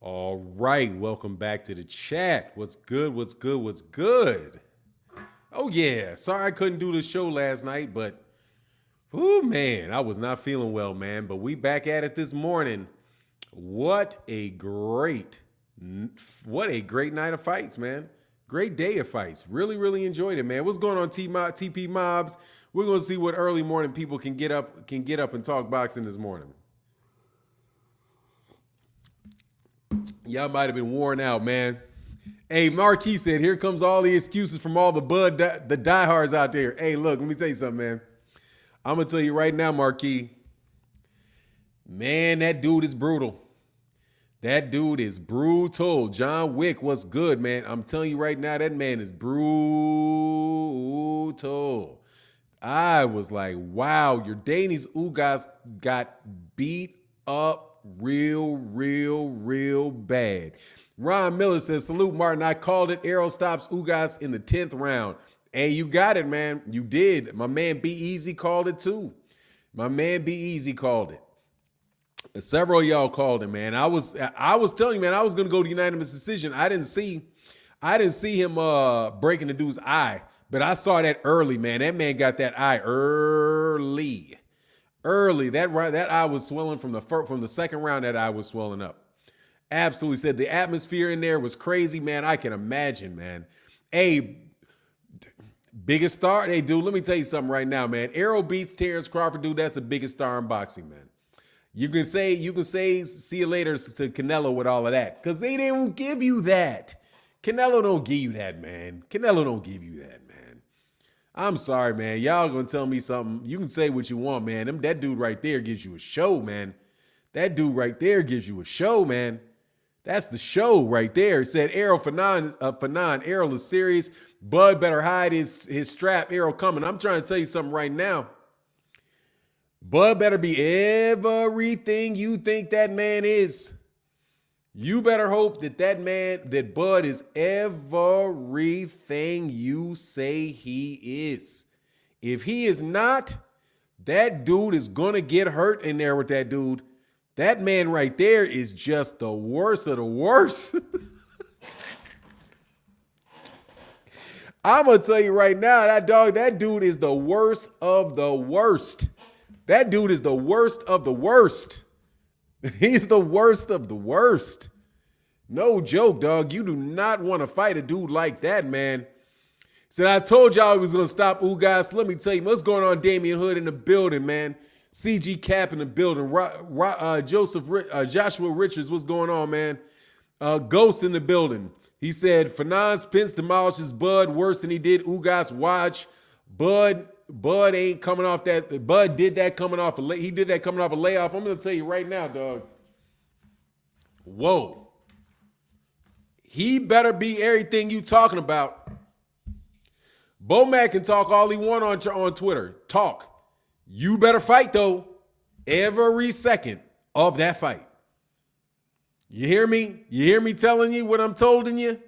All right, welcome back to the chat. What's good? What's good? What's good? Oh yeah, sorry I couldn't do the show last night, but oh man, I was not feeling well, man. But we back at it this morning. What a great, what a great night of fights, man. Great day of fights. Really, really enjoyed it, man. What's going on, TP Mobs? We're gonna see what early morning people can get up and talk boxing this morning. Y'all might have been worn out, man. Hey, Marquis said, here comes all the excuses from all the diehards out there. Hey, look, let me tell you something, man. I'm going to tell you right now, Marquis. Man, that dude is brutal. That dude is brutal. John Wick, what's good, man? I'm telling you right now, that man is brutal. I was like, wow, Yordenis Ugas got beat up real bad. Ron Miller says, salute, Martin. I called it. Errol stops Ugas in the 10th round. Hey, you got it, man. You did. My man Be Easy called it too. My man Be Easy called it. Several of y'all called it, man. I was telling you, man, I was gonna go to unanimous decision. I didn't see him breaking the dude's eye, but I saw that early, man. That man got that eye early. That eye was swelling from the second round. That eye was swelling up. Absolutely said the atmosphere in there was crazy, man. I can imagine, man. Hey, biggest star. Hey, dude, let me tell you something right now, man. Errol beats Terence Crawford, dude. That's the biggest star in boxing, man. You can say see you later to Canelo with all of that, because they didn't give you that. Canelo don't give you that, man. Canelo don't give you that, man. I'm sorry, man. Y'all gonna tell me something. You can say what you want, man. That dude right there gives you a show, man. That dude right there gives you a show, man. That's the show right there. It said Errol Fanon. Errol is serious. Bud better hide his strap. Errol coming. I'm trying to tell you something right now. Bud better be everything you think that man is. You better hope that Bud is everything you say he is. If he is not, that dude is going to get hurt in there with that dude. That man right there is just the worst of the worst. I'm going to tell you right now, that dude is the worst of the worst. That dude is the worst of the worst. He's the worst of the worst. No joke, dog. You do not want to fight a dude like that, man. Said, I told y'all he was going to stop Ugas. Let me tell you, what's going on, Damian Hood in the building, man. CG Cap in the building. Joshua Richards, what's going on, man? Ghost in the building. He said, Fanon Spence demolishes Bud worse than he did Ugas. Watch. Bud ain't coming off that. Bud did that coming off he did that coming off a layoff. I'm going to tell you right now, dog. Whoa. He better be everything you talking about. Bomac can talk all he want on Twitter. Talk. You better fight, though, every second of that fight. You hear me? You hear me telling you what I'm telling you?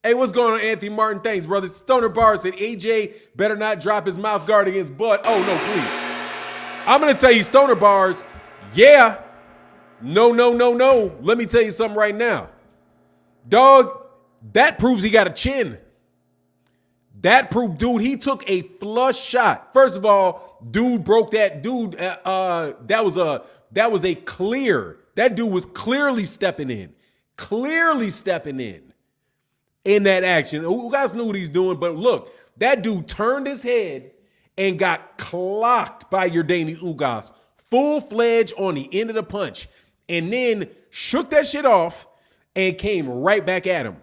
Hey, what's going on, Anthony Martin? Thanks, brother. Stoner Bar said AJ better not drop his mouth guard against Bud. Oh, no, please. I'm going to tell you, Stoner Bars, yeah. No. Let me tell you something right now. Dog, that proves he got a chin. That proved, dude, he took a flush shot. First of all, dude broke that dude. That was a clear. That dude was clearly stepping in that action. You guys knew what he's doing, but look, that dude turned his head and got clocked by Yordenis Ugas, full-fledged on the end of the punch, and then shook that shit off and came right back at him.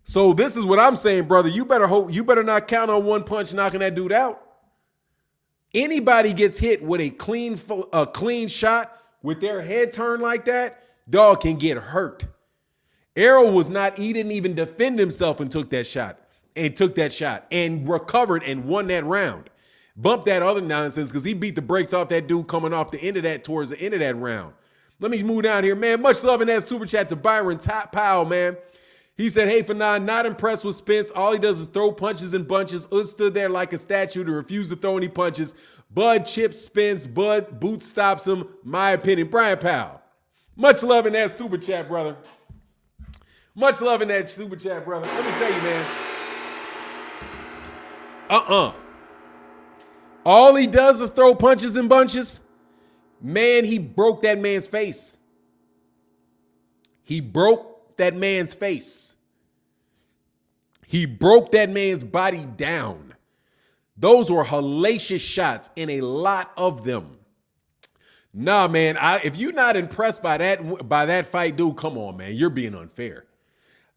So this is what I'm saying, brother. You better not count on one punch knocking that dude out. Anybody gets hit with a clean shot with their head turned like that, dog can get hurt. Errol he didn't even defend himself and took that shot and recovered and won that round. Bumped that other nonsense because he beat the brakes off that dude coming off the end of that towards the end of that round. Let me move down here, man. Much love in that super chat to Byron Powell, man. He said, hey, Fanon, not impressed with Spence. All he does is throw punches and bunches. Uz stood there like a statue to refuse to throw any punches. Bud chips Spence. Bud boot stops him. My opinion. Brian Powell. Much love in that super chat, brother. Much love in that super chat, brother. Let me tell you, man. All he does is throw punches and bunches. Man, he broke that man's face. He broke that man's face. He broke that man's body down. Those were hellacious shots and a lot of them. Nah, man, if you're not impressed by that fight, dude, come on, man. You're being unfair.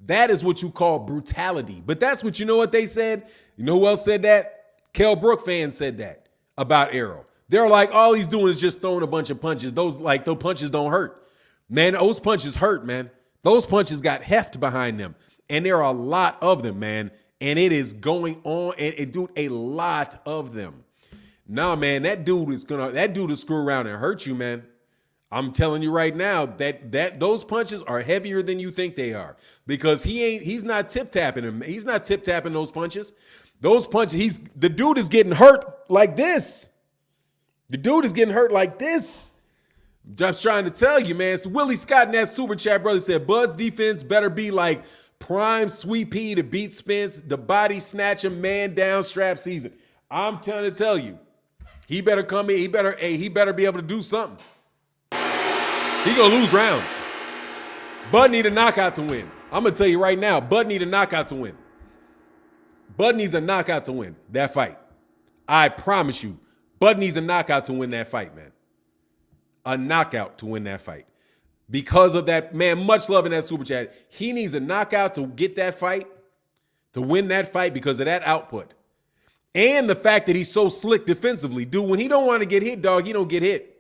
That is what you call brutality. But that's what, you know what they said? You know who else said that? Kell Brook fans said that about Errol. They're like, all he's doing is just throwing a bunch of punches. Those punches don't hurt. Man, those punches hurt, man. Those punches got heft behind them. And there are a lot of them, man. And it is going on. And dude, a lot of them. Nah, man, that dude is screw around and hurt you, man. I'm telling you right now that those punches are heavier than you think they are, because he's not tip-tapping him. He's not tip-tapping those punches. Those punches, the dude is getting hurt like this. The dude is getting hurt like this. Just trying to tell you, man. So Willie Scott in that super chat, brother, said Bud's defense better be like prime Sweet Pea to beat Spence, the body snatcher, man down strap season. I'm trying to tell you, he better come in. He better be able to do something. He gonna lose rounds. Bud need a knockout to win. I'm gonna tell you right now, Bud need a knockout to win. Bud needs a knockout to win that fight. I promise you, Bud needs a knockout to win that fight, man. A knockout to win that fight. Because of that, man, much love in that super chat. He needs a knockout to get that fight, to win that fight because of that output. And the fact that he's so slick defensively. Dude, when he don't want to get hit, dog, he don't get hit.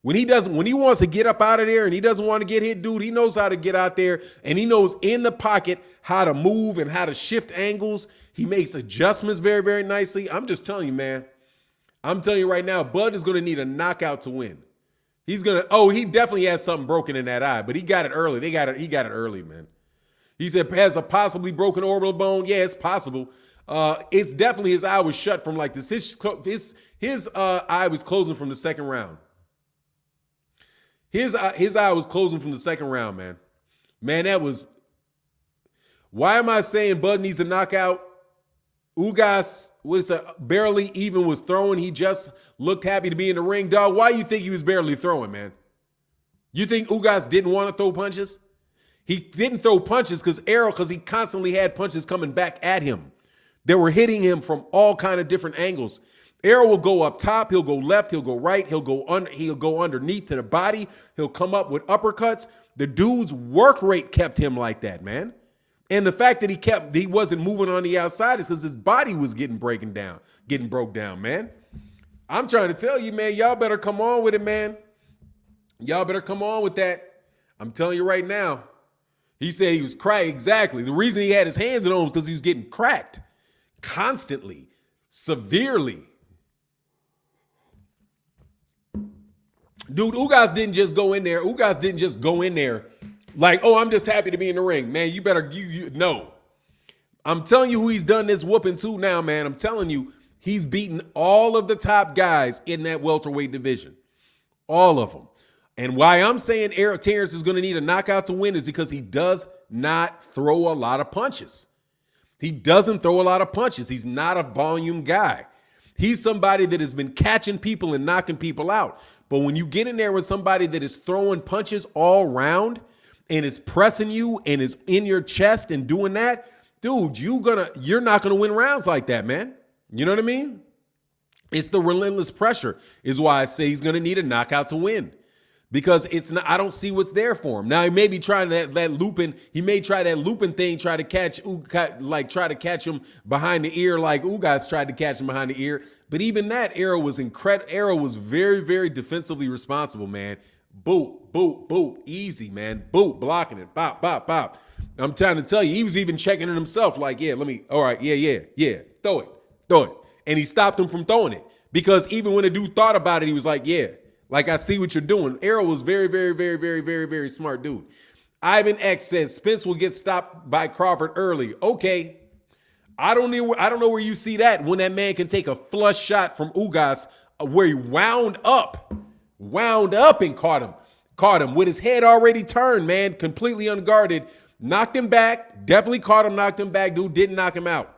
When he wants to get up out of there and he doesn't want to get hit, dude, he knows how to get out there, and he knows in the pocket how to move and how to shift angles. He makes adjustments very, very nicely. I'm just telling you, man. I'm telling you right now, Bud is going to need a knockout to win. He definitely has something broken in that eye, but he got it early. He got it early, man. He said has a possibly broken orbital bone. Yeah, it's possible. It's definitely his eye was shut from like this. His eye was closing from the second round. His eye was closing from the second round, man. Man, that was. Why am I saying Bud needs a knockout? Ugas barely even was throwing. He just looked happy to be in the ring, dog. Why you think he was barely throwing, man? You think Ugas didn't want to throw punches? He didn't throw punches because he constantly had punches coming back at him. They were hitting him from all kind of different angles. Errol will go up top, he'll go left, he'll go right, he'll go underneath to the body, he'll come up with uppercuts. The dude's work rate kept him like that, man. And the fact that he wasn't moving on the outside is because his body was getting broke down, man. I'm trying to tell you, man, y'all better come on with it, man. Y'all better come on with that. I'm telling you right now. He said he was cracked. Exactly. The reason he had his hands in on was because he was getting cracked constantly, severely. Dude, Ugas didn't just go in there. Ugas didn't just go in there like, oh, I'm just happy to be in the ring. Man, you better, no. I'm telling you who he's done this whooping to now, man. I'm telling you, he's beaten all of the top guys in that welterweight division. All of them. And why I'm saying Terence is going to need a knockout to win is because he does not throw a lot of punches. He doesn't throw a lot of punches. He's not a volume guy. He's somebody that has been catching people and knocking people out. But when you get in there with somebody that is throwing punches all around and is pressing you and is in your chest and doing that, dude, you're not gonna win rounds like that, man. You know what I mean? It's the relentless pressure is why I say he's gonna need a knockout to win. Because I don't see what's there for him. Now he may be trying that looping. He may try that looping thing, try to catch him behind the ear, like Ugas tried to catch him behind the ear. But even that, Errol was incredible. Errol was very, very defensively responsible, man. Boop, boop, boop, easy, man. Boop, blocking it, bop, bop, bop. I'm trying to tell you, he was even checking it himself, like, yeah, all right, yeah, throw it. And he stopped him from throwing it because even when the dude thought about it, he was like, yeah. Like, I see what you're doing. Errol was very, very, very, very, very, very smart dude. Ivan X says Spence will get stopped by Crawford early. Okay. I don't know where you see that when that man can take a flush shot from Ugas where he wound up and caught him. Caught him with his head already turned, man, completely unguarded. Knocked him back. Definitely caught him, knocked him back. Dude didn't knock him out.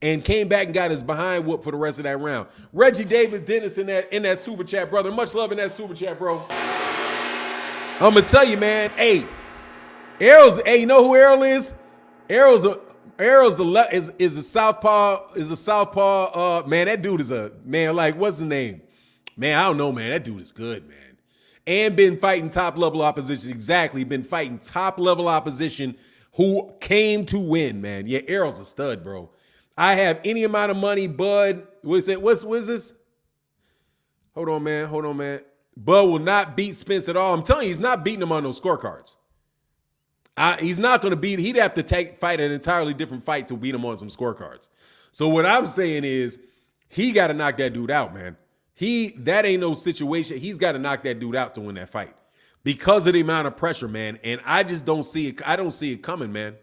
And came back and got his behind whooped for the rest of that round. Reggie Davis Dennis in that super chat, brother. Much love in that super chat, bro. I'm gonna tell you, man. Hey, Errol's. Hey, you know who Errol is? Errol's a southpaw. Is a southpaw. Man, that dude is a man. Like, what's his name? Man, I don't know, man. That dude is good, man. And been fighting top level opposition. Exactly, been fighting top level opposition who came to win, man. Yeah, Errol's a stud, bro. I have any amount of money, Bud. What's this? Hold on, man. Bud will not beat Spence at all. I'm telling you, he's not beating him on those scorecards. He's not going to beat. He'd have to fight an entirely different fight to beat him on some scorecards. So what I'm saying is, he got to knock that dude out, man. That ain't no situation. He's got to knock that dude out to win that fight because of the amount of pressure, man. And I just don't see it. I don't see it coming, man.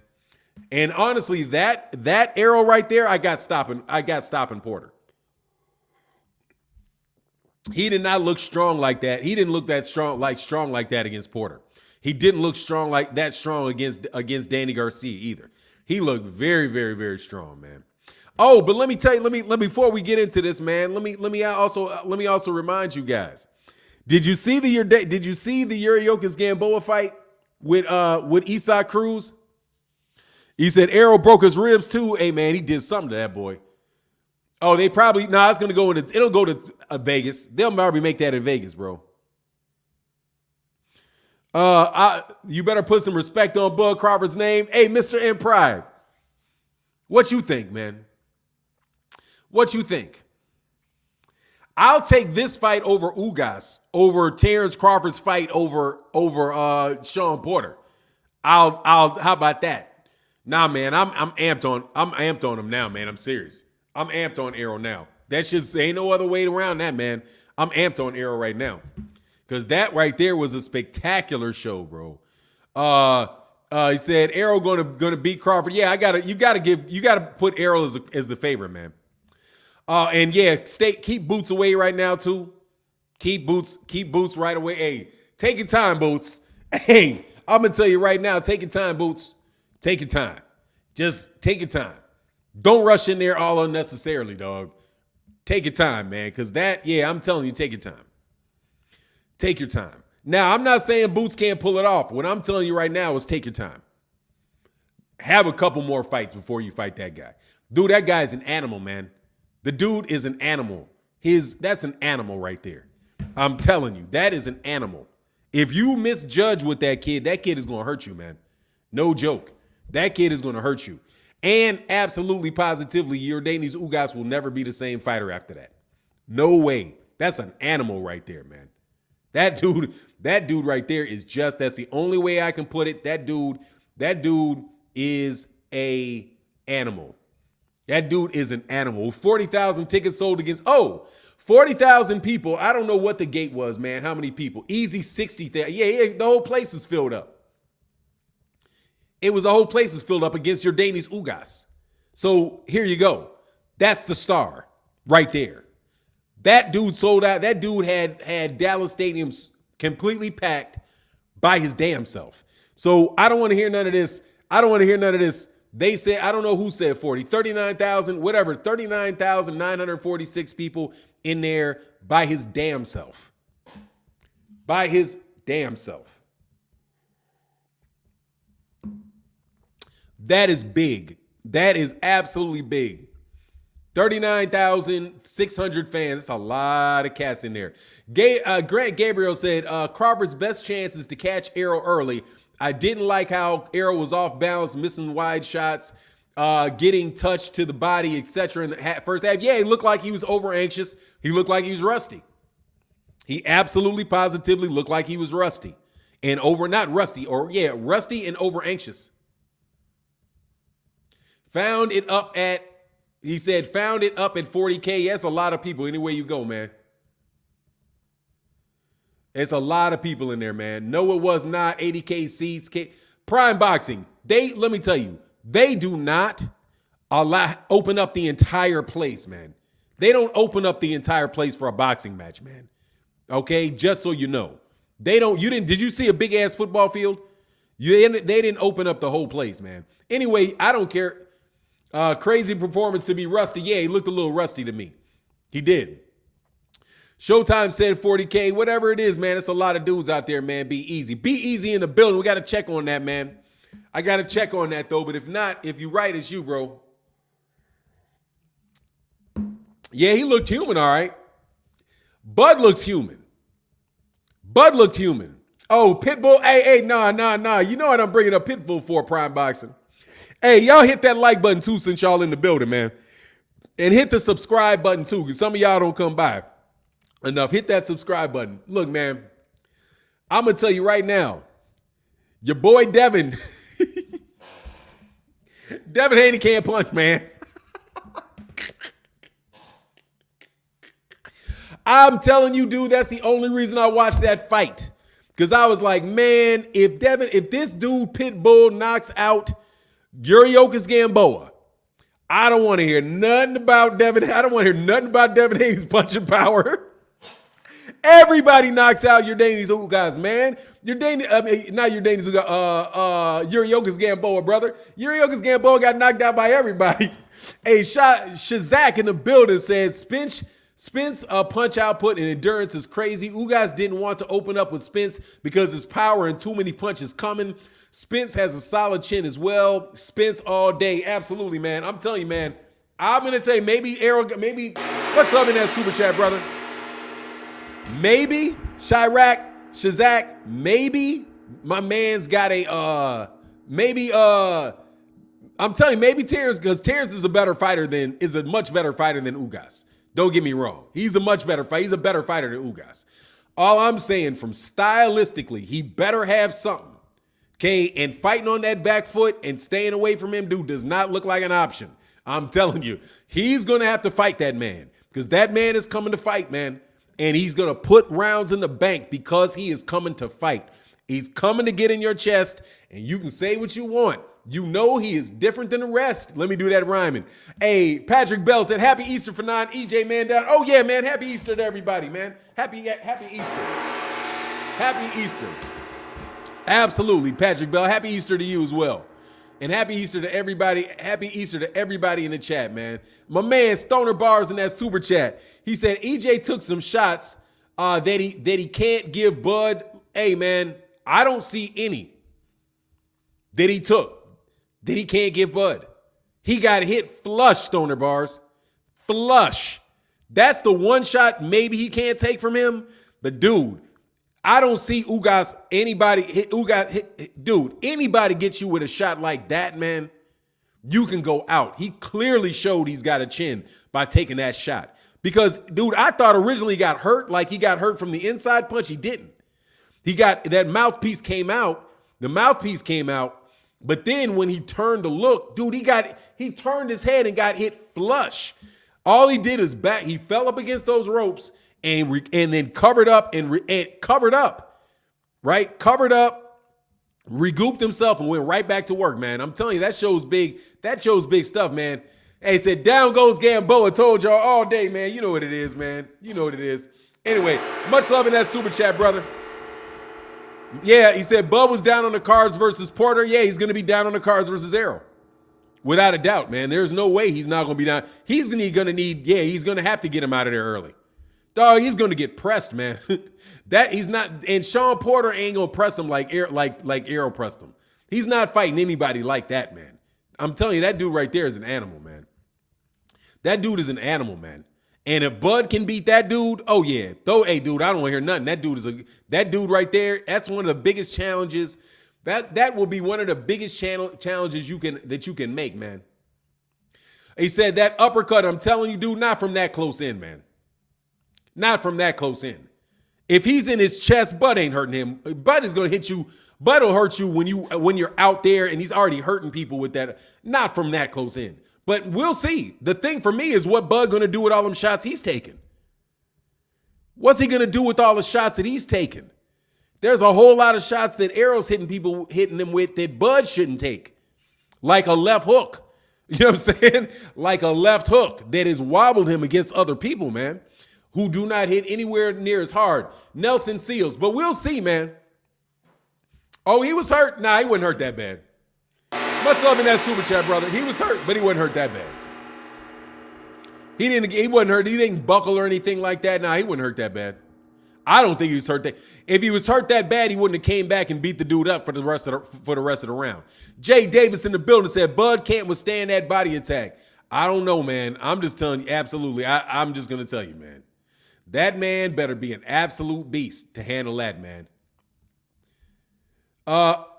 And honestly, that arrow right there, I got stopping Porter. He did not look strong like that. He didn't look that strong like that against Porter. He didn't look strong against Danny Garcia either. He looked very, very, very strong, man. Oh, but let me tell you, before we get into this, man, let me also remind you guys. Did you see the Yordenis Gamboa fight with Isak Cruz? He said Errol broke his ribs too. Hey, man, he did something to that boy. Oh, it's going to go it'll go to Vegas. They'll probably make that in Vegas, bro. You better put some respect on Bud Crawford's name. Hey, Mr. M Pride. What you think, man? What you think? I'll take this fight over Ugas, over Terence Crawford's fight over Sean Porter. How about that? Nah, man, I'm amped on him now, man. I'm serious. I'm amped on Errol now. That's just ain't no other way around that, man. I'm amped on Errol right now. Because that right there was a spectacular show, bro. He said Errol gonna beat Crawford. Yeah, you gotta put Errol as the favorite, man. And yeah, keep Boots away right now too. Keep Boots right away. Hey, take your time, Boots. Hey, I'm gonna tell you right now, take your time, Boots. Take your time. Just take your time. Don't rush in there all unnecessarily, dog. Take your time, man. Because I'm telling you, take your time. Take your time. Now, I'm not saying Boots can't pull it off. What I'm telling you right now is take your time. Have a couple more fights before you fight that guy. Dude, that guy is an animal, man. The dude is an animal. That's an animal right there. I'm telling you, that is an animal. If you misjudge with that kid is going to hurt you, man. No joke. That kid is going to hurt you. And absolutely positively, Yordenis Ugas will never be the same fighter after that. No way. That's an animal right there, man. That dude right there is that's the only way I can put it. That dude is a animal. That dude is an animal. 40,000 tickets sold against 40,000 people. I don't know what the gate was, man. How many people? Easy 60,000. Yeah, the whole place is filled up. The whole place is filled up against Yordenis Ugas. So here you go. That's the star right there. That dude sold out. That dude had Dallas stadiums completely packed by his damn self. So I don't want to hear none of this. They said, I don't know who said 39,000, whatever, 39,946 people in there by his damn self. By his damn self. That is big. That is absolutely big. 39,600 fans. That's a lot of cats in there. Grant Gabriel said, Crawford's best chance is to catch Errol early. I didn't like how Errol was off balance, missing wide shots, getting touched to the body, etc. in the first half. Yeah, he looked like he was over anxious. He looked like he was rusty. He absolutely positively looked like he was rusty. Rusty and over anxious. Found it up at 40K. That's a lot of people anywhere you go, man. It's a lot of people in there, man. No, it was not 80K seats. Prime Boxing, let me tell you, they do not open up the entire place, man. They don't open up the entire place for a boxing match, man. Okay, just so you know. They don't, you didn't, did you see a big ass football field? They didn't open up the whole place, man. Anyway, I don't care. Crazy performance to be rusty. Yeah, he looked a little rusty to me. He did. Showtime said 40K. Whatever it is, man. It's a lot of dudes out there, man. Be easy. Be easy in the building. We got to check on that, man. I got to check on that, though. But if not, if you right, it's you, bro. Yeah, he looked human, all right. Bud looks human. Bud looked human. Oh, Pitbull. Hey, nah. You know what I'm bringing up Pitbull for, Prime Boxing. Hey, y'all hit that like button, too, since y'all in the building, man. And hit the subscribe button, too, because some of y'all don't come by enough. Hit that subscribe button. Look, man, I'm going to tell you right now, your boy Devin, Devin Haney can't punch, man. I'm telling you, dude, that's the only reason I watched that fight. Because I was like, man, if this dude Pitbull knocks out Ugas Gamboa, I don't want to hear nothing about Devin. I don't want to hear nothing about Devin Haney's punching power. Everybody knocks out Yordenis Ugas, man. Not Yordenis Ugas, Ugas Gamboa, brother. Ugas Gamboa got knocked out by everybody. Hey, Shazak in the building said Spence punch output and endurance is crazy. Ugas didn't want to open up with Spence because his power and too many punches coming. Spence has a solid chin as well. Spence all day. Absolutely, man. I'm telling you, man. I'm going to tell you, maybe Errol, what's up in that super chat, brother? Maybe Shazak, maybe my man's got I'm telling you, maybe Terence, because Terence is a much better fighter than Ugas. Don't get me wrong. He's a much better fighter. He's a better fighter than Ugas. All I'm saying, from stylistically, he better have something. Okay, and fighting on that back foot and staying away from him, dude, does not look like an option. I'm telling you, he's going to have to fight that man because that man is coming to fight, man. And he's going to put rounds in the bank because he is coming to fight. He's coming to get in your chest, and you can say what you want. You know he is different than the rest. Let me do that rhyming. Hey, Patrick Bell said, happy Easter for EJ man down. Oh, yeah, man. Happy Easter to everybody, man. Happy Easter. Happy Easter. Absolutely, Patrick Bell. Happy Easter to you as well. And happy Easter to everybody. Happy Easter to everybody in the chat, man. My man, Stoner Bars in that super chat. He said EJ took some shots that he can't give Bud. Hey, man, I don't see any that he took that he can't give Bud. He got hit flush, Stoner Bars. Flush. That's the one shot maybe he can't take from him. But, dude, I don't see Ugas, anybody gets you with a shot like that, man, you can go out. He clearly showed he's got a chin by taking that shot. Because, dude, I thought originally he got hurt, like he got hurt from the inside punch. He didn't. He got, that mouthpiece came out. The mouthpiece came out. But then when he turned to look, dude, he turned his head and got hit flush. All he did is he fell up against those ropes and then covered up, right? Covered up, regrouped himself, and went right back to work, man. I'm telling you, that shows big stuff, man. Hey, said, down goes Gamboa. Told y'all all day, man. You know what it is, man. You know what it is. Anyway, much love in that super chat, brother. Yeah, he said Bud was down on the cards versus Porter. Yeah, he's going to be down on the cards versus Errol. Without a doubt, man. There's no way he's not going to be down. He's going to have to get him out of there early. Dog, he's going to get pressed, man. That he's not, and Sean Porter ain't going to press him like Errol pressed him. He's not fighting anybody like that, man. I'm telling you, that dude right there is an animal, man. That dude is an animal, man. And if Bud can beat that dude, oh yeah. Though, hey, dude, I don't want to hear nothing. That dude right there, that's one of the biggest challenges. That will be one of the biggest challenges you can make, man. He said that uppercut, I'm telling you, dude, not from that close in, man. Not from that close in. If he's in his chest, Bud ain't hurting him. Bud is going to hit you. Bud will hurt you when you're out there, and he's already hurting people with that. Not from that close in. But we'll see. The thing for me is what Bud going to do with all them shots he's taking. What's he going to do with all the shots that he's taking? There's a whole lot of shots that Errol's hitting them with that Bud shouldn't take. Like a left hook. You know what I'm saying? Like a left hook that has wobbled him against other people, man. who do not hit anywhere near as hard. Nelson Seals. But we'll see, man. Oh, he was hurt? Nah, he wasn't hurt that bad. Much love in that super chat, brother. He was hurt, but he wasn't hurt that bad. He wasn't hurt. He didn't buckle or anything like that. Nah, he wasn't hurt that bad. I don't think he was hurt that. If he was hurt that bad, he wouldn't have came back and beat the dude up for the rest of the round. Jay Davis in the building said Bud can't withstand that body attack. I don't know, man. I'm just telling you, absolutely. I'm just gonna tell you, man. That man better be an absolute beast to handle that, man.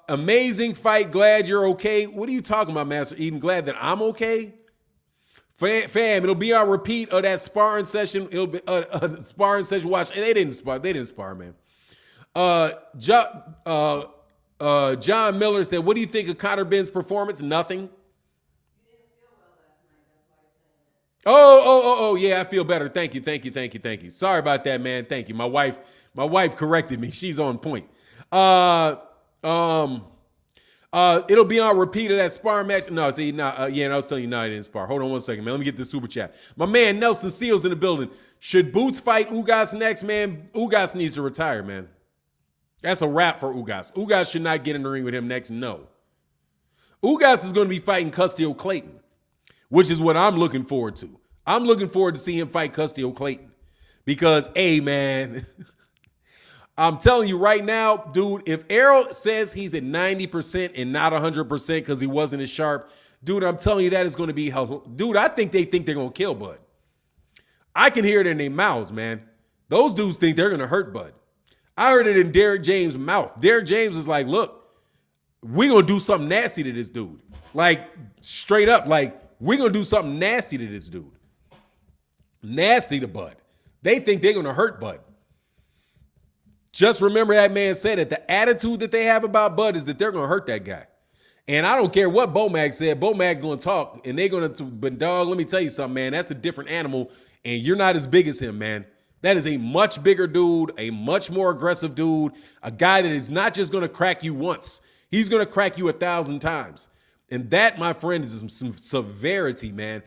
Amazing fight. Glad you're okay. What are you talking about, Master Eden? Glad that I'm okay? Fam, it'll be our repeat of that sparring session. It'll be the sparring session. Watch, and they didn't spar, man. John Miller said, "What do you think of Conor Benn's performance?" Nothing. You didn't feel well last night. That's why he's saying it. Oh, yeah, I feel better. Thank you. Sorry about that, man. Thank you. My wife corrected me. She's on point. It'll be on repeat of that sparring match. No, see, I was telling you, I didn't spar. Hold on one second, man. Let me get this super chat. My man Nelson Seals in the building. Should Boots fight Ugas next, man? Ugas needs to retire, man. That's a wrap for Ugas. Ugas should not get in the ring with him next. No. Ugas is going to be fighting Custio Clayton, which is what I'm looking forward to. I'm looking forward to seeing him fight Custio Clayton because, hey, man, I'm telling you right now, dude, if Errol says he's at 90% and not 100% because he wasn't as sharp, dude, I'm telling you that is going to be hell. Dude, I think they're going to kill Bud. I can hear it in their mouths, man. Those dudes think they're going to hurt Bud. I heard it in Derrick James' mouth. Derrick James was like, look, we're going to do something nasty to this dude. Like, straight up, like, we're going to do something nasty to this dude. Nasty to Bud. They think they're going to hurt Bud. Just remember that man said it. The attitude that they have about Bud is that they're going to hurt that guy. And I don't care what Bomac said. Bomac going to talk, and they're going to, but dog, let me tell you something, man. That's a different animal, and you're not as big as him, man. That is a much bigger dude, a much more aggressive dude, a guy that is not just going to crack you once. He's going to crack you 1,000 times. And that, my friend, is some severity, man.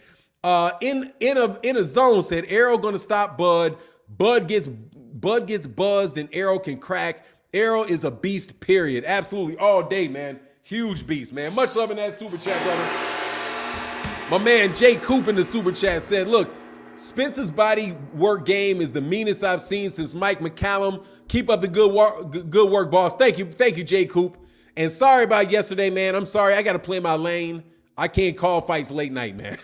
In a zone said, Errol going to stop Bud. Bud gets buzzed and Errol can crack. Errol is a beast, period. Absolutely, all day, man. Huge beast, man. Much love in that super chat, brother. My man Jay Coop in the super chat said, look, Spence's body work game is the meanest I've seen since Mike McCallum. Keep up the good work, boss. Thank you, Jay Coop. And sorry about yesterday, man. I'm sorry. I got to play my lane. I can't call fights late night, man.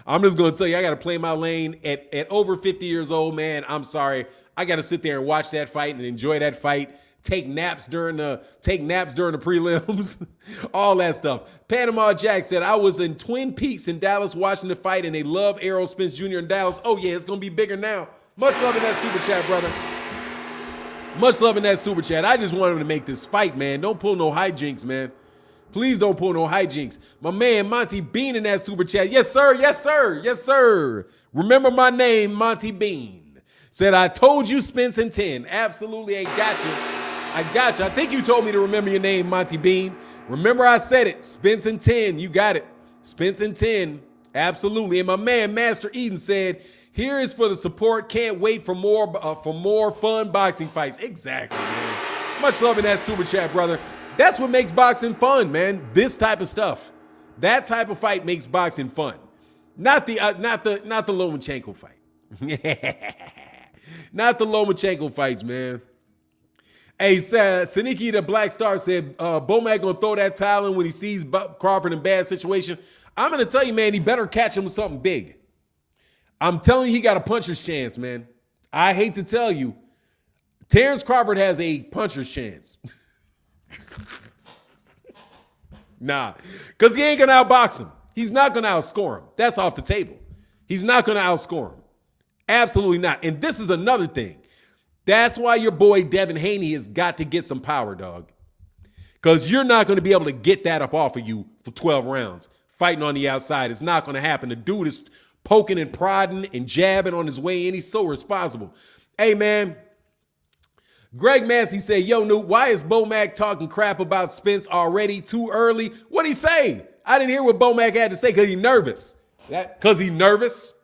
I'm just going to tell you, I got to play my lane at over 50 years old, man. I'm sorry. I got to sit there and watch that fight and enjoy that fight. Take naps during the prelims, all that stuff. Panama Jack said, I was in Twin Peaks in Dallas watching the fight, and they love Errol Spence Jr. in Dallas. Oh, yeah, it's going to be bigger now. Much love in that super chat, brother. Much love in that super chat. I just wanted to make this fight, man. Don't pull no hijinks, man. Please don't pull no hijinks. My man, Monty Bean in that super chat. Yes, sir. Yes, sir. Yes, sir. Remember my name, Monty Bean. Said, I told you Spence in 10. Absolutely ain't got you. I got you. I think you told me to remember your name, Monty Bean. Remember I said it. Spence in 10. You got it. Spence in 10. Absolutely. And my man, Master Eden said, here is for the support. Can't wait for more fun boxing fights. Exactly, man. Much love in that super chat, brother. That's what makes boxing fun, man. This type of stuff. That type of fight makes boxing fun. Not the Lomachenko fight. Not the Lomachenko fights, man. Hey, Saniki the Black Star said, Bomac gonna throw that towel in when he sees Crawford in bad situation. I'm gonna tell you, man, he better catch him with something big. I'm telling you, he got a puncher's chance, man. I hate to tell you, Terence Crawford has a puncher's chance. Nah, because he ain't gonna outbox him. He's not gonna outscore him. That's off the table. He's not gonna outscore him. Absolutely not. And this is another thing. That's why your boy Devin Haney has got to get some power, dog. Because you're not going to be able to get that up off of you for 12 rounds. Fighting on the outside. It's not going to happen. The dude is poking and prodding and jabbing on his way in. He's so responsible. Hey, man. Greg Massey said, yo, Newt, why is Bomac talking crap about Spence already too early? What'd he say? I didn't hear what Bomac had to say because he's nervous. Because he's nervous?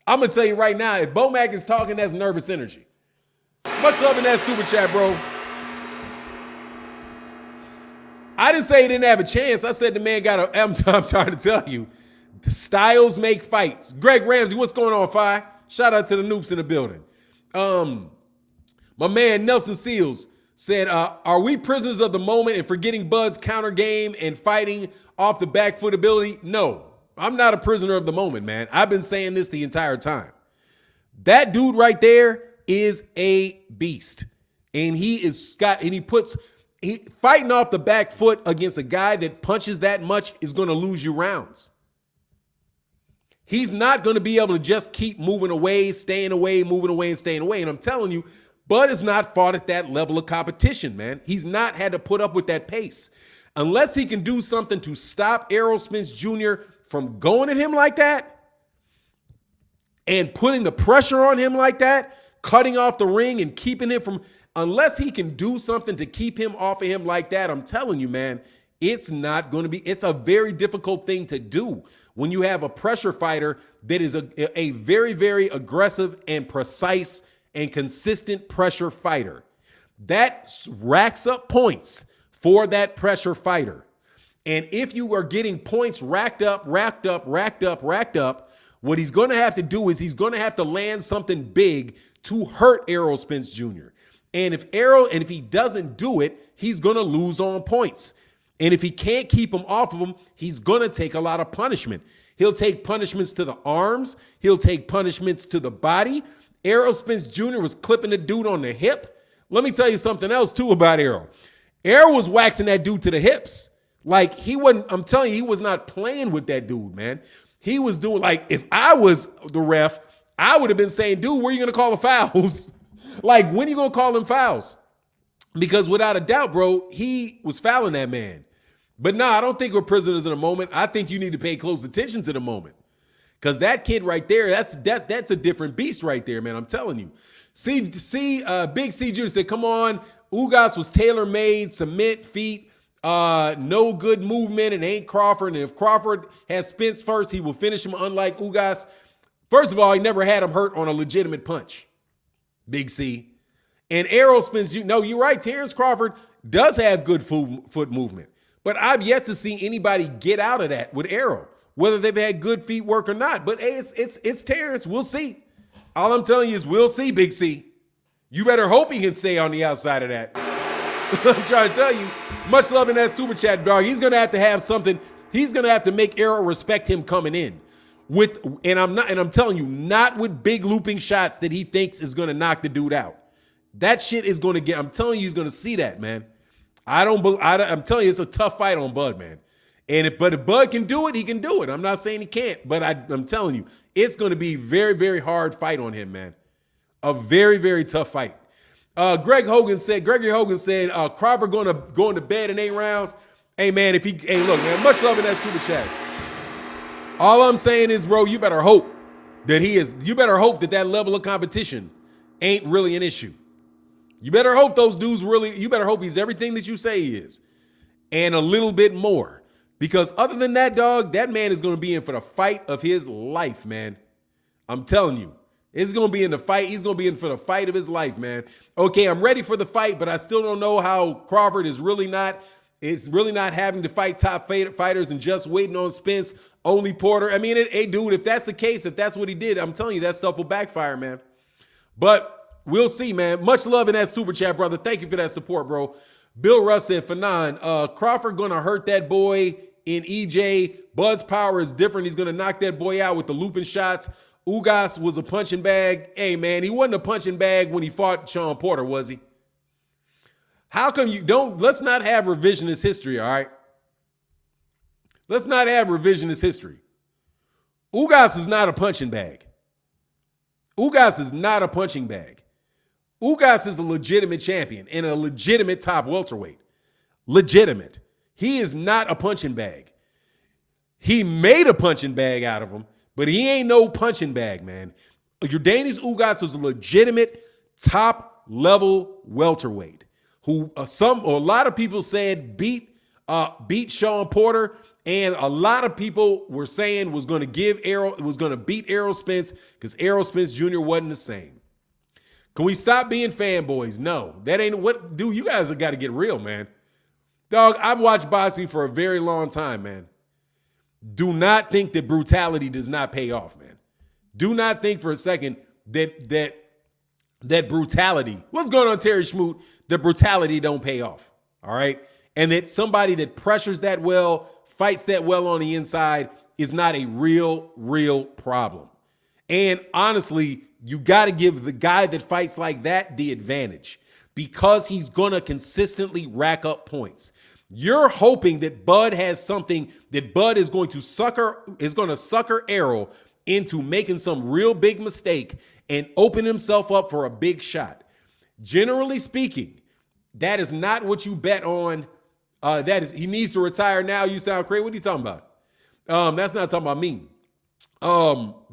I'm going to tell you right now, if Bomac is talking, that's nervous energy. Much love in that super chat, bro. I didn't say he didn't have a chance. I said the man got a, I'm trying to tell you, the styles make fights. Greg Ramsey, what's going on, Fi? Shout out to the noobs in the building. My man Nelson Seals said, are we prisoners of the moment and forgetting Bud's counter game and fighting off the back foot ability? No, I'm not a prisoner of the moment, man. I've been saying this the entire time. That dude right there is a beast. And he fighting off the back foot against a guy that punches that much is going to lose you rounds. He's not going to be able to just keep moving away, staying away, moving away, and staying away. And I'm telling you, Bud has not fought at that level of competition, man. He's not had to put up with that pace. Unless he can do something to stop Errol Spence Jr. from going at him like that and putting the pressure on him like that, cutting off the ring and keeping him from, unless he can do something to keep him off of him like that, I'm telling you, man, it's not going to be, it's a very difficult thing to do when you have a pressure fighter that is a very, very aggressive and precise and consistent pressure fighter. That racks up points for that pressure fighter. And if you are getting points racked up, what he's going to have to do is he's going to have to land something big to hurt Errol Spence Jr. And if he doesn't do it, he's going to lose on points. And if he can't keep him off of him, he's going to take a lot of punishment. He'll take punishments to the arms. He'll take punishments to the body. Errol Spence Jr. was clipping the dude on the hip. Let me tell you something else, too, about Errol. Errol was waxing that dude to the hips. Like, he wasn't, I'm telling you, he was not playing with that dude, man. He was doing, like, if I was the ref, I would have been saying, dude, where are you going to call the fouls? Like, when are you going to call them fouls? Because without a doubt, bro, he was fouling that man. But no, I don't think we're prisoners in the moment. I think you need to pay close attention to the moment. Because that kid right there, that's a different beast right there, man. I'm telling you. Big C Jr. said, come on. Ugas was tailor-made, cement feet, no good movement, and ain't Crawford. And if Crawford has Spence first, he will finish him unlike Ugas. First of all, he never had him hurt on a legitimate punch. Big C. And Errol Spence, no, you're right. Terence Crawford does have good foot movement. But I've yet to see anybody get out of that with Errol, whether they've had good feet work or not. But hey, it's Terence. We'll see. All I'm telling you is we'll see, Big C. You better hope he can stay on the outside of that. I'm trying to tell you, much love in that super chat, dog. He's going to have something. He's going to have to make Errol respect him coming in. I'm telling you, not with big looping shots that he thinks is going to knock the dude out. That shit is going to get, I'm telling you, he's going to see that, man. I'm telling you, it's a tough fight on Bud, man. But if Bud can do it, he can do it. I'm not saying he can't, but I'm telling you, it's going to be a very, very hard fight on him, man. A very, very tough fight. Gregory Hogan said, Crawford going to bed in 8 rounds. Hey, man, look, man, much love in that super chat. All I'm saying is, bro, you better hope that level of competition ain't really an issue. You better hope you better hope he's everything that you say he is. And a little bit more. Because other than that, dog, that man is going to be in for the fight of his life, man. I'm telling you. It's going to be in the fight. He's going to be in for the fight of his life, man. Okay, I'm ready for the fight, but I still don't know how Crawford is really not having to fight top fighters and just waiting on Spence, only Porter. I mean, hey, dude, if that's the case, if that's what he did, I'm telling you, that stuff will backfire, man. But we'll see, man. Much love in that super chat, brother. Thank you for that support, bro. Bill Russ said, Fanon, Crawford going to hurt that boy in EJ. Bud's power is different. He's going to knock that boy out with the looping shots. Ugas was a punching bag. Hey, man, he wasn't a punching bag when he fought Sean Porter, was he? How come let's not have revisionist history, all right? Let's not have revisionist history. Ugas is not a punching bag. Ugas is not a punching bag. Ugas is a legitimate champion and a legitimate top welterweight. Legitimate. He is not a punching bag. He made a punching bag out of him, but he ain't no punching bag, man. Yordenis Ugas was a legitimate top level welterweight who a lot of people said beat beat Sean Porter. And a lot of people were saying was going to beat Errol Spence because Errol Spence Jr. wasn't the same. Can we stop being fanboys? No, that ain't what, dude, you guys have got to get real, man. Dog, I've watched boxing for a very long time, man. Do not think that brutality does not pay off, man. Do not think for a second that brutality, what's going on, Terry Schmoot, that brutality don't pay off, all right? And that somebody that pressures that well, fights that well on the inside is not a real problem. And honestly, you got to give the guy that fights like that the advantage because he's going to consistently rack up points. You're hoping that Bud has something that Bud is going to sucker Errol into making some real big mistake and open himself up for a big shot. Generally speaking, that is not what you bet on. He needs to retire now. You sound crazy. What are you talking about? That's not talking about me.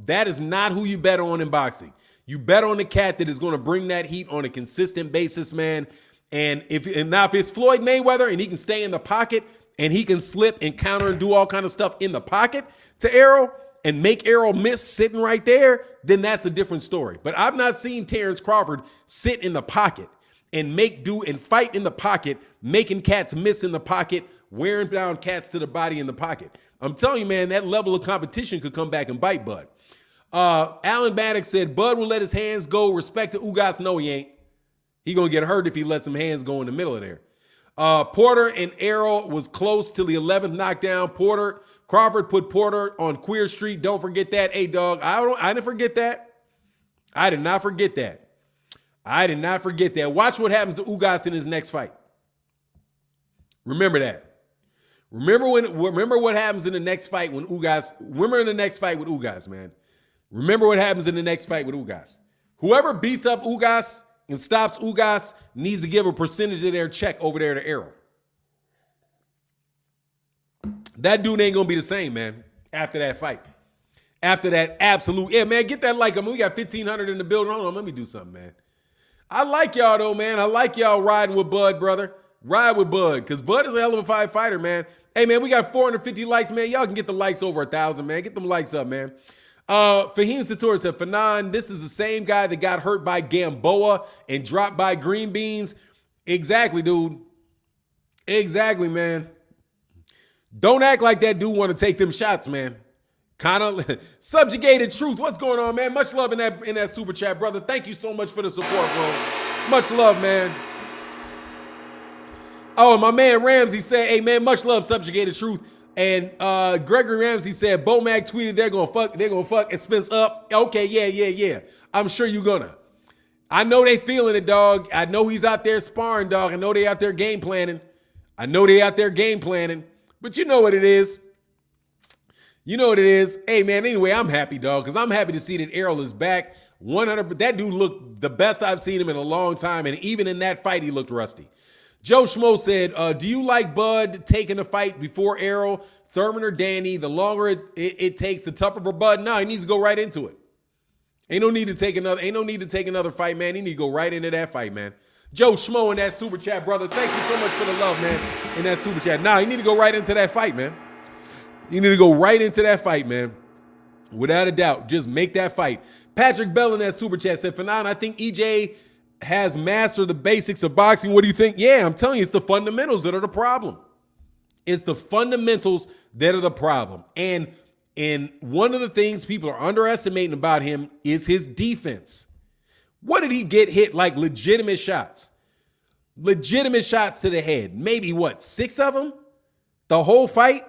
That is not who you bet on in boxing. You bet on the cat that is going to bring that heat on a consistent basis, man. And if it's Floyd Mayweather and he can stay in the pocket and he can slip and counter and do all kind of stuff in the pocket to Errol and make Errol miss sitting right there, then that's a different story. But I've not seen Terence Crawford sit in the pocket and fight in the pocket, making cats miss in the pocket, wearing down cats to the body in the pocket. I'm telling you, man, that level of competition could come back and bite Bud. Alan Maddox said, Bud will let his hands go. Respect to Ugas. No, he ain't. He going to get hurt if he lets some hands go in the middle of there. Porter and Errol was close till the 11th knockdown. Crawford put Porter on Queer Street. Don't forget that. Hey, dog, I didn't forget that. I did not forget that. I did not forget that. Watch what happens to Ugas in his next fight. Remember that. Remember what happens in the next fight when Ugas. Remember in the next fight with Ugas, man. Remember what happens in the next fight with Ugas. Whoever beats up Ugas and stops Ugas needs to give a percentage of their check over there to Errol. That dude ain't gonna be the same, man, after that fight. After that absolute, yeah, man, get that like. I mean, we got 1,500 in the building. Hold on, let me do something, man. I like y'all though, man. I like y'all riding with Bud, brother. Ride with Bud, because Bud is a hell of a fighter, man. Hey, man, we got 450 likes, man. Y'all can get the likes over 1,000, man. Get them likes up, man. Fahim Sator said, Fanon, this is the same guy that got hurt by Gamboa and dropped by Green Beans. Exactly, dude. Exactly, man. Don't act like that dude want to take them shots, man. Kind of subjugated truth. What's going on, man? Much love in that super chat, brother. Thank you so much for the support, bro. Much love, man. Oh, and my man Ramsey said, hey, man, much love, subjugated truth. And Gregory Ramsey said, Bomac tweeted they're gonna fuck and Spence up. Okay, yeah. I'm sure you're gonna. I know they feeling it, dog. I know he's out there sparring, dog. I know they out there game planning. But you know what it is. You know what it is. Hey, man, anyway, I'm happy, dog, because I'm happy to see that Errol is back. 100%. That dude looked the best I've seen him in a long time, and even in that fight, he looked rusty. Joe Schmo said, do you like Bud taking the fight before Errol, Thurman, or Danny? The longer it takes, the tougher for Bud. No, he needs to go right into it. Ain't no need to take another fight, man. He need to go right into that fight, man. Joe Schmo in that super chat, brother. Thank you so much for the love, man, in that super chat. Nah, you need to go right into that fight, man. You need to go right into that fight, man. Without a doubt, just make that fight. Patrick Bell in that super chat said, Fanon, I think EJ has mastered the basics of boxing. What do you think? Yeah, I'm telling you, it's the fundamentals that are the problem. It's the fundamentals that are the problem. And one of the things people are underestimating about him is his defense. What did he get hit? Like legitimate shots. Legitimate shots to the head. Maybe what, 6 of them? The whole fight?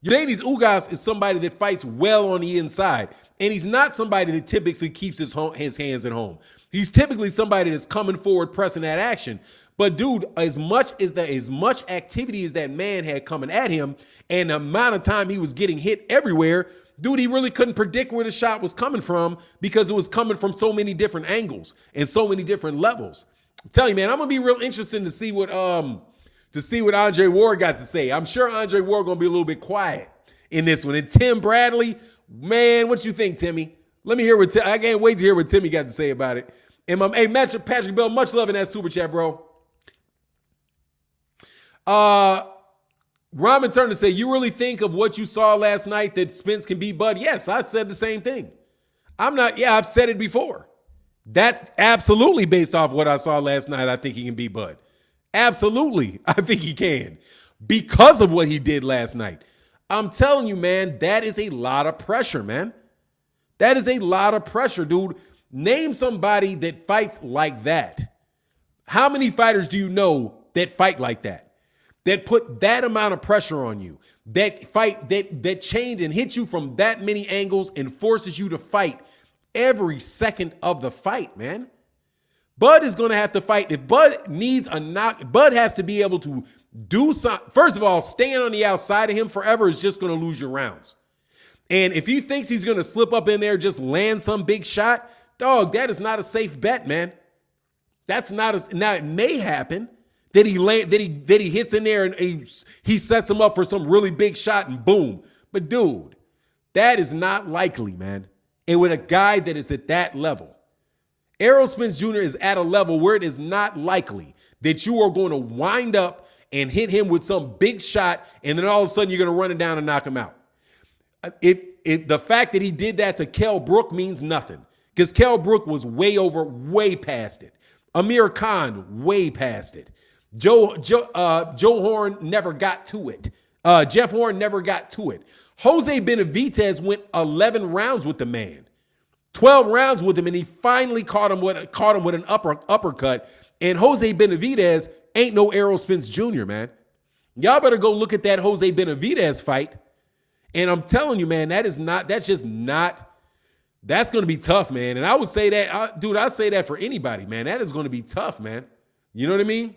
Yordenis Ugas is somebody that fights well on the inside. And he's not somebody that typically keeps his hands at home. He's typically somebody that's coming forward, pressing that action. But dude, as much activity as that man had coming at him and the amount of time he was getting hit everywhere, dude, he really couldn't predict where the shot was coming from because it was coming from so many different angles and so many different levels. I'm telling you, man, I'm gonna be real interested to see what Andre Ward got to say. I'm sure Andre Ward gonna be a little bit quiet in this one. And Tim Bradley, man, what you think, Timmy? Let me hear what I can't wait to hear what Timmy got to say about it. And Patrick Bell, much love in that super chat, bro. Ramen Turner said, you really think of what you saw last night that Spence can beat Bud? Yes, I said the same thing. I've said it before. That's absolutely based off what I saw last night. I think he can beat Bud. Absolutely. I think he can because of what he did last night. I'm telling you, man, that is a lot of pressure, man. That is a lot of pressure, dude. Name somebody that fights like that. How many fighters do you know that fight like that? That put that amount of pressure on you, that fight, that change and hit you from that many angles and forces you to fight every second of the fight, man. Bud is going to have to fight. If Bud needs a knock, Bud has to be able to do something. First of all, staying on the outside of him forever is just going to lose your rounds. And if he thinks he's going to slip up in there, just land some big shot, dog, that is not a safe bet, man. That's not now it may happen. That he hits in there and he sets him up for some really big shot and boom. But dude, that is not likely, man. And with a guy that is at that level, Errol Spence Jr. is at a level where it is not likely that you are going to wind up and hit him with some big shot and then all of a sudden you're going to run it down and knock him out. The fact that he did that to Kell Brook means nothing because Kell Brook was way past it. Amir Khan, way past it. Joe Horn never got to it. Jeff Horn never got to it. Jose Benavidez went 11 rounds with the man, 12 rounds with him, and he finally caught him with an uppercut. And Jose Benavidez ain't no Errol Spence Jr., man. Y'all better go look at that Jose Benavidez fight. And I'm telling you, man, that's going to be tough, man. And I would say that, dude, I say that for anybody, man. That is going to be tough, man. You know what I mean?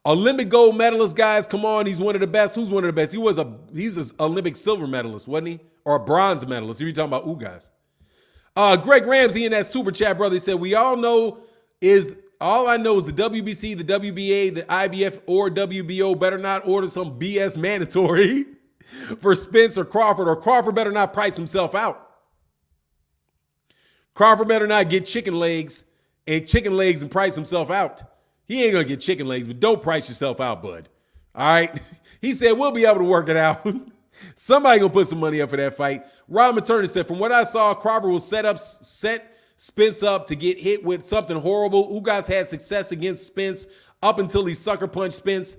Olympic gold medalist, guys, come on. He's one of the best. Who's one of the best? He's an Olympic silver medalist, wasn't he? Or a bronze medalist. If you're talking about Ugas. Greg Ramsey in that super chat, brother, he said, all I know is the WBC, the WBA, the IBF, or WBO better not order some BS mandatory for Spence or Crawford better not price himself out. Crawford better not get chicken legs and price himself out. He ain't going to get chicken legs, but don't price yourself out, bud. All right? He said, we'll be able to work it out. Somebody going to put some money up for that fight. Ramen Turner said, from what I saw, Crawford will set Spence up to get hit with something horrible. Ugas had success against Spence up until he sucker punched Spence.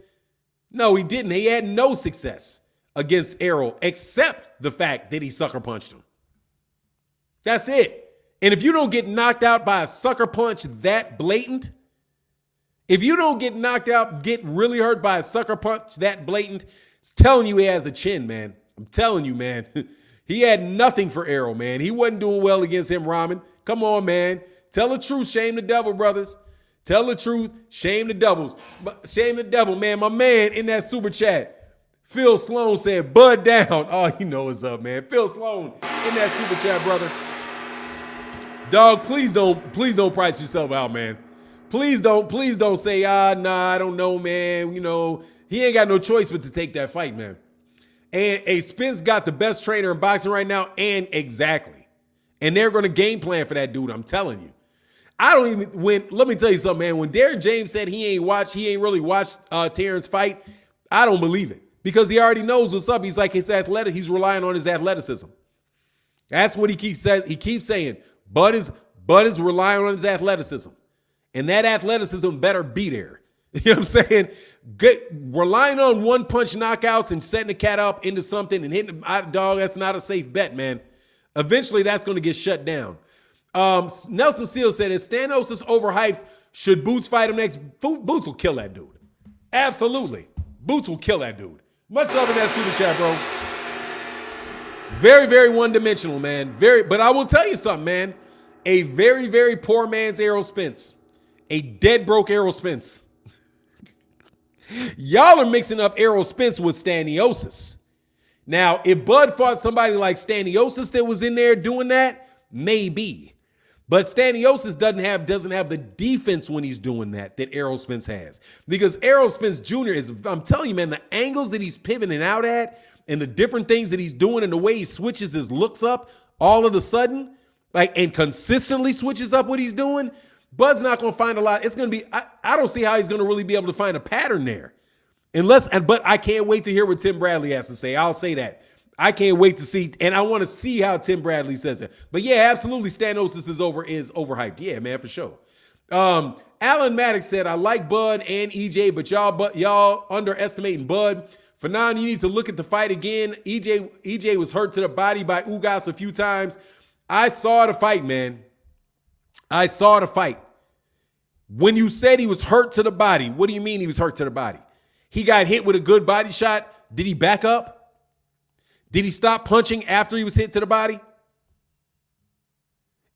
No, he didn't. He had no success against Errol except the fact that he sucker punched him. That's it. And if you don't get knocked out by a sucker punch that blatant, if you don't get knocked out, get really hurt by a sucker punch that blatant, it's telling you he has a chin, man. I'm telling you, man. He had nothing for Errol, man. He wasn't doing well against him, Ramen. Come on, man. Tell the truth. Shame the devil, brothers. Tell the truth. Shame the devils. Shame the devil, man. My man in that super chat, Phil Sloan said, Bud down. Oh, you know what's up, man. Phil Sloan in that super chat, brother. Dog, please don't price yourself out, man. Please don't say, nah, I don't know, man. You know, he ain't got no choice but to take that fight, man. And Spence got the best trainer in boxing right now, and exactly. And they're going to game plan for that dude, I'm telling you. Let me tell you something, man. When Derrick James said he ain't really watched Terence fight, I don't believe it. Because he already knows what's up. He's like, he's relying on his athleticism. That's what he keeps saying. Bud is relying on his athleticism. And that athleticism better be there. You know what I'm saying? Relying on one punch knockouts and setting the cat up into something and hitting the dog, that's not a safe bet, man. Eventually, that's going to get shut down. Nelson Seal said, if Stanos is overhyped, should Boots fight him next? Boots will kill that dude. Absolutely. Boots will kill that dude. Much love in that super chat, bro. Very, very one-dimensional, man. But I will tell you something, man. A very, very poor man's Errol Spence. A dead broke Errol Spence. Y'all are mixing up Errol Spence with Staniosis. Now, if Bud fought somebody like Staniosis that was in there doing that, maybe. But Staniosis doesn't have the defense when he's doing that Errol Spence has. Because Errol Spence Jr. I'm telling you, man, the angles that he's pivoting out at and the different things that he's doing and the way he switches his looks up all of a sudden, and consistently switches up what he's doing, Bud's not going to find a lot. It's going to be, I don't see how he's going to really be able to find a pattern there. But I can't wait to hear what Tim Bradley has to say. I'll say that. I can't wait to see, and I want to see how Tim Bradley says it. But yeah, absolutely, Stanosis is overhyped. Yeah, man, for sure. Alan Maddox said, I like Bud and EJ, but y'all underestimating Bud. For now, you need to look at the fight again. EJ was hurt to the body by Ugas a few times. I saw the fight, man. I saw the fight. When you said he was hurt to the body, what do you mean he was hurt to the body? He got hit with a good body shot. Did he back up? Did he stop punching after he was hit to the body?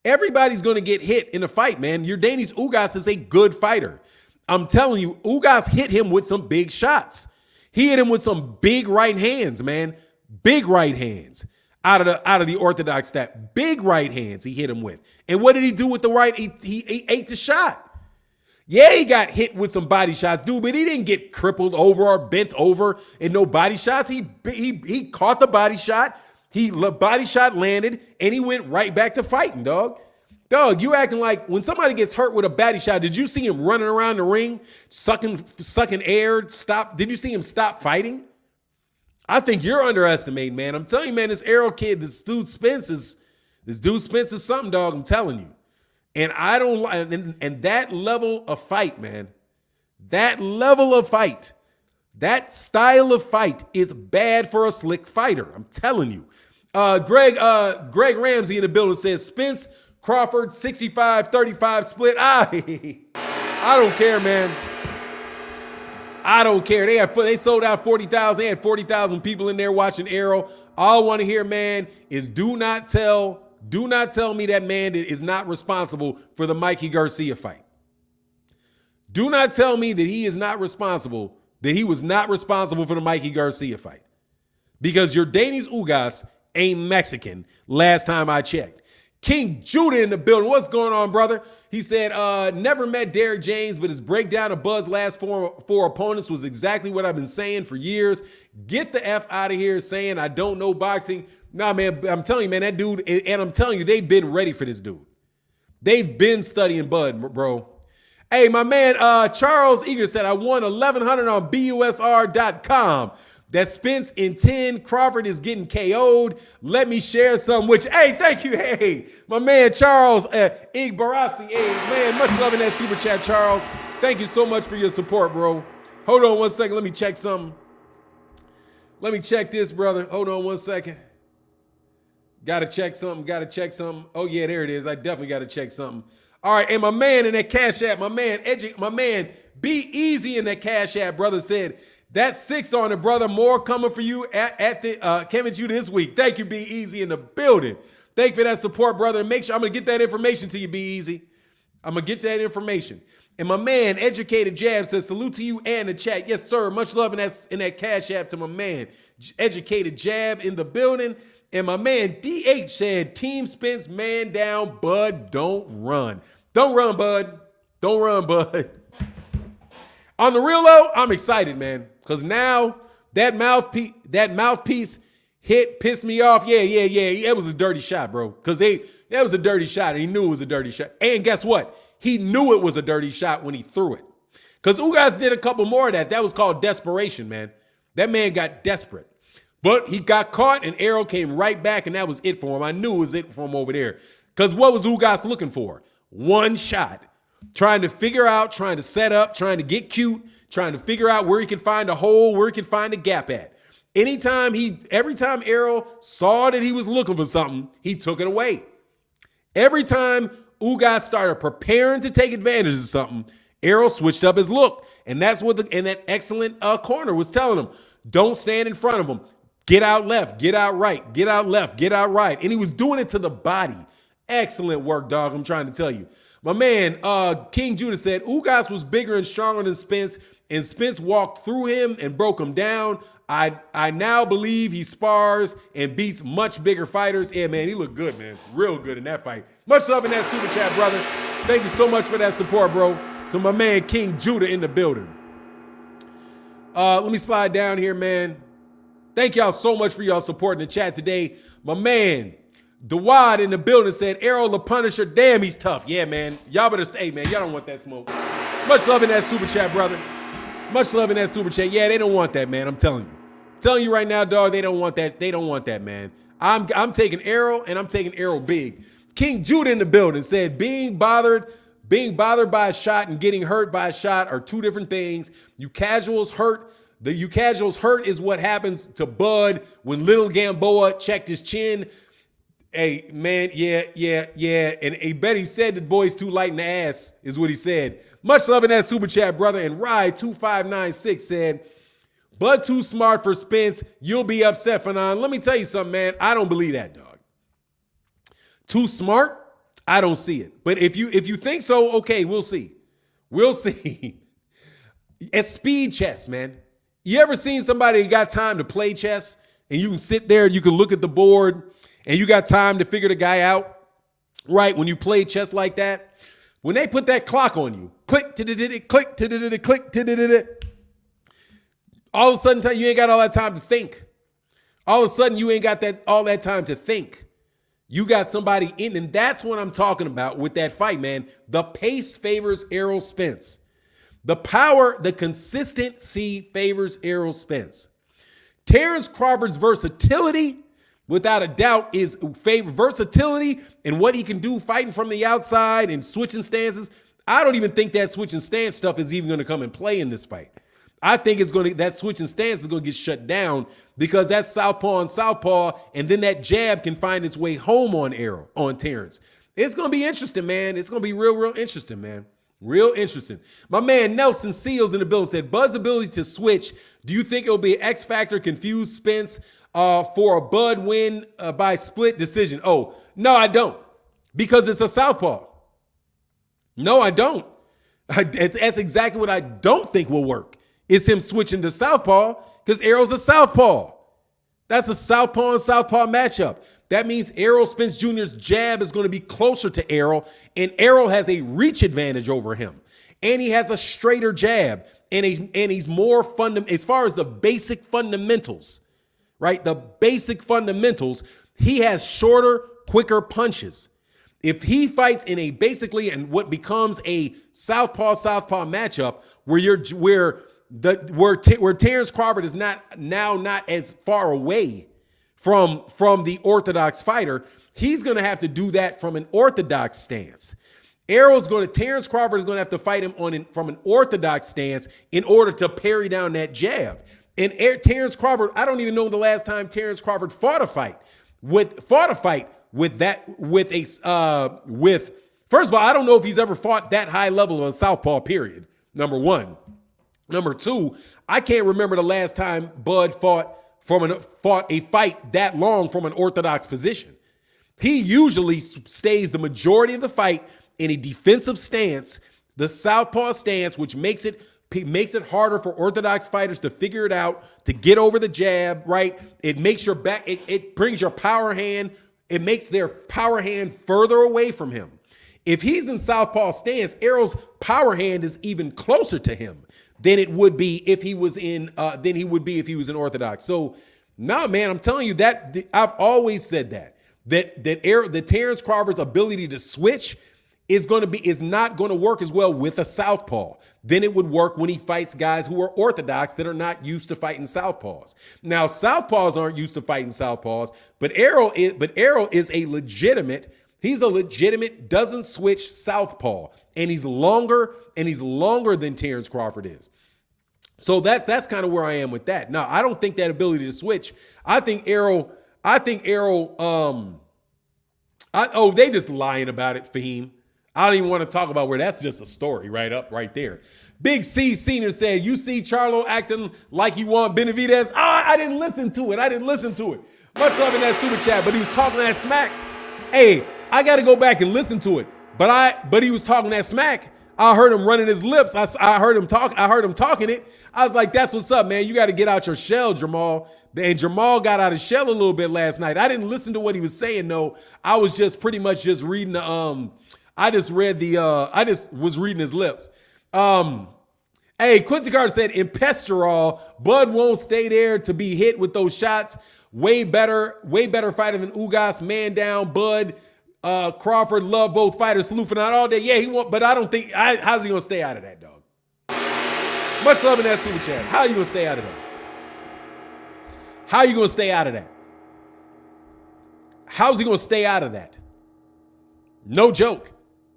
Everybody's going to get hit in a fight, man. Yordenis Ugas is a good fighter. I'm telling you, Ugas hit him with some big shots. He hit him with some big right hands, man. Big right hands out of the orthodox step. Big right hands he hit him with. And what did he do with the right? He ate the shot. Yeah, he got hit with some body shots, dude, but he didn't get crippled over or bent over in no body shots. He caught the body shot. Body shot landed, and he went right back to fighting, dog. Dog, you acting like when somebody gets hurt with a body shot, did you see him running around the ring, sucking air, stop? Did you see him stop fighting? I think you're underestimating, man. I'm telling you, man, this Errol kid, this dude Spence is something, dog. I'm telling you. And I don't like, and that level of fight, man, that level of fight, that style of fight is bad for a slick fighter. I'm telling you. Greg Ramsey in the building says Spence Crawford 65-35 split. I don't care, man. I don't care. They sold out 40,000. They had 40,000 people in there watching Errol. All I want to hear, man, is do not tell me that man is not responsible for the Mikey Garcia fight. Do not tell me that he is not responsible, that he was not responsible for the Mikey Garcia fight. Because Yordenis Ugas ain't Mexican, last time I checked. King Judah in the building. What's going on, brother? He said, never met Derek James, but his breakdown of Bud's last four opponents was exactly what I've been saying for years. Get the F out of here saying I don't know boxing. Nah, man, I'm telling you, man, that dude, and I'm telling you, they've been ready for this dude. They've been studying Bud, bro. Hey, my man, Charles Eager said, I won 1,100 on BUSR.com. That Spence in 10, Crawford is getting KO'd. Let me share some with you. Hey, thank you. Hey, my man, Charles Igbarasi. Hey, man, much love in that super chat, Charles. Thank you so much for your support, bro. Hold on one second. Let me check something. Let me check this, brother. Hold on one second. Gotta check something. Oh, yeah, there it is. I definitely gotta check something. All right, and my man in that Cash App, my man, Be Easy in that Cash App, brother, said, that's 6 on it, brother. More coming for you at the Kevin you this week. Thank you, Be Easy in the building. Thank you for that support, brother. And make sure I'm going to get that information to you, Be Easy. I'm going to get that information. And my man, Educated Jab, says, salute to you and the chat. Yes, sir. Much love in that Cash App to my man, Educated Jab in the building. And my man, DH said, Team Spence, man down, Bud, don't run. Don't run, Bud. Don't run, Bud. On the real though, I'm excited, man. Because now that mouthpiece hit pissed me off. Yeah. That was a dirty shot, bro. Because that was a dirty shot. And he knew it was a dirty shot. And guess what? He knew it was a dirty shot when he threw it. Because Ugas did a couple more of that. That was called desperation, man. That man got desperate. But he got caught and Errol came right back and that was it for him. I knew it was it for him over there. Because what was Ugas looking for? One shot. Trying to figure out, trying to set up, trying to get cute, trying to figure out where he can find a hole, where he can find a gap at. Every time Errol saw that he was looking for something, he took it away. Every time Ugas started preparing to take advantage of something, Errol switched up his look. And that's what that excellent corner was telling him. Don't stand in front of him. Get out left, get out right, get out left, get out right. And he was doing it to the body. Excellent work, dog, I'm trying to tell you. My man, King Judah said, Ugas was bigger and stronger than Spence, and Spence walked through him and broke him down. I now believe he spars and beats much bigger fighters. Yeah, man, he looked good, man. Real good in that fight. Much love in that super chat, brother. Thank you so much for that support, bro. To my man, King Judah in the building. Let me slide down here, man. Thank y'all so much for y'all support in the chat today. My man, Dawad in the building said, Errol the Punisher, damn, he's tough. Yeah, man. Y'all better stay, man. Y'all don't want that smoke. Much love in that super chat, brother. Much love in that super chat. Yeah, they don't want that, man. I'm telling you. I'm telling you right now, dog, they don't want that. They don't want that, man. I'm taking Errol, and I'm taking Errol big. King Judah in the building said being bothered by a shot and getting hurt by a shot are two different things. You casuals hurt. The you casuals hurt is what happens to Bud when Little Gamboa checked his chin. Hey, man, yeah. And he bet he said the boy's too light in the ass is what he said. Much love in that super chat, brother. And Rye2596 said, Bud too smart for Spence. You'll be upset, Fanon. Let me tell you something, man. I don't believe that, dog. Too smart? I don't see it. But if you think so, okay, we'll see. We'll see. It's speed chess, man. You ever seen somebody that got time to play chess and you can sit there and you can look at the board and you got time to figure the guy out, right? When you play chess like that, when they put that clock on you, click, click, click, all of a sudden you ain't got all that time to think. All of a sudden you ain't got all that time to think. You got somebody in, and that's what I'm talking about with that fight, man. The pace favors Errol Spence. The power, the consistency favors Errol Spence. Terence Crawford's versatility, without a doubt, is versatility and what he can do fighting from the outside and switching stances. I don't even think that switching stance stuff is even going to come and play in this fight. I think that switching stance is going to get shut down because that's southpaw and southpaw, and then that jab can find its way home on Terence. It's going to be interesting, man. It's going to be real interesting, man. Real interesting. My man Nelson Seals in the bill said, Bud's ability to switch, do you think it'll be an X factor, confuse Spence for a Bud win by split decision? Oh, no, I don't. Because it's a southpaw. No, I don't. That's exactly what I don't think will work. It's him switching to southpaw because Errol's a southpaw. That's a southpaw and southpaw matchup. That means Errol Spence Jr.'s jab is going to be closer to Errol, and Errol has a reach advantage over him. And he has a straighter jab, and he's more as far as the basic fundamentals, right? The basic fundamentals, he has shorter, quicker punches. If he fights in and what becomes a southpaw matchup where Terence Crawford is not as far away from the orthodox fighter, he's going to have to do that from an orthodox stance. Terence Crawford is going to have to fight him from an orthodox stance in order to parry down that jab. And Terence Crawford, I don't even know the last time Terence Crawford fought a fight with first of all, I don't know if he's ever fought that high level of a southpaw, period. Number one. Number two, I can't remember the last time Bud fought a fight that long from an orthodox position. He usually stays the majority of the fight in a defensive stance, the southpaw stance, which makes it harder for orthodox fighters to figure it out, to get over the jab, right? It makes your back, it brings your power hand, it makes their power hand further away from him. If he's in southpaw stance, Errol's power hand is even closer to him than it would be if he was in orthodox. So, nah, man, I'm telling you that I've always said that Terence Crawford's ability to switch is not going to work as well with a southpaw than it would work when he fights guys who are orthodox that are not used to fighting southpaws. Now, southpaws aren't used to fighting southpaws, but Errol is a legitimate doesn't switch southpaw, and he's longer than Terence Crawford is. So that's kind of where I am with that. Now, I don't think that ability to switch. I think Errol, they just lying about it, Fahim. I don't even want to talk about where that's just a story right there. Big C Senior said, you see Charlo acting like you want Benavidez. I didn't listen to it. Much love in that super chat, but he was talking that smack. Hey, I got to go back and listen to it. But he was talking that smack. I heard him running his lips. I heard him talking it. I was like, that's what's up, man. You got to get out your shell, Jamal. And Jamal got out of shell a little bit last night. I didn't listen to what he was saying, though. I was just pretty much just reading I just was reading his lips. Hey, Quincy Carter said, in Pestorol, Bud won't stay there to be hit with those shots. Way better fighter than Ugas. Man down, Bud. Crawford, love both fighters. Salute for not all day. Yeah, he won't, but I don't think, how's he going to stay out of that, dog? Much love in that super chat. How are you going to stay out of that? How are you going to stay out of that? How's he going to stay out of that? No joke.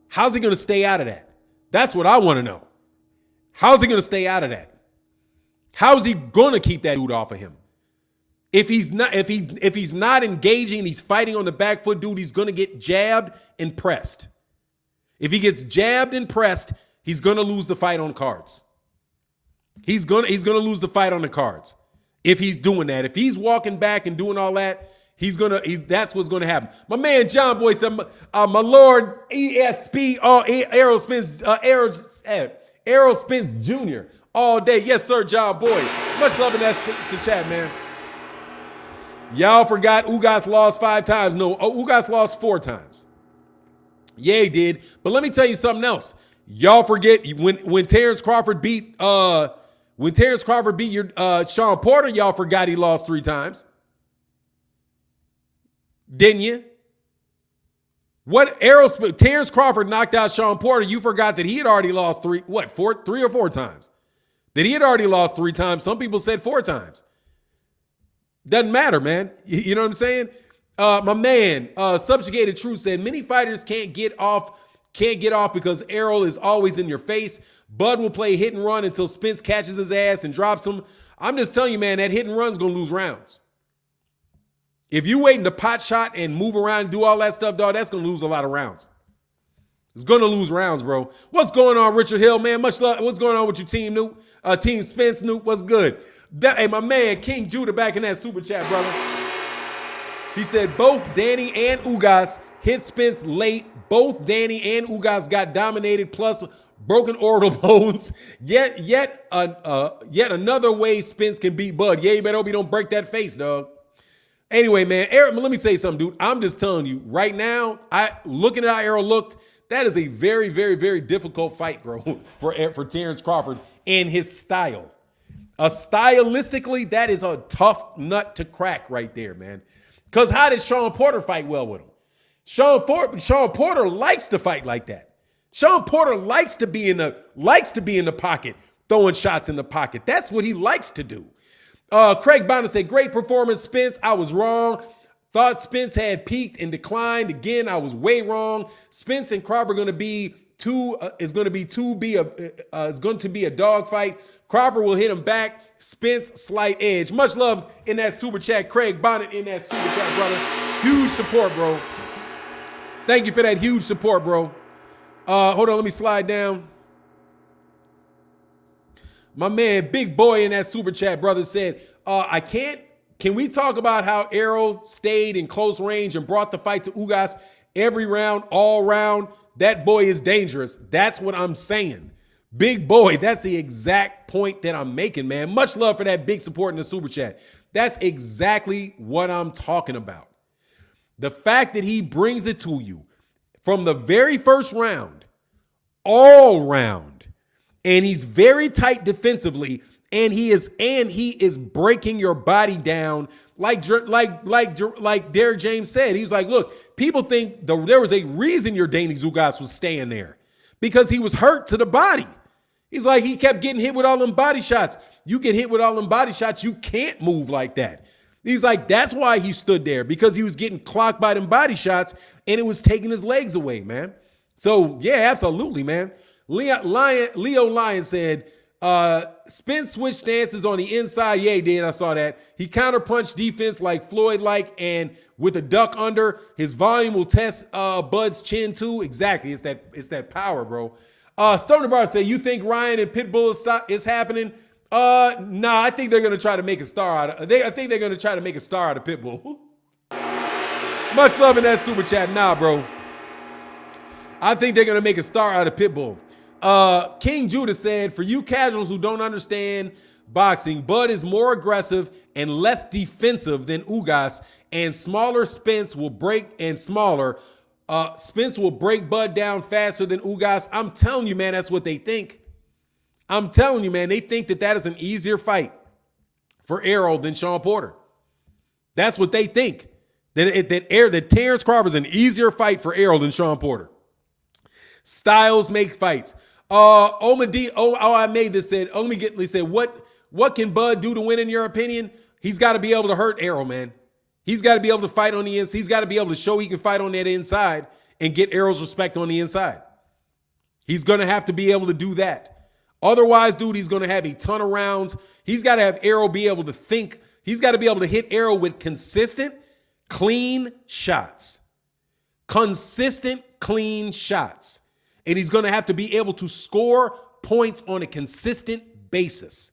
How's he going to stay out of that? That's what I want to know. How's he going to stay out of that? How's he going to keep that dude off of him? If he's not engaging, he's fighting on the back foot, dude, he's going to get jabbed and pressed. If he gets jabbed and pressed, he's going to lose the fight on cards. He's going to lose the fight on the cards. If he's doing that, if he's walking back and doing all that, that's what's going to happen. My man John Boy said, my Lord ESP, Errol Spence Jr. all day. Yes, sir, John Boy. Much love in that chat, man. Y'all forgot Ugas lost 5 times. No, Ugas lost 4 times. Yeah, he did. But let me tell you something else. Y'all forget when Terence Crawford beat Sean Porter, y'all forgot he lost 3 times. Didn't you? Terence Crawford knocked out Sean Porter. You forgot that he had already lost 3 or 4 times. That he had already lost 3 times. Some people said 4 times. Doesn't matter, man. You know what I'm saying? My man, Subjugated Truth said many fighters can't get off because Errol is always in your face. Bud will play hit and run until Spence catches his ass and drops him. I'm just telling you, man, that hit and run's gonna lose rounds. If you waiting to pot shot and move around and do all that stuff, dog, that's gonna lose a lot of rounds. It's gonna lose rounds, bro. What's going on, Richard Hill, man? Much love. What's going on with your team, Noop? Team Spence, Noop. What's good? Hey, my man, King Judah back in that super chat, brother. He said both Danny and Ugas hit Spence late. Both Danny and Ugas got dominated, plus broken orbital bones. Yet another way Spence can beat Bud. Yeah, you better hope you don't break that face, dog. Anyway, man, Eric, let me say something, dude. I'm just telling you right now, looking at how Errol looked, that is a very, very, very difficult fight, bro, for Terence Crawford and his style. Stylistically, that is a tough nut to crack right there, man. Because how did Sean Porter fight well with him? Sean Porter likes to fight like that. Sean Porter likes to be in the pocket, throwing shots in the pocket. That's what he likes to do. Craig Bonner said, great performance, Spence. I was wrong. Thought Spence had peaked and declined. Again, I was way wrong. Spence and Crawford going to be is going to be a dog fight. Crawford will hit him back. Spence slight edge. Much love in that super chat. Craig Bonnet in that super chat, brother. Huge support, bro. Thank you for that huge support, bro. Hold on, let me slide down. My man, Big Boy in that super chat, brother, said, can we talk about how Errol stayed in close range and brought the fight to Ugas every round, all round? That boy is dangerous. That's what I'm saying. Big Boy, that's the exact point that I'm making, man. Much love for that big support in the super chat. That's exactly what I'm talking about. The fact that he brings it to you from the very first round, all round, and he's very tight defensively, and he is breaking your body down like Derek James said. He was like, look, people think there was a reason Yordenis Ugas was staying there because he was hurt to the body. He's like, he kept getting hit with all them body shots. You get hit with all them body shots, you can't move like that. He's like, that's why he stood there, because he was getting clocked by them body shots and it was taking his legs away, man. So, yeah, absolutely, man. Leo Lyon said, Spence switched stances on the inside. Yeah, he did. I saw that. He counterpunched defense like Floyd-like, and with a duck under, his volume will test Bud's chin too. Exactly. It's that power, bro. Stoner Bar said, you think Ryan and Pitbull is happening? Nah, I think they're gonna try to make a star out of Pitbull. Much love in that super chat. Nah, bro. I think they're gonna make a star out of Pitbull. King Judah said, for you casuals who don't understand boxing, Bud is more aggressive and less defensive than Ugas, and Spence will break Bud down faster than Ugas. I'm telling you, man, that's what they think. I'm telling you, man, they think that is an easier fight for Errol than Sean Porter. That's what they think. That Terence Crawford is an easier fight for Errol than Sean Porter. Styles make fights. I made this said, let me get, they said, what can Bud do to win in your opinion? He's got to be able to hurt Errol, man. He's got to be able to fight on the inside. He's got to be able to show he can fight on that inside and get Errol's respect on the inside. He's going to have to be able to do that. Otherwise, dude, he's going to have a ton of rounds. He's got to have Errol be able to think. He's got to be able to hit Errol with consistent, clean shots. Consistent, clean shots. And he's going to have to be able to score points on a consistent basis.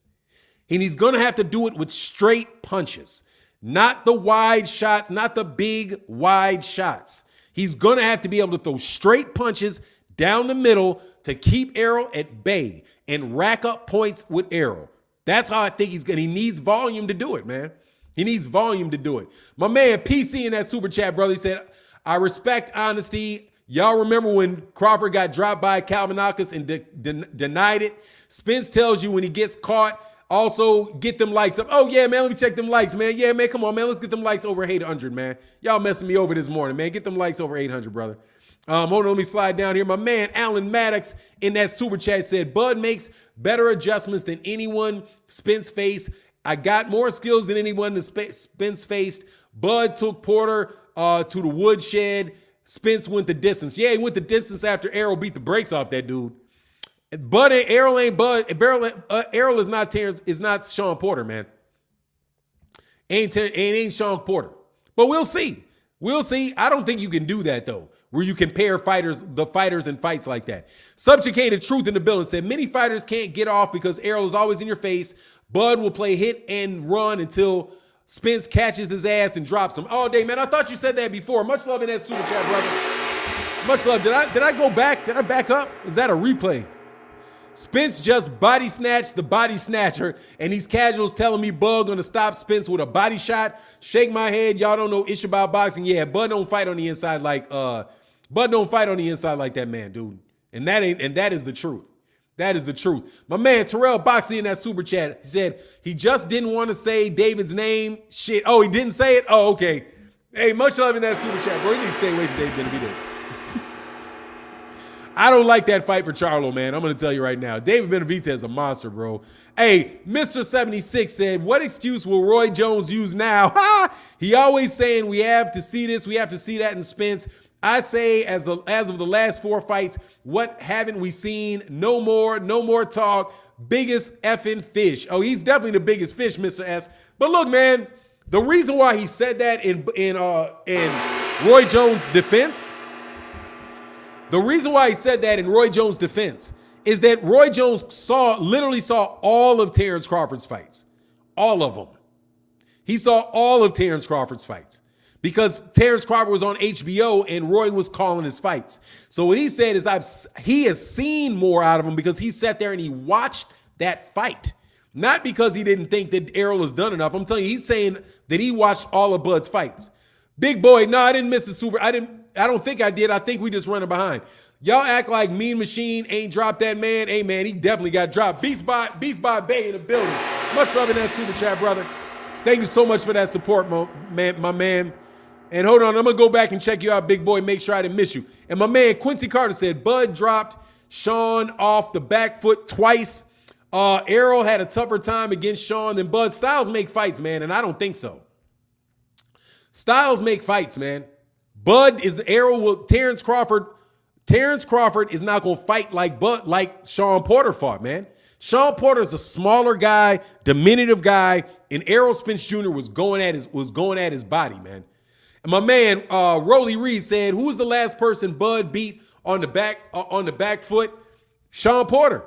And he's going to have to do it with straight punches. Not the wide shots, not the big, wide shots. He's going to have to be able to throw straight punches down the middle to keep Errol at bay and rack up points with Errol. That's how I think he needs volume to do it, man. He needs volume to do it. My man PC in that super chat, brother, he said, I respect honesty. Y'all remember when Crawford got dropped by Kalvanakis and denied it? Spence tells you when he gets caught, also get them likes up. Oh, yeah, man, let me check them likes, man. Yeah, man, come on, man. Let's get them likes over 800, man. Y'all messing me over this morning, man. Get them likes over 800, brother. Hold on, let me slide down here. My man, Alan Maddox, in that super chat said, Bud makes better adjustments than anyone Spence faced. I got more skills than anyone that Spence faced. Bud took Porter to the woodshed. Spence went the distance. Yeah, he went the distance after Errol beat the brakes off that dude. Bud and Errol ain't Bud. Errol is not Terence. Is not Sean Porter, man. Ain't Sean Porter. But we'll see. We'll see. I don't think you can do that though, where you compare the fighters in fights like that. Subjugated Truth in the building said many fighters can't get off because Errol is always in your face. Bud will play hit and run until Spence catches his ass and drops him all day, man. I thought you said that before. Much love in that super chat, brother. Much love. Did I go back? Did I back up? Is that a replay? Spence just body snatched the body snatcher, and these casuals telling me Bud gonna stop Spence with a body shot. Shake my head. Y'all don't know ish about boxing. Yeah, Bud don't fight on the inside like that, man, dude. And that is the truth. That is the truth. My man Terrell Boxing in that super chat, he said he just didn't want to say David's name. Shit. Oh, he didn't say it? Oh, okay. Hey, much love in that super chat, bro. You need to stay away from David Benavidez. I don't like that fight for Charlo, man. I'm going to tell you right now. David Benavidez is a monster, bro. Hey, Mr. 76 said, what excuse will Roy Jones use now? He always saying we have to see this, we have to see that in Spence. I say as of the last 4 fights, what haven't we seen? No more talk. Biggest effing fish. Oh, he's definitely the biggest fish, Mr. S. But look, man, the reason why he said that in Roy Jones' defense, is that Roy Jones literally saw all of Terence Crawford's fights. All of them. He saw all of Terence Crawford's fights because Terence Crawford was on HBO and Roy was calling his fights. So what he said is he has seen more out of him because he sat there and he watched that fight. Not because he didn't think that Errol has done enough. I'm telling you, he's saying that he watched all of Bud's fights. Big boy, no, I didn't miss the super. I don't think I did. I think we just running behind. Y'all act like Mean Machine ain't dropped that man. Hey, man, he definitely got dropped. Beast by Bay in the building. Much love in that super chat, brother. Thank you so much for that support, my man. And hold on, I'm going to go back and check you out, big boy. Make sure I didn't miss you. And my man, Quincy Carter said, Bud dropped Sean off the back foot twice. Errol had a tougher time against Sean than Bud. Styles make fights, man, and I don't think so. Styles make fights, man. Terence Crawford is not going to fight like Sean Porter fought, man. Sean Porter is a smaller guy, diminutive guy, and Errol Spence Jr. was going at his body, man. And my man Rolly Reed said, "Who was the last person Bud beat on the back foot?" Sean Porter.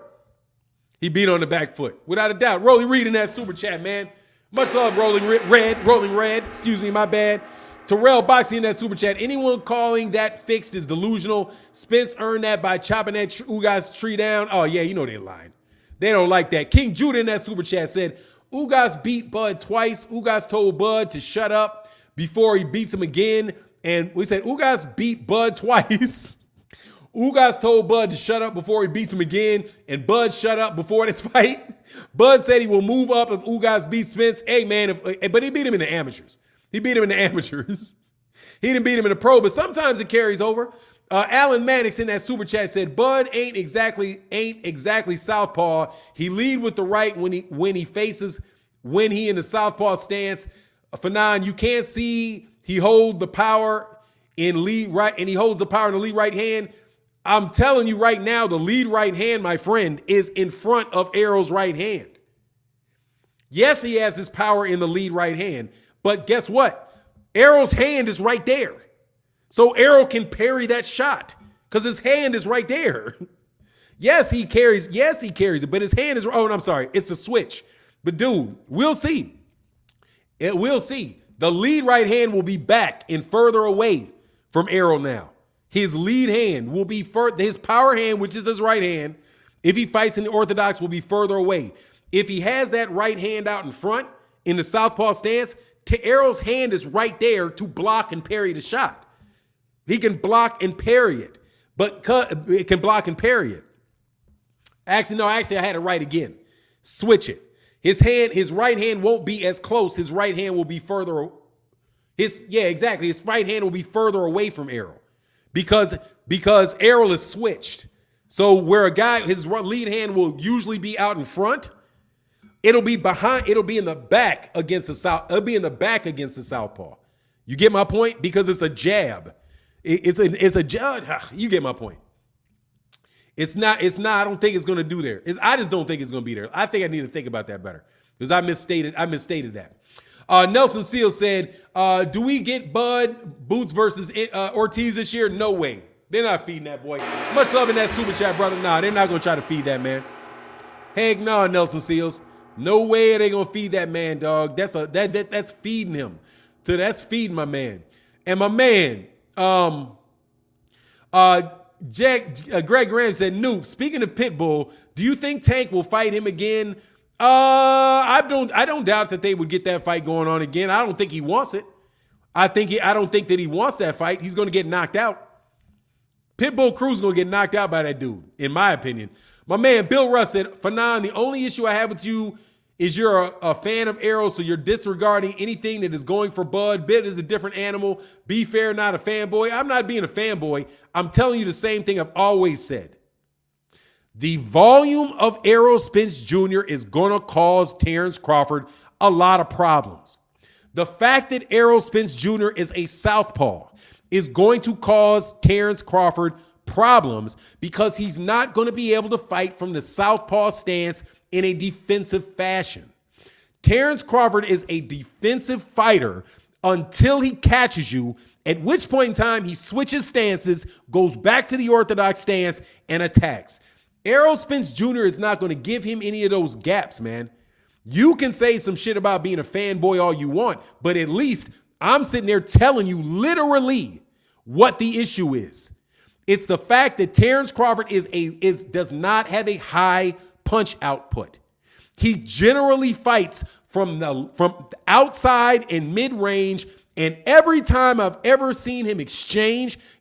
He beat on the back foot, without a doubt. Rolly Reed in that super chat, man. Much love, Rolling Red. Excuse me, my bad. Terrell Boxing in that super chat. Anyone calling that fixed is delusional. Spence earned that by chopping that Ugas tree down. Oh, yeah, you know they're lying. They don't like that. King Judah in that super chat said, Ugas beat Bud twice. Ugas told Bud to shut up before he beats him again. And we said Ugas beat Bud twice. Ugas told Bud to shut up before he beats him again. And Bud shut up before this fight. Bud said he will move up if Ugas beats Spence. Hey, man, but he beat him in the amateurs. He didn't beat him in the pro, but sometimes it carries over. Alan Mannix in that super chat said, Bud ain't exactly southpaw. He lead with the right when he in the southpaw stance. Fanon, you can't see he holds the power in lead right, and he holds the power in the lead right hand. I'm telling you right now, the lead right hand, my friend, is in front of Errol's right hand. Yes, he has his power in the lead right hand, but guess what? Errol's hand is right there. So Errol can parry that shot because his hand is right there. Yes, he carries it, but his hand is, oh, I'm sorry, it's a switch. But dude, we'll see. We'll see. The lead right hand will be back and further away from Errol now. His lead hand will be his power hand, which is his right hand, if he fights in the orthodox, will be further away. If he has that right hand out in front in the southpaw stance, Errol's hand is right there to block and parry the shot. He can block and parry it, but it can block and parry it. Actually, I had it right again. Switch it. His right hand won't be as close. His right hand will be further. His right hand will be further away from Errol because Errol is switched. So where his lead hand will usually be out in front, it'll be in the back against the south. It'll be in the back against the southpaw. You get my point? Because it's a jab. It's a jab. You get my point. It's not. I don't think it's going to do there. I just don't think it's going to be there. I think I need to think about that better because I misstated that. Nelson Seal said, do we get Boots versus Ortiz this year? No way. They're not feeding that boy. Much love in that super chat, brother. Nah, they're not going to try to feed that man. Heck no, Nelson Seals. No way are they going to feed that man, dog. That's feeding him. So that's feeding my man. And my man, Greg Graham said, Noob, speaking of Pitbull, do you think Tank will fight him again? I don't doubt that they would get that fight going on again. I don't think he wants it. I don't think that he wants that fight. He's going to get knocked out. Pitbull Cruz going to get knocked out by that dude, in my opinion. My man, Bill Russ said, Fanon, the only issue I have with you is you're a fan of Errol, so you're disregarding anything that is going for Bud. Bid is a different animal. Be fair, not a fanboy. I'm not being a fanboy. I'm telling you the same thing I've always said. The volume of Errol Spence Jr. is going to cause Terence Crawford a lot of problems. The fact that Errol Spence Jr. is a southpaw is going to cause Terence Crawford problems because he's not going to be able to fight from the southpaw stance in a defensive fashion. Terence Crawford is a defensive fighter until he catches you, at which point in time he switches stances, goes back to the orthodox stance, and attacks. Errol Spence Jr. is not going to give him any of those gaps, man. You can say some shit about being a fanboy all you want, but at least I'm sitting there telling you literally what the issue is. It's the fact that Terence Crawford does not have a high punch output. He generally fights from outside and mid-range, and every time I've ever seen him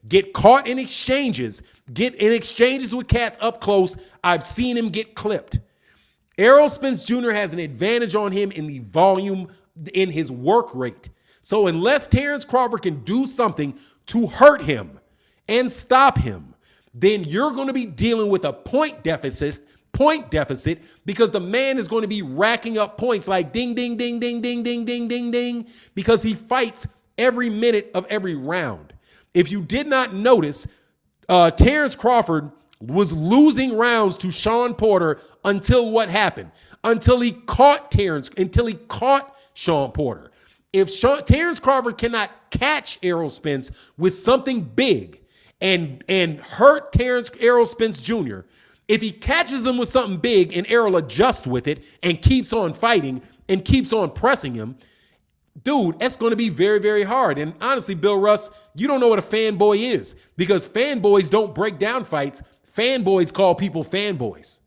get caught in exchanges with cats up close, I've seen him get clipped. Errol Spence Jr. has an advantage on him in the volume, in his work rate. So unless Terence Crawford can do something to hurt him and stop him, then you're going to be dealing with a point deficit because the man is going to be racking up points like ding, ding, ding, ding, ding, ding, ding, ding, ding, because he fights every minute of every round. If you did not notice, Terence Crawford was losing rounds to Sean Porter until what happened? Until he caught Sean Porter. If Terence Crawford cannot catch Errol Spence with something big and hurt Errol Spence Jr., if he catches him with something big and Errol adjusts with it and keeps on fighting and keeps on pressing him, dude, that's going to be very, very hard. And honestly, Bill Russ, you don't know what a fanboy is because fanboys don't break down fights. Fanboys call people fanboys.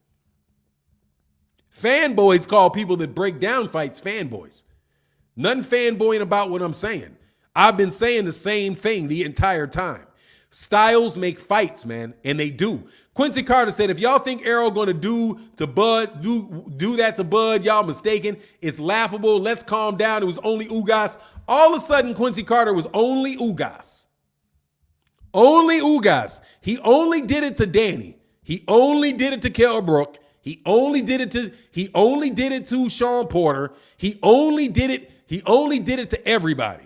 Fanboys call people that break down fights fanboys. Nothing fanboying about what I'm saying. I've been saying the same thing the entire time. Styles make fights, man, and they do. Quincy Carter said, if y'all think Errol going to do that to Bud, y'all mistaken. It's laughable. Let's calm down. It was only Ugas. All of a sudden, Quincy Carter was only Ugas. Only Ugas. He only did it to Danny. He only did it to Kell Brook. He only did it to Sean Porter. He only did it to everybody.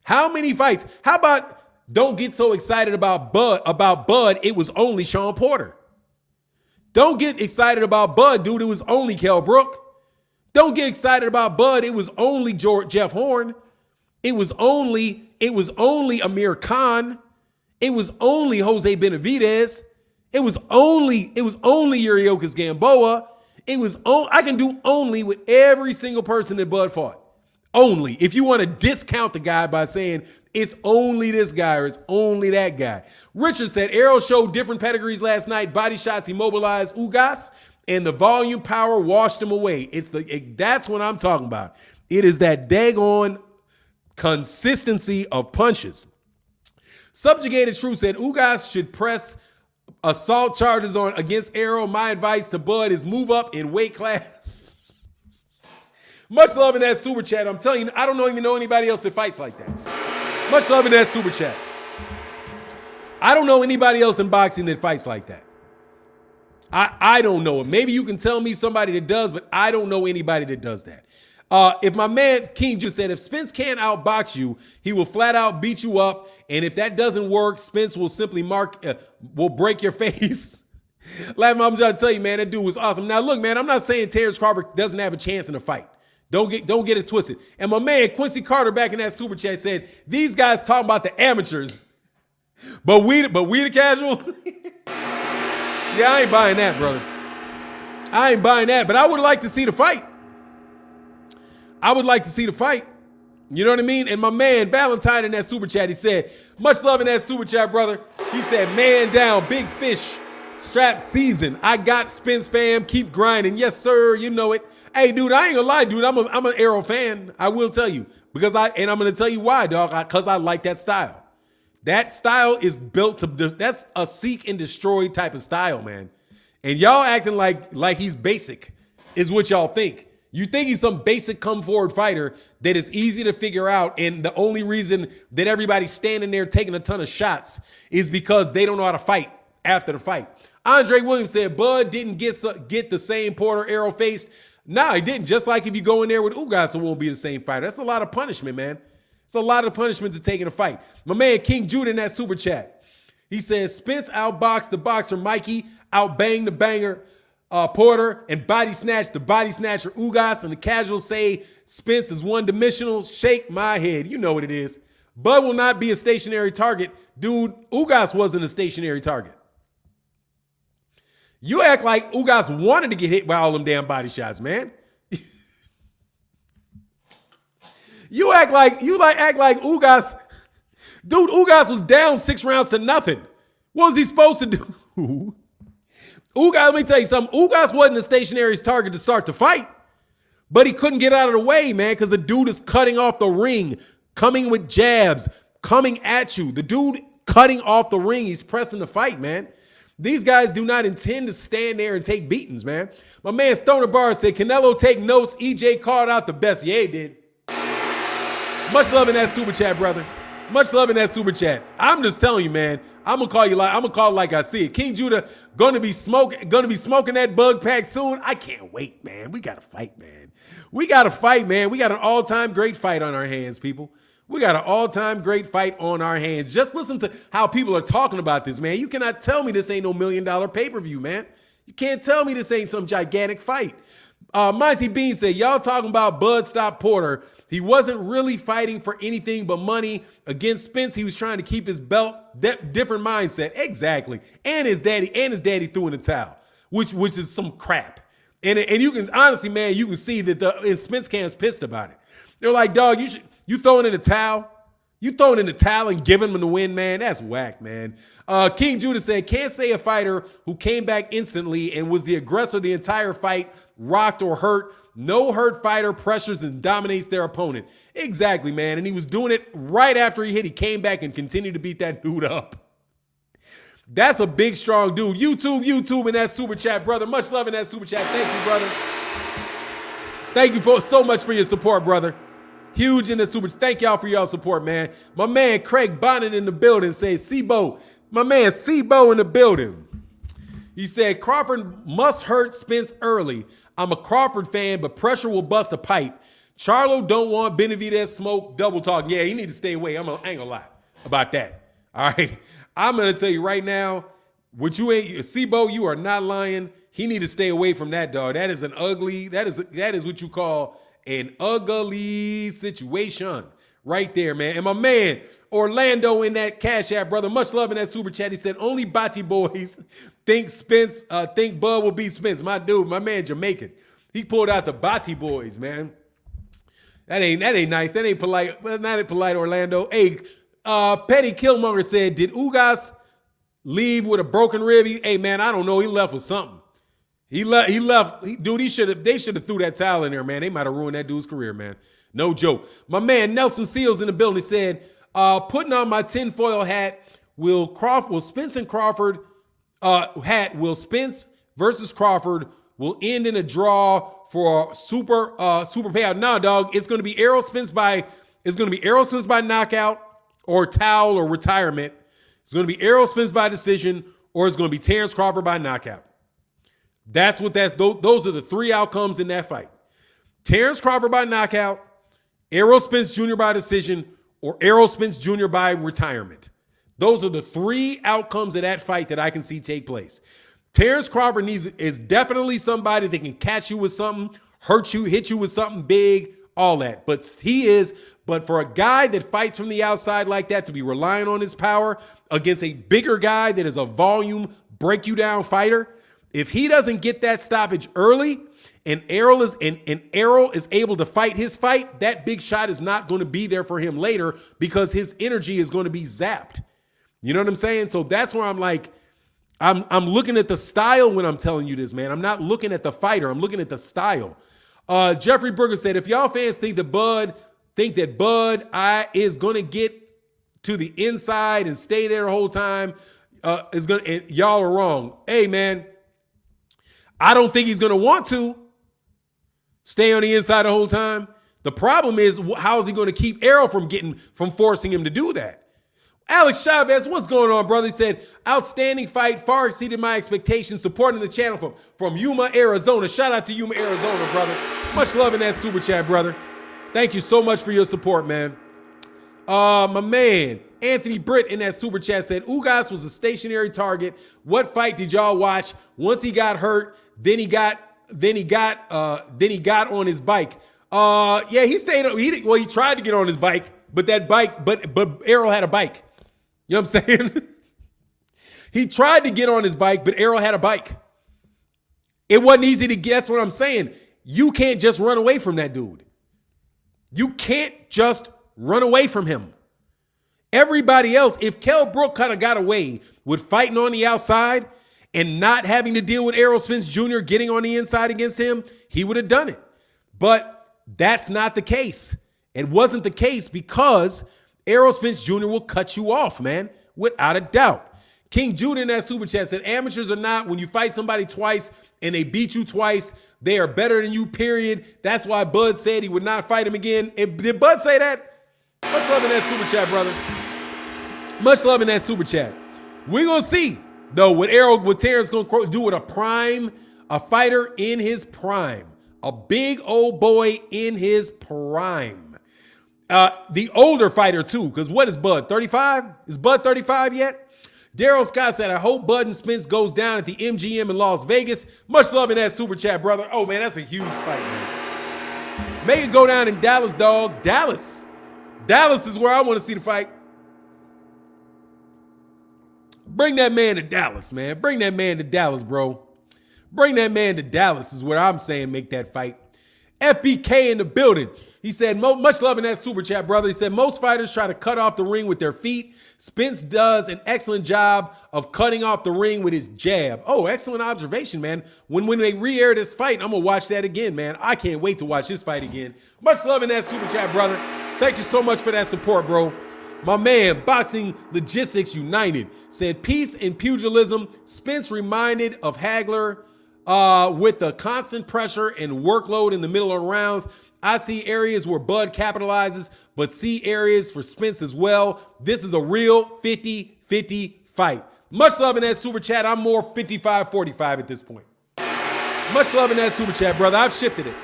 How many fights? How about don't get so excited about Bud, it was only Sean Porter. Don't get excited about Bud, dude, it was only Kell Brook. Don't get excited about Bud, it was only Jeff Horn. It was only Amir Khan. It was only Jose Benavidez. It was only Yuriorkis Gamboa. I can do only with every single person that Bud fought. Only. If you want to discount the guy by saying it's only this guy or it's only that guy. Richard said, Errol showed different pedigrees last night. Body shots immobilized Ugas, and the volume power washed him away. That's what I'm talking about. It is that daggone consistency of punches. Subjugated Truth said, Ugas should press assault charges against Errol. My advice to Bud is move up in weight class. Much love in that super chat. I'm telling you, I don't even know anybody else that fights like that. Much love in that super chat. I don't know anybody else in boxing that fights like that. I don't know it. Maybe you can tell me somebody that does, but I don't know anybody that does that. If my man King just said, if Spence can't outbox you, he will flat out beat you up. And if that doesn't work, Spence will simply will break your face. Like I'm trying to tell you, man, that dude was awesome. Now, look, man, I'm not saying Terence Crawford doesn't have a chance in a fight. Don't get it twisted. And my man Quincy Carter back in that super chat said, these guys talking about the amateurs, but we the casual. Yeah, I ain't buying that, brother. I ain't buying that, but I would like to see the fight. I would like to see the fight. You know what I mean? And my man Valentine in that super chat, he said, much love in that super chat, brother. He said, man down, big fish, strap season. I got Spence fam, keep grinding. Yes, sir, you know it. Hey, dude, I ain't gonna lie, dude. I'm an Errol fan. I will tell you. And I'm gonna tell you why, dog. Because I like that style. That style is built to, that's a seek and destroy type of style, man. And y'all acting like he's basic is what y'all think. You think he's some basic come forward fighter that is easy to figure out. And the only reason that everybody's standing there taking a ton of shots is because they don't know how to fight after the fight. Andre Williams said, Bud didn't get the same Porter Errol faced. Nah, he didn't. Just like if you go in there with Ugas, it won't be the same fighter. That's a lot of punishment, man. It's a lot of punishment to take in a fight. My man King Judah in that super chat, he says, Spence outboxed the boxer Mikey, outbanged the banger Porter, and body snatched the body snatcher Ugas, and the casuals say Spence is one-dimensional. Shake my head. You know what it is. Bud will not be a stationary target. Dude, Ugas wasn't a stationary target. You act like Ugas wanted to get hit by all them damn body shots, man. You act like Ugas. Dude, Ugas was down 6 rounds to nothing. What was he supposed to do? Ugas, let me tell you something. Ugas wasn't a stationary target to start the fight, but he couldn't get out of the way, man, because the dude is cutting off the ring, coming with jabs, coming at you. The dude cutting off the ring, he's pressing the fight, man. These guys do not intend to stand there and take beatings, man. My man Stoner Barr said, Canelo take notes. EJ called out the best. Yeah, he did. Much love in that super chat, brother. Much love in that super chat. I'm just telling you, man. I'm gonna call it like I see it. King Judah gonna be smoking that bug pack soon. I can't wait, man. We gotta fight, man. We gotta fight, man. We got an all-time great fight on our hands, people. We got an all-time great fight on our hands. Just listen to how people are talking about this, man. You cannot tell me this ain't no $1 million pay-per-view, man. You can't tell me this ain't some gigantic fight. Monty Bean said, y'all talking about Bud stop Porter. He wasn't really fighting for anything but money against Spence. He was trying to keep his belt. Different mindset. Exactly. And his daddy threw in the towel, which is some crap. And you can honestly, man, you can see that the Spence camp's pissed about it. They're like, dog, you throwing in the towel? You throwing in the towel and giving him the win, man? That's whack, man. King Judah said, can't say a fighter who came back instantly and was the aggressor the entire fight, rocked or hurt. No hurt fighter pressures and dominates their opponent. Exactly, man. And he was doing it right after he hit. He came back and continued to beat that dude up. That's a big, strong dude. YouTube in that super chat, brother. Much love in that super chat. Thank you, brother. Thank you so much for your support, brother. Huge in the super. Thank y'all for y'all support, man. My man Craig Bonnet in the building says, Sebo. My man Sebo in the building. He said, Crawford must hurt Spence early. I'm a Crawford fan, but pressure will bust a pipe. Charlo don't want Benavidez smoke, double talk. Yeah, he need to stay away. I ain't gonna lie about that. All right. I'm gonna tell you right now, what you ain't, Sebo, you are not lying. He need to stay away from that, dog. That is an ugly, that is what you call an ugly situation right there, man. And my man, Orlando in that Cash App, brother, much love in that super chat. He said, only Bati boys think Bud will beat Spence. My dude, my man Jamaican. He pulled out the Bati boys, man. That ain't nice. That ain't polite. Well, not polite, Orlando. Hey, Petty Killmonger said, did Ugas leave with a broken rib? Hey, man, I don't know. He left with something. He left. Dude, they should have threw that towel in there, man. They might have ruined that dude's career, man. No joke. My man Nelson Seals in the building said, putting on my tinfoil hat, will Spence and Crawford will Spence versus Crawford will end in a draw for a super payout. Nah, dog. It's gonna be Errol Spence by knockout or towel or retirement. It's gonna be Errol Spence by decision, or it's gonna be Terence Crawford by knockout. Those are the three outcomes in that fight. Terence Crawford by knockout, Errol Spence Jr. by decision, or Errol Spence Jr. by retirement. Those are the three outcomes of that fight that I can see take place. Terence Crawford is definitely somebody that can catch you with something, hurt you, hit you with something big, all that. But for a guy that fights from the outside like that, to be relying on his power against a bigger guy that is a volume, break you down fighter, if he doesn't get that stoppage early and Errol is able to fight his fight, that big shot is not going to be there for him later because his energy is going to be zapped. You know what I'm saying? So that's where I'm like, I'm looking at the style when I'm telling you this, man. I'm not looking at the fighter. I'm looking at the style. Jeffrey Berger said, if y'all fans think that Bud is going to get to the inside and stay there the whole time, y'all are wrong. Hey, man, I don't think he's going to want to stay on the inside the whole time. The problem is, how is he going to keep Errol from forcing him to do that? Alex Chavez, what's going on, brother? He said, outstanding fight, far exceeded my expectations, supporting the channel from Yuma, Arizona. Shout out to Yuma, Arizona, brother. Much love in that super chat, brother. Thank you so much for your support, man. My man, Anthony Britt in that super chat said, Ugas was a stationary target. What fight did y'all watch? Once he got hurt, then he got on his bike. Yeah, he tried to get on his bike, but Errol had a bike. You know what I'm saying? He tried to get on his bike, but Errol had a bike. It wasn't easy to get. That's what I'm saying. You can't just run away from that dude. You can't just run away from him. Everybody else, if Kell Brook kind of got away with fighting on the outside and not having to deal with Errol Spence Jr. getting on the inside against him, he would have done it. But that's not the case. It wasn't the case because Errol Spence Jr. will cut you off, man, without a doubt. King Jude in that super chat said, amateurs or not, when you fight somebody twice and they beat you twice, they are better than you, period. That's why Bud said he would not fight him again. Did Bud say that? Much love in that super chat, brother. Much love in that super chat. We're going to see, though, what Terence going to do with a fighter in his prime. A big old boy in his prime. The older fighter, too, because what is Bud, 35? Is Bud 35 yet? Daryl Scott said, I hope Bud and Spence goes down at the MGM in Las Vegas. Much love in that super chat, brother. Oh, man, that's a huge fight, man. Make it go down in Dallas, dog. Dallas is where I want to see the fight. Bring that man to Dallas, man. Bring that man to Dallas, bro. Bring that man to Dallas is what I'm saying. Make that fight. FBK in the building. He said, much love in that super chat, brother. He said, most fighters try to cut off the ring with their feet. Spence does an excellent job of cutting off the ring with his jab. Oh, excellent observation, man. When they re-air this fight, I'm going to watch that again, man. I can't wait to watch this fight again. Much love in that super chat, brother. Thank you so much for that support, bro. My man, Boxing Logistics United, said, peace and pugilism. Spence reminded of Hagler with the constant pressure and workload in the middle of rounds. I see areas where Bud capitalizes, but see areas for Spence as well. This is a real 50-50 fight. Much love in that super chat. I'm more 55-45 at this point. Much love in that super chat, brother. I've shifted it.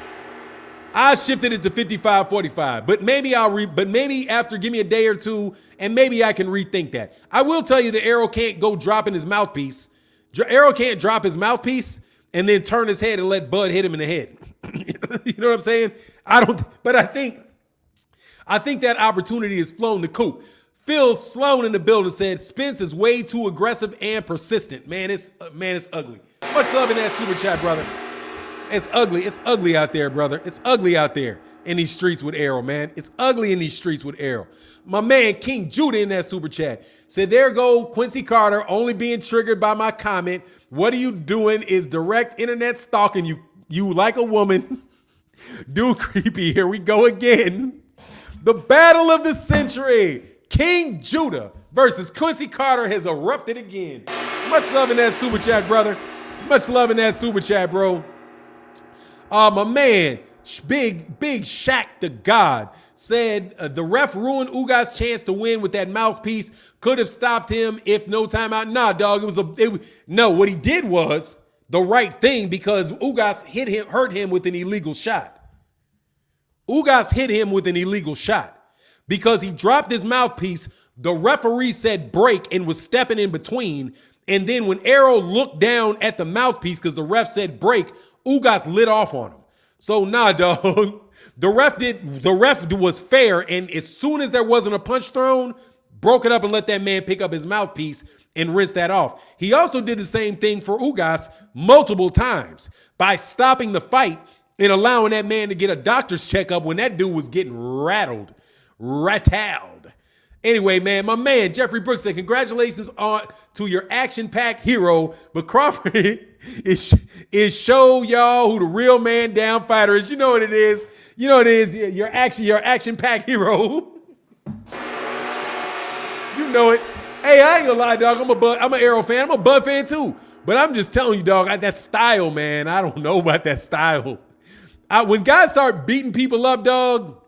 I shifted it to 55-45, but maybe after, give me a day or two, and maybe I can rethink that. I will tell you that Errol can't go dropping his mouthpiece. Errol can't drop his mouthpiece and then turn his head and let Bud hit him in the head. You know what I'm saying? But I think that opportunity has flown the coop. Phil Sloan in the building said Spence is way too aggressive and persistent. Man, it's ugly. Much love in that super chat, brother. It's ugly. It's ugly out there, brother. It's ugly out there in these streets with Errol, man. It's ugly in these streets with Errol. My man, King Judah in that super chat said, there go Quincy Carter only being triggered by my comment. What are you doing is direct internet stalking. You like a woman. Dude creepy. Here we go again. The battle of the century. King Judah versus Quincy Carter has erupted again. Much love in that super chat, brother. Much love in that super chat, bro. My man, Big Shaq the God said the ref ruined Ugas' chance to win with that mouthpiece. Could have stopped him if no timeout. Nah, dog. No. What he did was the right thing because Ugas hurt him with an illegal shot. Ugas hit him with an illegal shot because he dropped his mouthpiece. The referee said break and was stepping in between. And then when Errol looked down at the mouthpiece because the ref said break, Ugas lit off on him. So nah, dog. The ref was fair, and as soon as there wasn't a punch thrown, broke it up and let that man pick up his mouthpiece and rinse that off. He also did the same thing for Ugas multiple times by stopping the fight and allowing that man to get a doctor's checkup when that dude was getting rattled. Anyway, man, my man Jeffrey Brooks said, congratulations to your action-packed hero, but Crawford is show y'all who the real man down fighter is. You know what it is. You know what it is. Your action-packed hero. You know it. Hey, I ain't gonna lie, dog. I'm an Errol fan. I'm a Bud fan too. But I'm just telling you, dog, that style, man. I don't know about that style. When guys start beating people up, dog,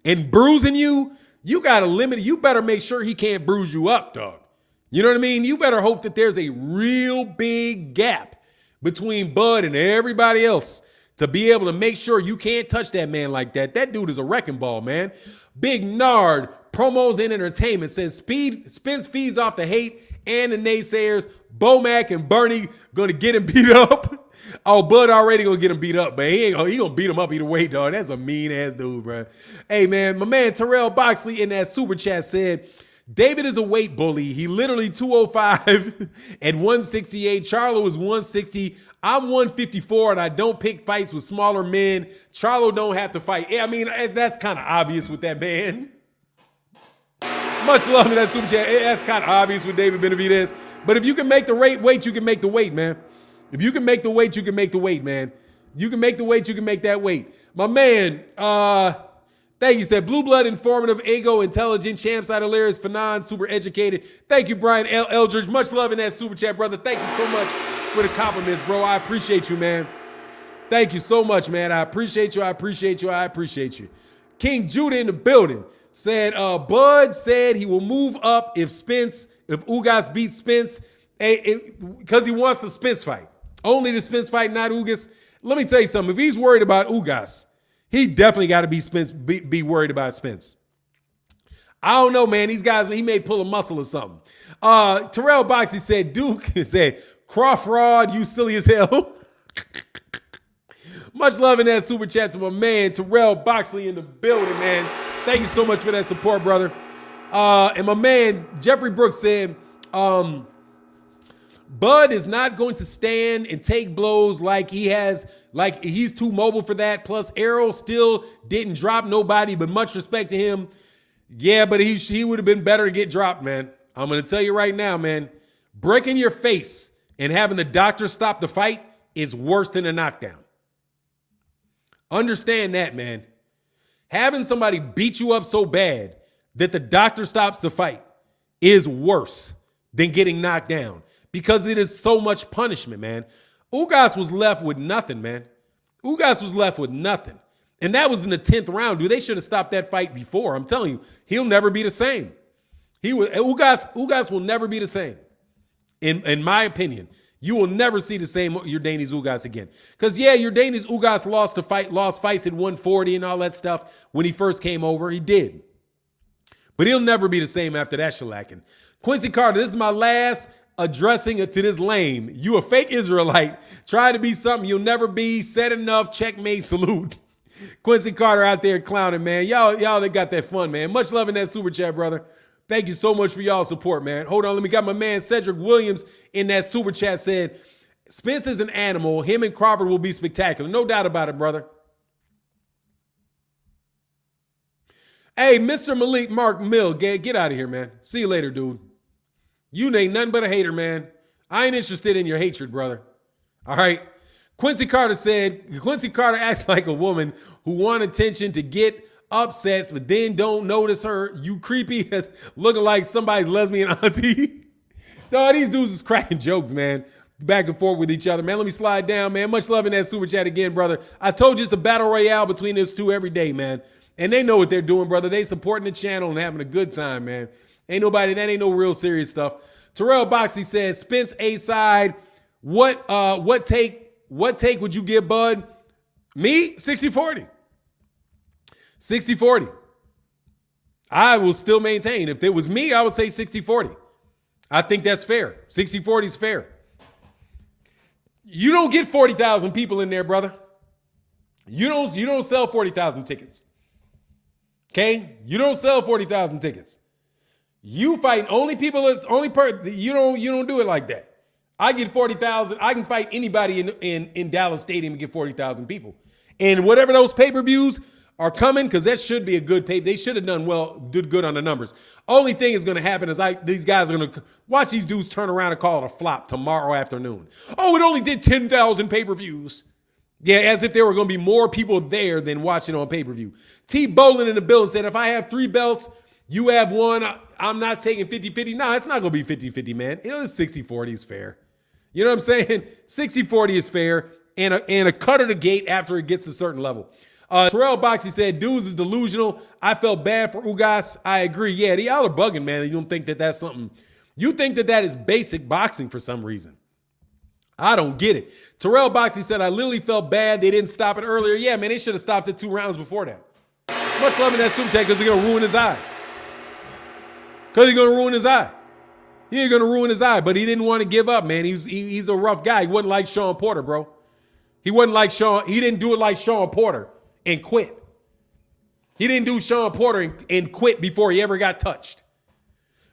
and bruising you gotta limit it. You better make sure he can't bruise you up, dog. You know what I mean? You better hope that there's a real big gap between Bud and everybody else to be able to make sure you can't touch that man like that. That dude is a wrecking ball, man. Big Nard, promos and entertainment, says Spence feeds off the hate and the naysayers. Bomac and Bernie gonna get him beat up. Oh, Bud already gonna get him beat up, but he gonna beat him up either way, dog. That's a mean ass dude, bro. Hey, man, my man Terrell Boxley in that super chat said, David is a weight bully. He literally 205 and 168. Charlo is 160. I'm 154, and I don't pick fights with smaller men. Charlo don't have to fight. I mean, that's kind of obvious with that man. Much love in that super chat. That's kind of obvious with David Benavidez. But if you can make the weight, you can make the weight, man. If you can make the weight, you can make the weight, man. You can make the weight, you can make that weight. My man, thank you, said Blue Blood, informative, ego, intelligent, champ side hilarious, Fanon, super educated. Thank you, Brian L. Eldridge. Much love in that super chat, brother. Thank you so much for the compliments, bro. I appreciate you, man. Thank you so much, man. I appreciate you. I appreciate you. I appreciate you. King Judah in the building said, Bud said he will move up if Ugas beats Spence, because he wants the Spence fight. Only the Spence fight, not Ugas. Let me tell you something. If he's worried about Ugas, he definitely got to be worried about Spence. I don't know, man. These guys, he may pull a muscle or something. Terrell Boxy said, Duke said, Crawford, you silly as hell. Much love in that super chat to my man, Terrell Boxley in the building, man. Thank you so much for that support, brother. And my man, Jeffrey Brooks said, Bud is not going to stand and take blows like he's too mobile for that. Plus, Errol still didn't drop nobody, but much respect to him. Yeah, but he would have been better to get dropped, man. I'm going to tell you right now, man. Breaking your face and having the doctor stop the fight is worse than a knockdown. Understand that, man. Having somebody beat you up so bad that the doctor stops the fight is worse than getting knocked down. Because it is so much punishment, man. Ugas was left with nothing, man. Ugas was left with nothing. And that was in the 10th round, dude. They should have stopped that fight before. I'm telling you, he'll never be the same. Ugas will never be the same. In my opinion, you will never see the same Yordenis Ugas again. Because yeah, Yordenis Ugas lost fights at 140 and all that stuff when he first came over. He did. But he'll never be the same after that shellacking. Quincy Carter, this is my last addressing it to this lame. You a fake Israelite. Try to be something you'll never be. Said enough. Checkmate. Salute. Quincy Carter out there clowning, man. Y'all they got that fun, man. Much love in that super chat, brother. Thank you so much for y'all support, man. Hold on, let me got my man Cedric Williams in that super chat said, Spence is an animal. Him and Crawford will be spectacular. No doubt about it, brother. Hey, Mr. Malik Mark Mill, get out of here, man. See you later, dude. You ain't nothing but a hater, man. I ain't interested in your hatred, brother. All right. Quincy Carter said, Quincy Carter acts like a woman who want attention to get upsets, but then don't notice her. You creepy as looking like somebody's lesbian auntie. No, these dudes is cracking jokes, man. Back and forth with each other, man. Let me slide down, man. Much love in that super chat again, brother. I told you it's a battle royale between those two every day, man. And they know what they're doing, brother. They supporting the channel and having a good time, man. That ain't no real serious stuff. Terrell Boxley says, Spence A side. What take would you give Bud? Me, 60-40. 60-40. I will still maintain. If it was me, I would say 60-40. I think that's fair. 60-40 is fair. You don't get 40,000 people in there, brother. You don't sell 40,000 tickets. Okay? You don't sell 40,000 tickets. You fight only people you don't do it like that. I get 40,000. I can fight anybody in Dallas Stadium and get 40,000 people. And whatever those pay-per-views are coming, because that should be a good pay. They should have did good on the numbers. Only thing is going to happen is these guys are going to watch these dudes turn around and call it a flop tomorrow afternoon. Oh, it only did 10,000 pay-per-views. Yeah, as if there were going to be more people there than watching on pay-per-view. T. Bolin in the building said, if I have 3 belts, you have 1, I'm not taking 50-50. No, it's not going to be 50-50, man. It was 60-40 is fair. You know what I'm saying? 60-40 is fair, and a cut of the gate after it gets a certain level. Terrell Boxy said, dudes is delusional. I felt bad for Ugas. I agree. Yeah, y'all are bugging, man. You don't think that that's something. You think that is basic boxing for some reason. I don't get it. Terrell Boxy said, I literally felt bad they didn't stop it earlier. Yeah, man, they should have stopped it 2 rounds before that. Much love in that super chat because they're going to ruin his eye. Because he's going to ruin his eye. He ain't going to ruin his eye, but he didn't want to give up, man. He's a rough guy. He wasn't like Sean Porter, bro. He wasn't like Sean. He didn't do it like Sean Porter and quit. He didn't do Sean Porter and quit before he ever got touched.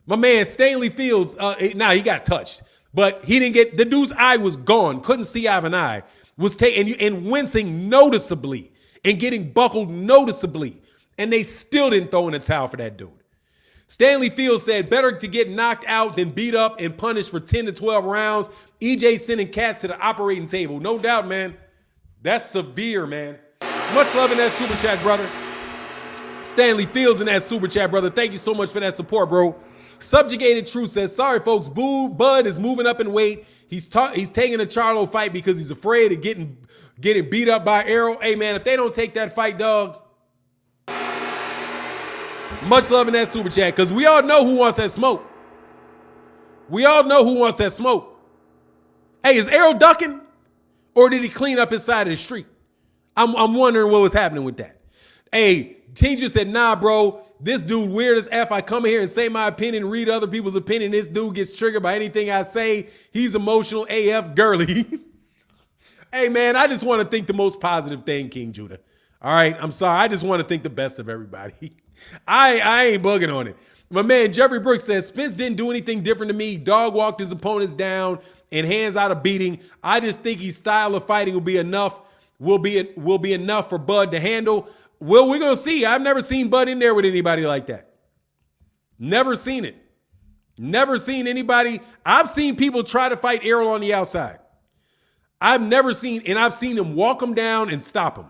My man, Stanley Fields, he got touched. But he didn't get, the dude's eye was gone. Couldn't see out of an eye. Was taking and wincing noticeably and getting buckled noticeably. And they still didn't throw in a towel for that dude. Stanley Fields said, better to get knocked out than beat up and punished for 10 to 12 rounds. EJ sending cats to the operating table. No doubt, man. That's severe, man. Much love in that super chat, brother. Stanley Fields in that super chat, brother. Thank you so much for that support, bro. Subjugated Truth says, sorry, folks. Bud is moving up in weight. He's taking a Charlo fight because he's afraid of getting beat up by Errol. Hey, man, if they don't take that fight, dog. Much love in that super chat because we all know who wants that smoke. We all know who wants that smoke. Hey, is Errol ducking or did he clean up his side of the street? I'm wondering what was happening with that. Hey, teacher said, nah, bro, this dude weird as F. I come here and say my opinion, read other people's opinion. This dude gets triggered by anything I say. He's emotional AF girly. Hey, man, I just want to think the most positive thing, King Judah. All right, I'm sorry. I just want to think the best of everybody. I ain't bugging on it. My man, Jeffrey Brooks says, Spence didn't do anything different to me. Dog walked his opponents down and hands out a beating. I just think his style of fighting will be enough for Bud to handle. Well, we're going to see. I've never seen Bud in there with anybody like that. Never seen it. Never seen anybody. I've seen people try to fight Errol on the outside. I've seen him walk him down and stop him.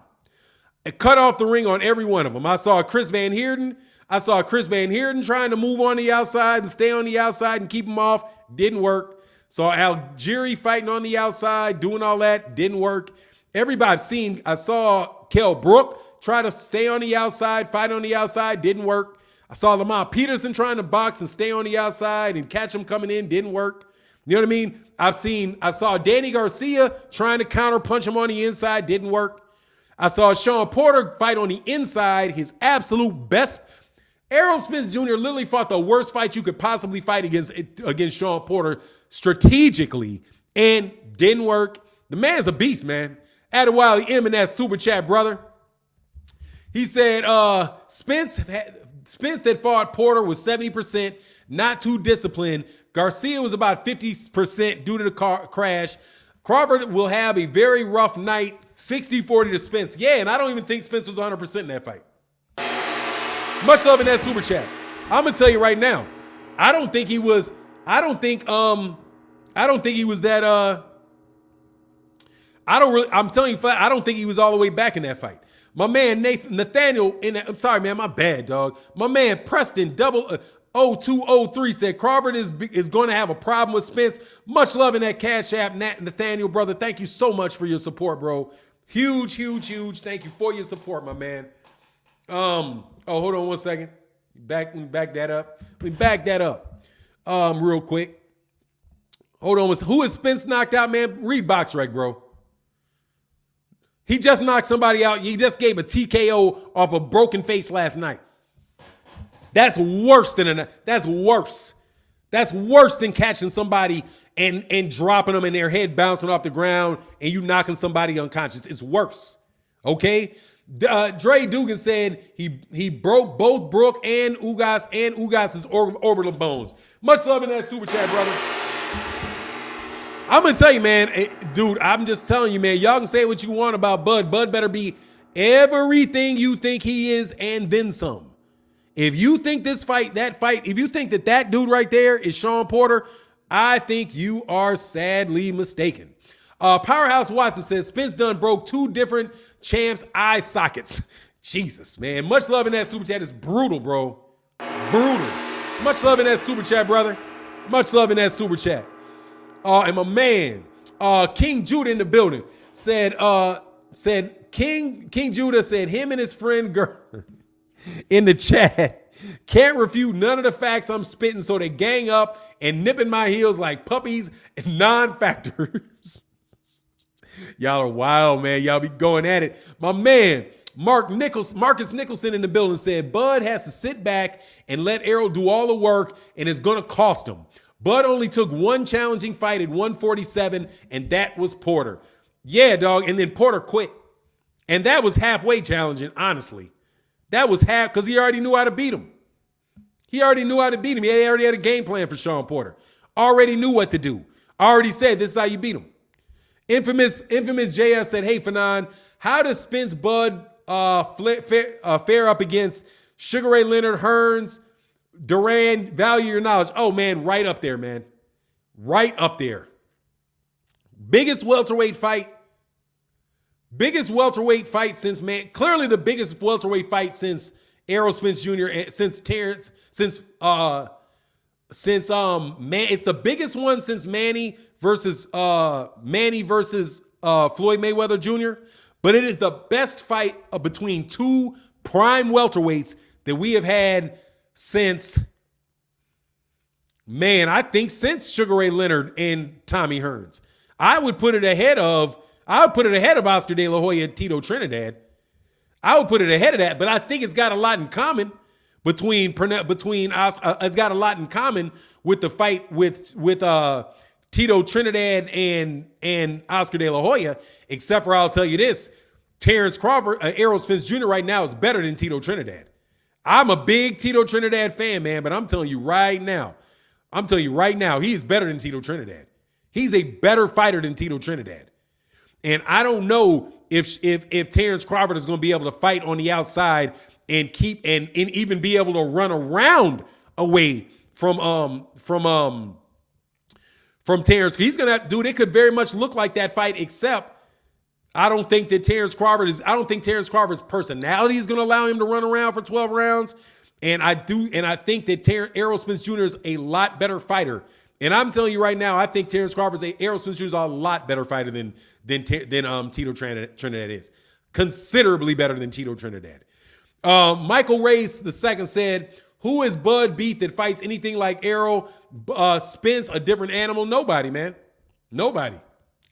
And cut off the ring on every one of them. I saw Chris Van Heerden trying to move on the outside and stay on the outside and keep him off. Didn't work. Saw Algieri fighting on the outside, doing all that. Didn't work. Everybody I've seen, I saw Kell Brook try to stay on the outside, fight on the outside, didn't work. I saw Lamont Peterson trying to box and stay on the outside and catch him coming in, didn't work. You know what I mean? I saw Danny Garcia trying to counter punch him on the inside, didn't work. I saw Sean Porter fight on the inside, his absolute best. Errol Spence Jr. literally fought the worst fight you could possibly fight against Sean Porter strategically, and didn't work. The man's a beast, man. Adewale M in that super chat, brother. He said Spence that fought Porter was 70%, not too disciplined. Garcia was about 50% due to the crash. Crawford will have a very rough night, 60-40 to Spence. Yeah, and I don't even think Spence was 100% in that fight. Much love in that super chat. I'm gonna tell you right now, I don't think he was that I don't think he was all the way back in that fight. My man Nathaniel I'm sorry, man, my bad, dog. My man Preston 0203 said Crawford is going to have a problem with Spence. Much love in that Cash App, Nathaniel, brother. Thank you so much for your support, bro. Huge. Thank you for your support, my man. Hold on one second. Back that up. Let me back that up. Real quick. Hold on. Who is Spence knocked out, man? Read BoxRec, bro. He just knocked somebody out. He just gave a TKO off a broken face last night. That's worse than that's worse. That's worse than catching somebody and dropping them and their head bouncing off the ground and you knocking somebody unconscious. It's worse. Okay? Dre Dugan said he broke both Brook and Ugas' orbital bones. Much love in that super chat, brother. I'm gonna tell you, man, dude, I'm just telling you, man, y'all can say what you want about Bud. Bud better be everything you think he is and then some. If you think if you think that dude right there is Sean Porter, I think you are sadly mistaken. Powerhouse Watson says Spence done broke 2 different champs' eye sockets. Jesus, man. Much love in that super chat. It's brutal, bro. Brutal. Much love in that super chat, brother. Much love in that super chat. And my man, King Judah in the building said King Judah said him and his friend girl in the chat can't refute none of the facts I'm spitting, so they gang up and nipping my heels like puppies and non-factors. Y'all are wild, man. Y'all be going at it. My man, Marcus Nicholson in the building said Bud has to sit back and let Errol do all the work, and it's going to cost him. Bud only took one challenging fight at 147, and that was Porter. Yeah, dog, and then Porter quit. And that was halfway challenging, honestly. That was half, because he already knew how to beat him. He already already had a game plan for Sean Porter. Already knew what to do. Already said, this is how you beat him. Infamous JS said, hey, Fanon, how does Spence Bud fare up against Sugar Ray Leonard, Hearns, Duran? Value your knowledge. Oh, man, right up there, man. Right up there. Biggest welterweight fight since, man, clearly the biggest welterweight fight since Errol Spence Jr., since Terence, it's the biggest one since Manny versus Floyd Mayweather Jr., but it is the best fight between 2 prime welterweights that we have had since, man, I think since Sugar Ray Leonard and Tommy Hearns. I would put it ahead of Oscar De La Hoya and Tito Trinidad. I would put it ahead of that, but I think it's got a lot in common it's got a lot in common with the fight with Tito Trinidad and Oscar De La Hoya, except for I'll tell you this, Terence Crawford, Errol Spence Jr. right now is better than Tito Trinidad. I'm a big Tito Trinidad fan, man, but I'm telling you right now, he is better than Tito Trinidad. He's a better fighter than Tito Trinidad. And I don't know if Terence Crawford is going to be able to fight on the outside and keep and even be able to run around away from Terence. He's going to dude, it could very much look like that fight, except I don't think Terence Crawford's personality is going to allow him to run around for 12 rounds. And I think that Errol Spence Jr. is a lot better fighter. And I'm telling you right now, I think Errol Spence Jr. is a lot better fighter than Tito Trinidad is. Considerably better than Tito Trinidad. Michael Race II said, who is Bud beat that fights anything like Errol Spence, a different animal? Nobody, man. Nobody.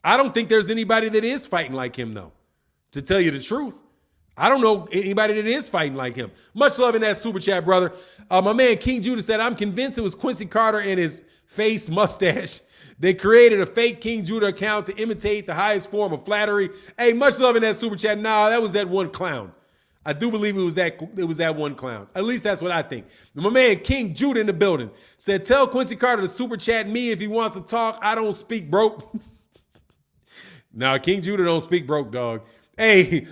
I don't think there's anybody that is fighting like him, though, to tell you the truth. I don't know anybody that is fighting like him. Much love in that super chat, brother. My man King Judah said, I'm convinced it was Quincy Carter and his face mustache. They created a fake King Judah account to imitate the highest form of flattery. Hey, much love in that super chat. Nah, that was that one clown. I do believe it was that one clown. At least that's what I think. My man King Judah in the building said, tell Quincy Carter to super chat me if he wants to talk. I don't speak broke. Nah, King Judah don't speak broke, dog. Hey,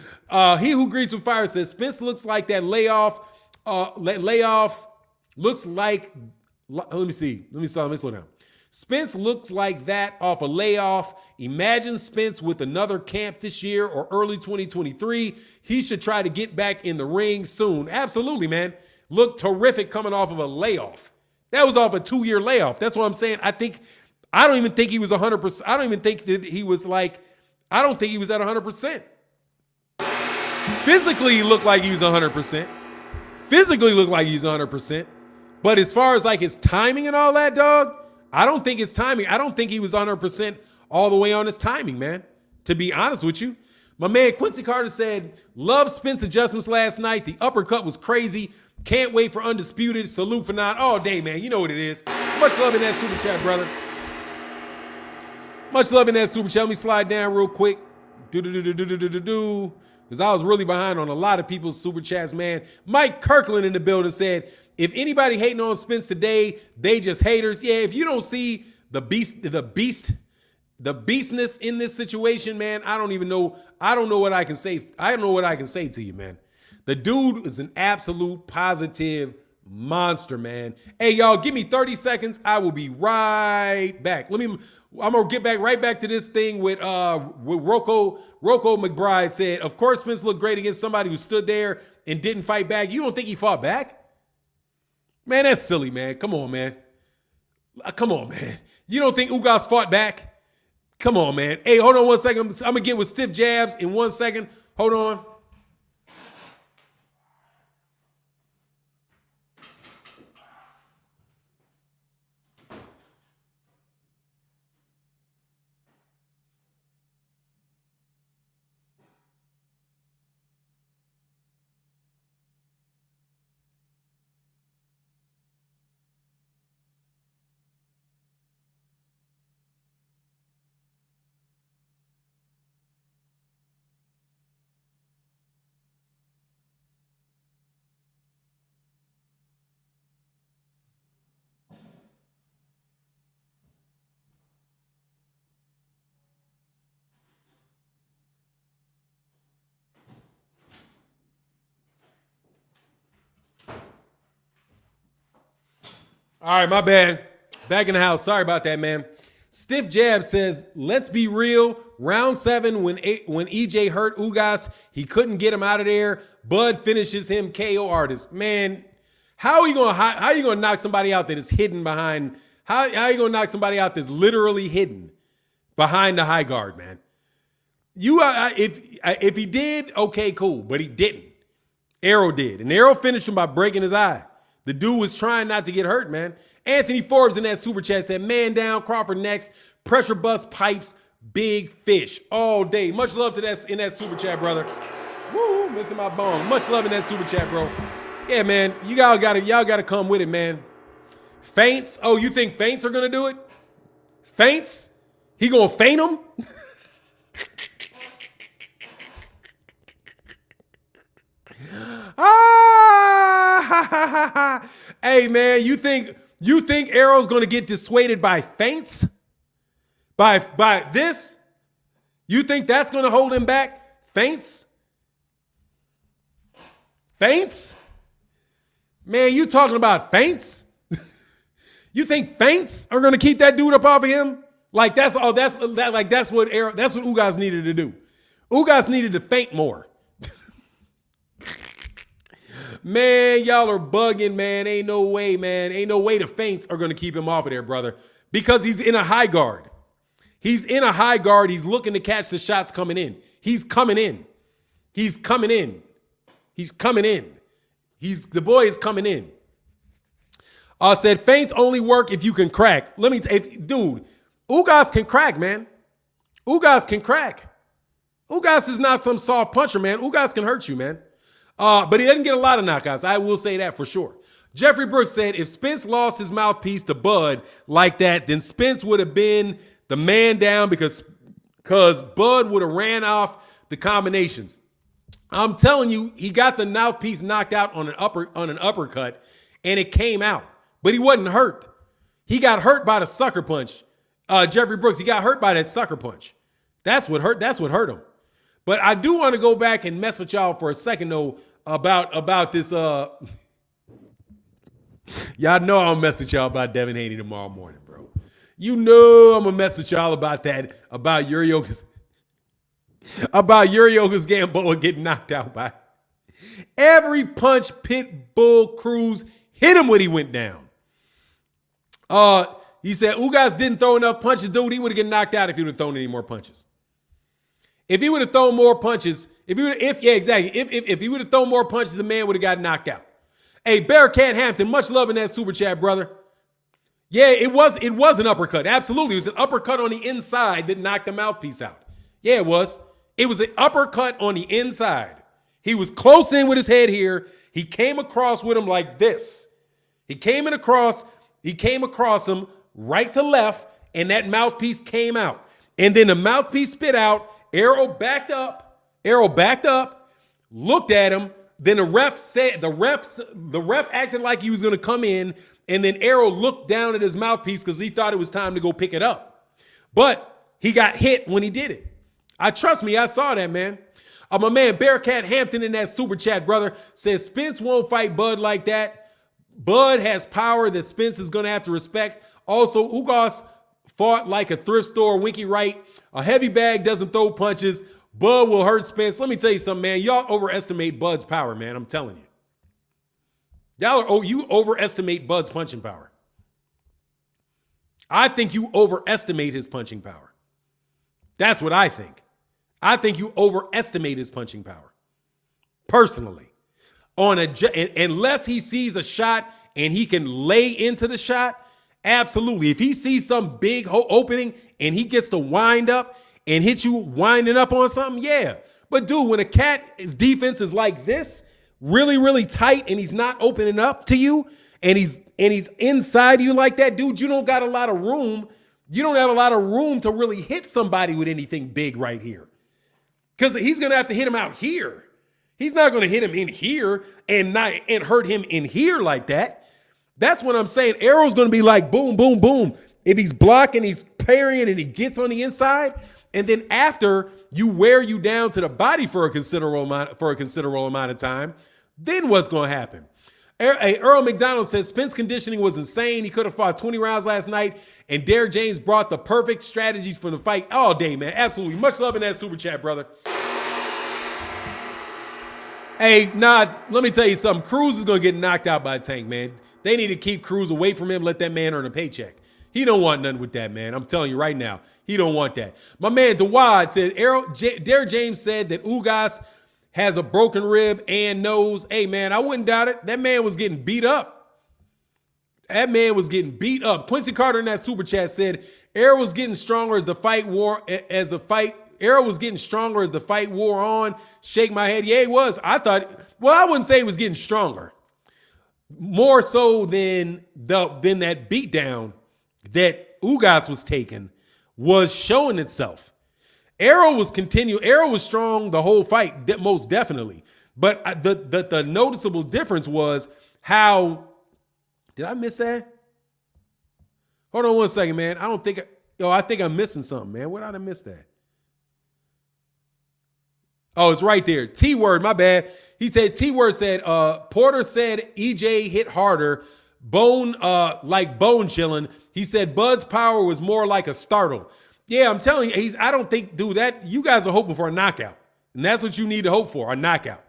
he who greets with fire says, Spence looks like that layoff looks like, let me slow down. Spence looks like that off a layoff. Imagine Spence with another camp this year or early 2023. He should try to get back in the ring soon. Absolutely, man. Looked terrific coming off of a layoff. That was off a 2-year layoff. That's what I'm saying. I don't even think he was 100%. I don't even think that he was I don't think he was at 100%. Physically, he looked like he was 100%. Physically looked like he's 100%. But as far as his timing and all that, dog, I don't think his timing. I don't think he was 100% all the way on his timing, man. To be honest with you. My man Quincy Carter said, love Spence adjustments last night. The uppercut was crazy. Can't wait for Undisputed. Salute for not all day, man. You know what it is. Much love in that super chat, brother. Much love in that super chat. Let me slide down real quick. Because I was really behind on a lot of people's super chats, man. Mike Kirkland in the building said, if anybody hating on Spence today, they just haters. Yeah, if you don't see the beastness in this situation, man, I don't even know. I don't know what I can say. I don't know what I can say to you, man. The dude is an absolute positive monster, man. Hey, y'all, give me 30 seconds. I will be right back. I'm gonna get right back to this thing with Rocco McBride said, of course, Spence looked great against somebody who stood there and didn't fight back. You don't think he fought back? Man, that's silly, man. Come on, man. Come on, man. You don't think Ugas fought back? Come on, man. Hey, hold on 1 second. I'm going to get with stiff jabs in 1 second. Hold on. All right, my bad. Back in the house. Sorry about that, man. Stiff Jab says, let's be real. Round 7, when EJ hurt Ugas, he couldn't get him out of there. Bud finishes him KO artist. Man, how are you gonna knock somebody out that is hidden behind? How are you gonna knock somebody out that's literally hidden behind the high guard, man? If he did, okay, cool, but he didn't. Errol did, and Errol finished him by breaking his eye. The dude was trying not to get hurt, man. Anthony Forbes in that super chat said, man down, Crawford next, pressure bust pipes, big fish all day. Much love to that in that super chat, brother. Woo, missing my bone. Much love in that super chat, bro. Yeah, man, y'all gotta come with it, man. Feints? Oh, you think feints are gonna do it? Feints? He gonna feint them? Hey, man, you think Errol's gonna get dissuaded by feints? By this? You think that's gonna hold him back? Feints? Feints? Man, you talking about feints? You think feints are gonna keep that dude up off of him? That's what Ugas needed to do. Ugas needed to feint more. Man, y'all are bugging, man. Ain't no way, man. Ain't no way the feints are going to keep him off of there, brother. Because he's in a high guard. He's in a high guard. He's looking to catch the shots coming in. He's coming in. He's coming in. He's coming in. The boy is coming in. Said feints only work if you can crack. Let me dude, Ugas can crack, man. Ugas can crack. Ugas is not some soft puncher, man. Ugas can hurt you, man. But he doesn't get a lot of knockouts. I will say that for sure. Jeffrey Brooks said if Spence lost his mouthpiece to Bud like that, then Spence would have been the man down because Bud would have ran off the combinations. I'm telling you, he got the mouthpiece knocked out on an uppercut, and it came out. But he wasn't hurt. He got hurt by the sucker punch. Jeffrey Brooks, he got hurt by that sucker punch. That's what hurt him. But I do want to go back and mess with y'all for a second, though, about this. Y'all know I'm gonna mess with y'all about Devin Haney tomorrow morning, bro. You know I'm gonna mess with y'all about that, about Yordenis Gamboa getting knocked out by. Every punch Pitbull Cruz hit him when he went down. He said Ugas didn't throw enough punches, dude. He would have gotten knocked out if he would have thrown any more punches. If he would have thrown more punches, if he would have thrown more punches, the man would have got knocked out. Hey, Bearcat Hampton, much love in that super chat, brother. Yeah, it was an uppercut. Absolutely. It was an uppercut on the inside that knocked the mouthpiece out. Yeah, it was. It was an uppercut on the inside. He was close in with his head here. He came across with him like this. He came across him right to left, and that mouthpiece came out. And then the mouthpiece spit out. Errol backed up, looked at him. Then the ref acted like he was going to come in, and then Errol looked down at his mouthpiece because he thought it was time to go pick it up. But he got hit when he did it. Trust me, I saw that, man. My man Bearcat Hampton in that super chat, brother, says Spence won't fight Bud like that. Bud has power that Spence is going to have to respect. Also, Ugas fought like a thrift store winky right. A heavy bag doesn't throw punches. Bud will hurt Spence. Let me tell you something, man. Y'all overestimate Bud's power, man. I'm telling you. You overestimate Bud's punching power. I think you overestimate his punching power. That's what I think. I think you overestimate his punching power. Personally. Unless he sees a shot and he can lay into the shot, absolutely. If he sees some big opening and he gets to wind up and hit you winding up on something, yeah. But dude, when a cat's defense is like this, really, really tight, and he's not opening up to you, and he's inside you like that, dude, you don't got a lot of room. You don't have a lot of room to really hit somebody with anything big right here. Because he's gonna have to hit him out here. He's not gonna hit him in here and hurt him in here like that. That's what I'm saying. Errol's gonna be like boom, boom, boom. If he's blocking, he's parrying, and he gets on the inside. And then after you wear you down to the body for a considerable amount of time, then what's going to happen? Earl McDonald says Spence conditioning was insane. He could have fought 20 rounds last night, and Derrick James brought the perfect strategies for the fight all day, man. Absolutely. Much love in that super chat, brother. Hey, let me tell you something. Cruz is going to get knocked out by Tank, man. They need to keep Cruz away from him, let that man earn a paycheck. He don't want nothing with that, man. I'm telling you right now. He don't want that. My man Dawad said, Derrick James said that Ugas has a broken rib and nose. Hey, man, I wouldn't doubt it. That man was getting beat up. Quincy Carter in that super chat said, Errol was getting stronger as the fight wore on. Shake my head. Yeah, he was. I wouldn't say he was getting stronger. More so than that beatdown that Ugas was taking was showing itself. Errol was strong the whole fight, most definitely. But the noticeable difference was how, did I miss that? Hold on one second, man. I think I'm missing something, man. Where did I miss that? Oh, it's right there. T-word, my bad. He said, T-word said, Porter said EJ hit harder, bone chilling. He said Bud's power was more like a startle. Yeah, I'm telling you, I don't think, dude, that you guys are hoping for a knockout. And that's what you need to hope for, a knockout.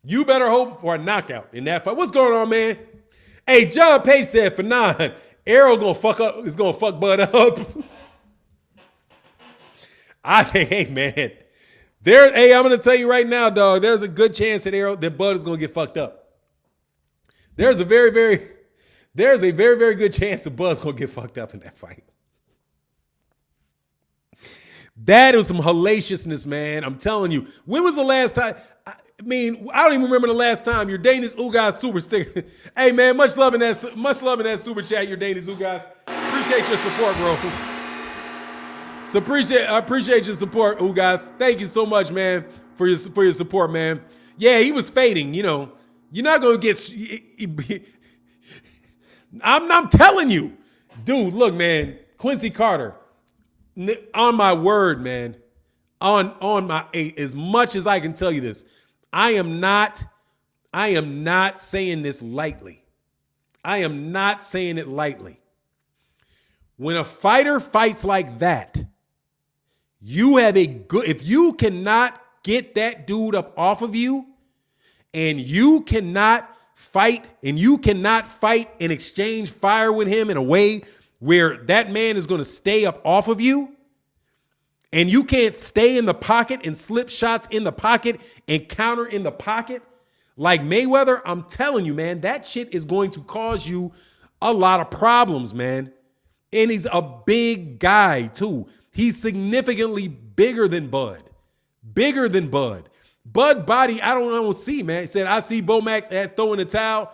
You better hope for a knockout in that fight. What's going on, man? Hey, John Page said for 9, Errol is gonna fuck Bud up. I think, hey man, Hey, I'm gonna tell you right now, dog. There's a good chance that Bud is gonna get fucked up. There's a very, very good chance that Bud's gonna get fucked up in that fight. That was some hellaciousness, man. I'm telling you. When was the last time? I don't even remember the last time Yordenis Ugas super sticker. Hey, man, much love in that super chat, Yordenis Ugas. Appreciate your support, bro. So I appreciate your support, Ugas. Thank you so much, man, for your support, man. Yeah, he was fading. You know, you're not gonna get. I'm telling you, dude. Look, man, Quincy Carter. On my word, man. On my as much as I can tell you this, I am not saying this lightly. I am not saying it lightly. When a fighter fights like that, you have if you cannot get that dude up off of you, and you cannot fight and exchange fire with him in a way where that man is going to stay up off of you, and you can't stay in the pocket and slip shots in the pocket and counter in the pocket like Mayweather, I'm telling you, man, that shit is going to cause you a lot of problems, man. And he's a big guy, too. He's significantly bigger than Bud. Bigger than Bud. Bud body, I don't see, man. He said, I see Bomax at throwing the towel.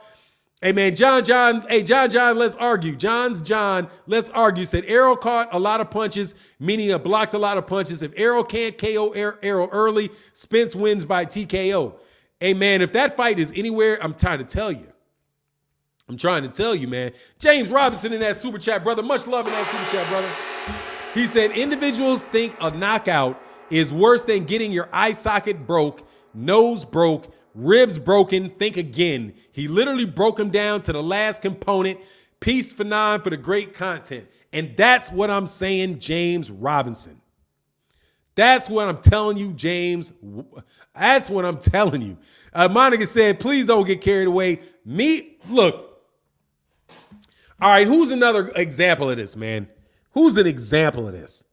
Hey, man, John, let's argue. John, let's argue. Said Errol caught a lot of punches, meaning blocked a lot of punches. If Errol can't KO Errol early, Spence wins by TKO. Hey, man, if that fight is anywhere, I'm trying to tell you. Man. James Robinson in that super chat, brother. Much love in that super chat, brother. He said, individuals think a knockout is worse than getting your eye socket broke, nose broke, ribs broken. Think again. He literally broke him down to the last component. Peace for nine for the great content. And that's what I'm saying, James Robinson. That's what I'm telling you, James. That's what I'm telling you. Monica said, please don't get carried away. Look. All right, who's another example of this, man? Who's an example of this?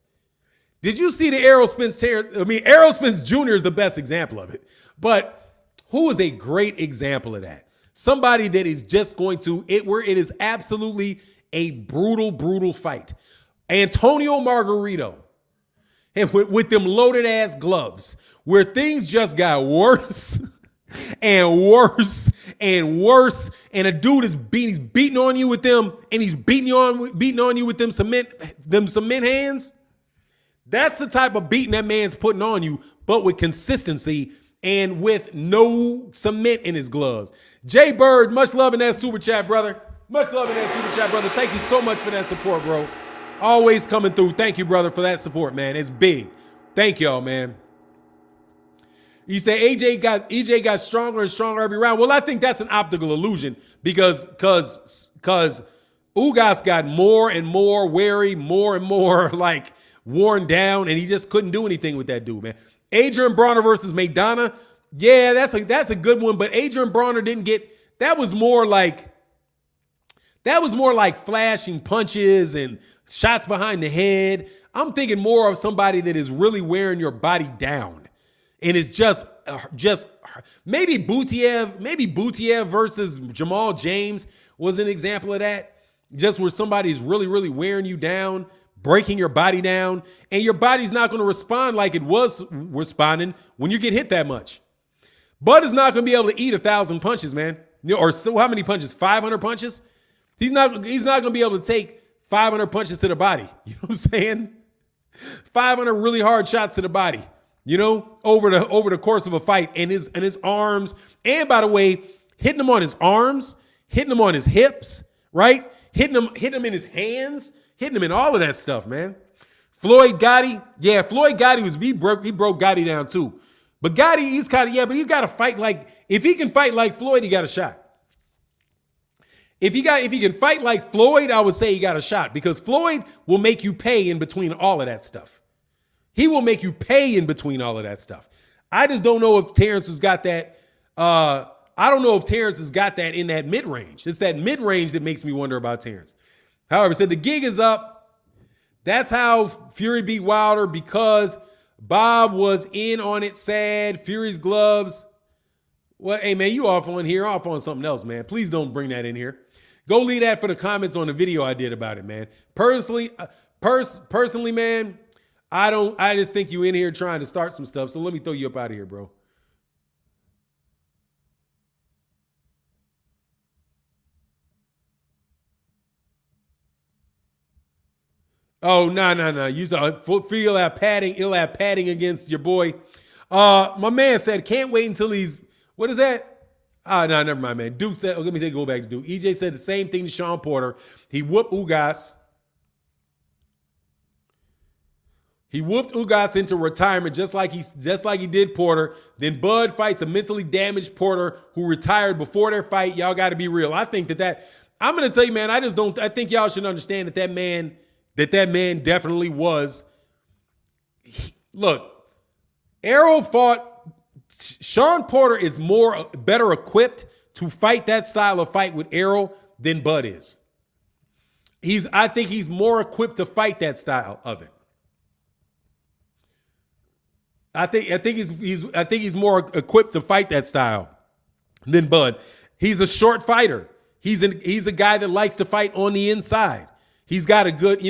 Did you see the Errol Spence Terence? Errol Spence Jr. is the best example of it. But who is a great example of that? Somebody that is just going to, where it is absolutely a brutal, brutal fight. Antonio Margarito, and with them loaded ass gloves, where things just got worse and worse and worse, and a dude is beating on you with them, and he's beating on you with them cement hands. That's the type of beating that man's putting on you, but with consistency and with no cement in his gloves. Jay Bird, much love in that super chat, brother. Much love in that super chat, brother. Thank you so much for that support, bro. Always coming through. Thank you, brother, for that support, man. It's big. Thank y'all, man. You say EJ got stronger and stronger every round. Well, I think that's an optical illusion because Ugas got more and more wary, more and more like worn down, and he just couldn't do anything with that dude, man. Adrian Bronner versus Maidana. Yeah, that's a good one, but Adrian Bronner didn't get, that was more like flashing punches and shots behind the head. I'm thinking more of somebody that is really wearing your body down. And it's just maybe Butiev versus Jamal James was an example of that. Just where somebody's really, really wearing you down, breaking your body down, and your body's not going to respond like it was responding when you get hit that much. Bud is not going to be able to eat 1,000 punches, man. Or so how many punches? 500 punches? He's not going to be able to take 500 punches to the body. You know what I'm saying? 500 really hard shots to the body. You know, over the course of a fight, and his arms, and by the way, hitting him on his arms, hitting him on his hips, right? Hitting him in his hands, hitting him in all of that stuff, man. Floyd Gotti, yeah, Floyd Gotti he broke Gotti down too. But Gotti, he's kind of, but you got to fight like, if he can fight like Floyd, he got a shot. If he can fight like Floyd, I would say he got a shot, because Floyd will make you pay in between all of that stuff. He will make you pay in between all of that stuff. I just don't know if Terence has got that. I don't know if Terence has got that in that mid-range. It's that mid-range that makes me wonder about Terence. However, said the gig is up. That's how Fury beat Wilder, because Bob was in on it, sad. Fury's gloves. Well, hey, man, you off on here, off on something else, man. Please don't bring that in here. Go leave that for the comments on the video I did about it, man. Personally, man, I just think you in here trying to start some stuff. So let me throw you up out of here, bro. Oh, no. You saw feel that padding. It'll have padding against your boy. My man said, can't wait until he's, what is that? No, never mind, man. Duke said, let me go back to Duke. EJ said the same thing to Sean Porter. He whooped Ugas. He whooped Ugas into retirement just like he did Porter. Then Bud fights a mentally damaged Porter who retired before their fight. Y'all got to be real. I think that I'm going to tell you, man, I think y'all should understand that man definitely was. Look, Errol fought. Sean Porter is better equipped to fight that style of fight with Errol than Bud is. I think he's more equipped to fight that style of it. I think he's more equipped to fight that style than Bud. He's a short fighter. He's a guy that likes to fight on the inside. He's got a good,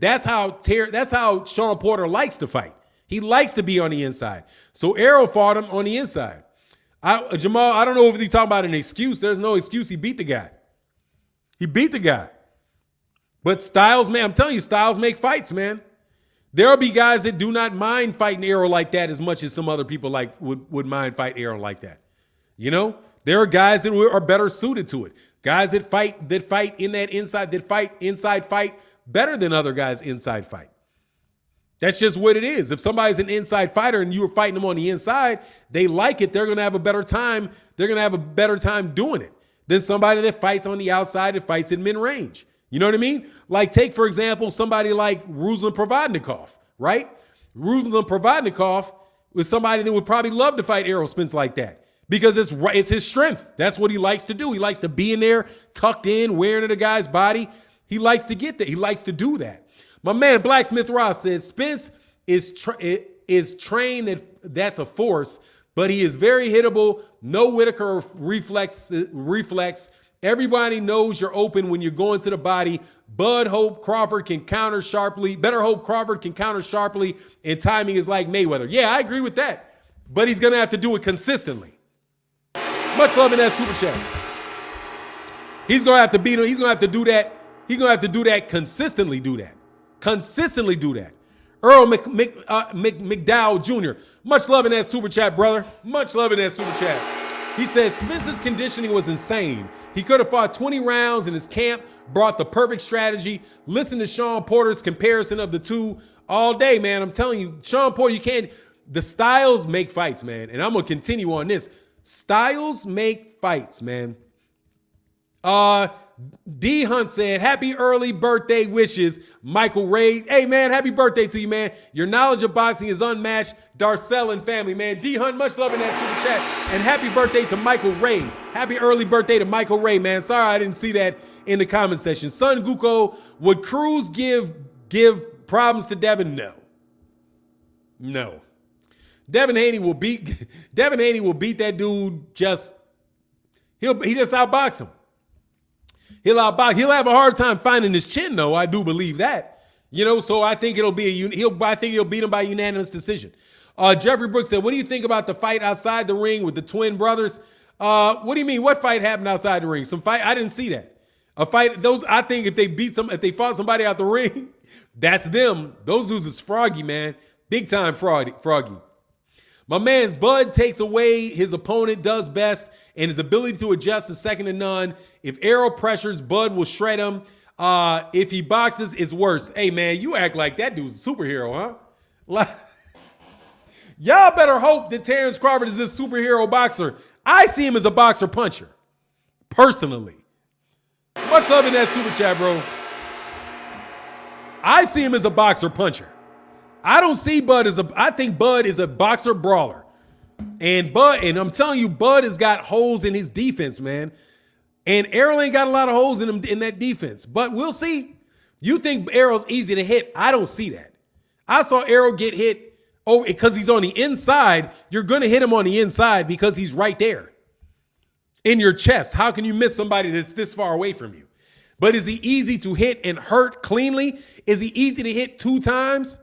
that's how Sean Porter likes to fight. He likes to be on the inside. So Errol fought him on the inside. Jamal, I don't know if he's talking about an excuse. There's no excuse. He beat the guy. But styles, man, I'm telling you, styles make fights, man. There'll be guys that do not mind fighting Errol like that as much as some other people would mind fight Errol like that. There are guys that are better suited to it. Guys that fight in that inside fight better than other guys inside fight. That's just what it is. If somebody's an inside fighter and you were fighting them on the inside, they like it. They're going to have a better time. They're going to have a better time doing it than somebody that fights on the outside and fights in mid-range. You know what I mean? Like take, for example, somebody like Ruslan Provodnikov, right? Ruslan Provodnikov was somebody that would probably love to fight Errol Spence like that because it's his strength. That's what he likes to do. He likes to be in there, tucked in, wearing at a guy's body. He likes to get there. He likes to do that. My man Blacksmith Ross says Spence is trained that's a force, but he is very hittable. No Whitaker reflex. Everybody knows you're open when you're going to the body. Better hope Crawford can counter sharply, and timing is like Mayweather. Yeah, I agree with that. But he's gonna have to do it consistently. Much love in that super chat. He's gonna have to beat him. He's gonna have to do that. He's gonna have to do that consistently. Consistently do that. Earl McDowell Jr. Much love in that super chat, brother. Much love in that super chat. He says Spence's conditioning was insane. He could have fought 20 rounds in his camp, brought the perfect strategy. Listen to Sean Porter's comparison of the two all day, man. I'm telling you, Sean Porter, the styles make fights, man. And I'm going to continue on this. Styles make fights, man. D Hunt said, happy early birthday wishes, Michael Ray. Hey, man, happy birthday to you, man. Your knowledge of boxing is unmatched. Darcel and family, man. D Hunt, much love in that super chat. And happy birthday to Michael Ray. Happy early birthday to Michael Ray, man. Sorry I didn't see that in the comment section. Son Guko, would Cruz give problems to Devin? No. Devin Haney will beat that dude he just outbox him. He'll have a hard time finding his chin, though. I do believe that. So I think he'll beat him by unanimous decision. Jeffrey Brooks said, what do you think about the fight outside the ring with the twin brothers? What do you mean? What fight happened outside the ring? Some fight? I didn't see that. A fight, I think if they fought somebody out the ring, that's them. Those dudes is froggy, man. Big time froggy. My man's Bud takes away his opponent does best, and his ability to adjust is second to none. If Errol pressures, Bud will shred him. If he boxes, it's worse. Hey, man, you act like that dude's a superhero, huh? Y'all better hope that Terence Crawford is this superhero boxer. I see him as a boxer puncher, personally. Much love in that super chat, bro. I see him as a boxer puncher. I don't see Bud I think Bud is a boxer brawler. And I'm telling you, Bud has got holes in his defense, man. And Errol ain't got a lot of holes in him in that defense. But we'll see. You think Errol's easy to hit. I don't see that. I saw Errol get hit Oh, because he's on the inside, you're going to hit him on the inside because he's right there in your chest. How can you miss somebody that's this far away from you? But is he easy to hit and hurt cleanly? Is he easy to hit 2 times?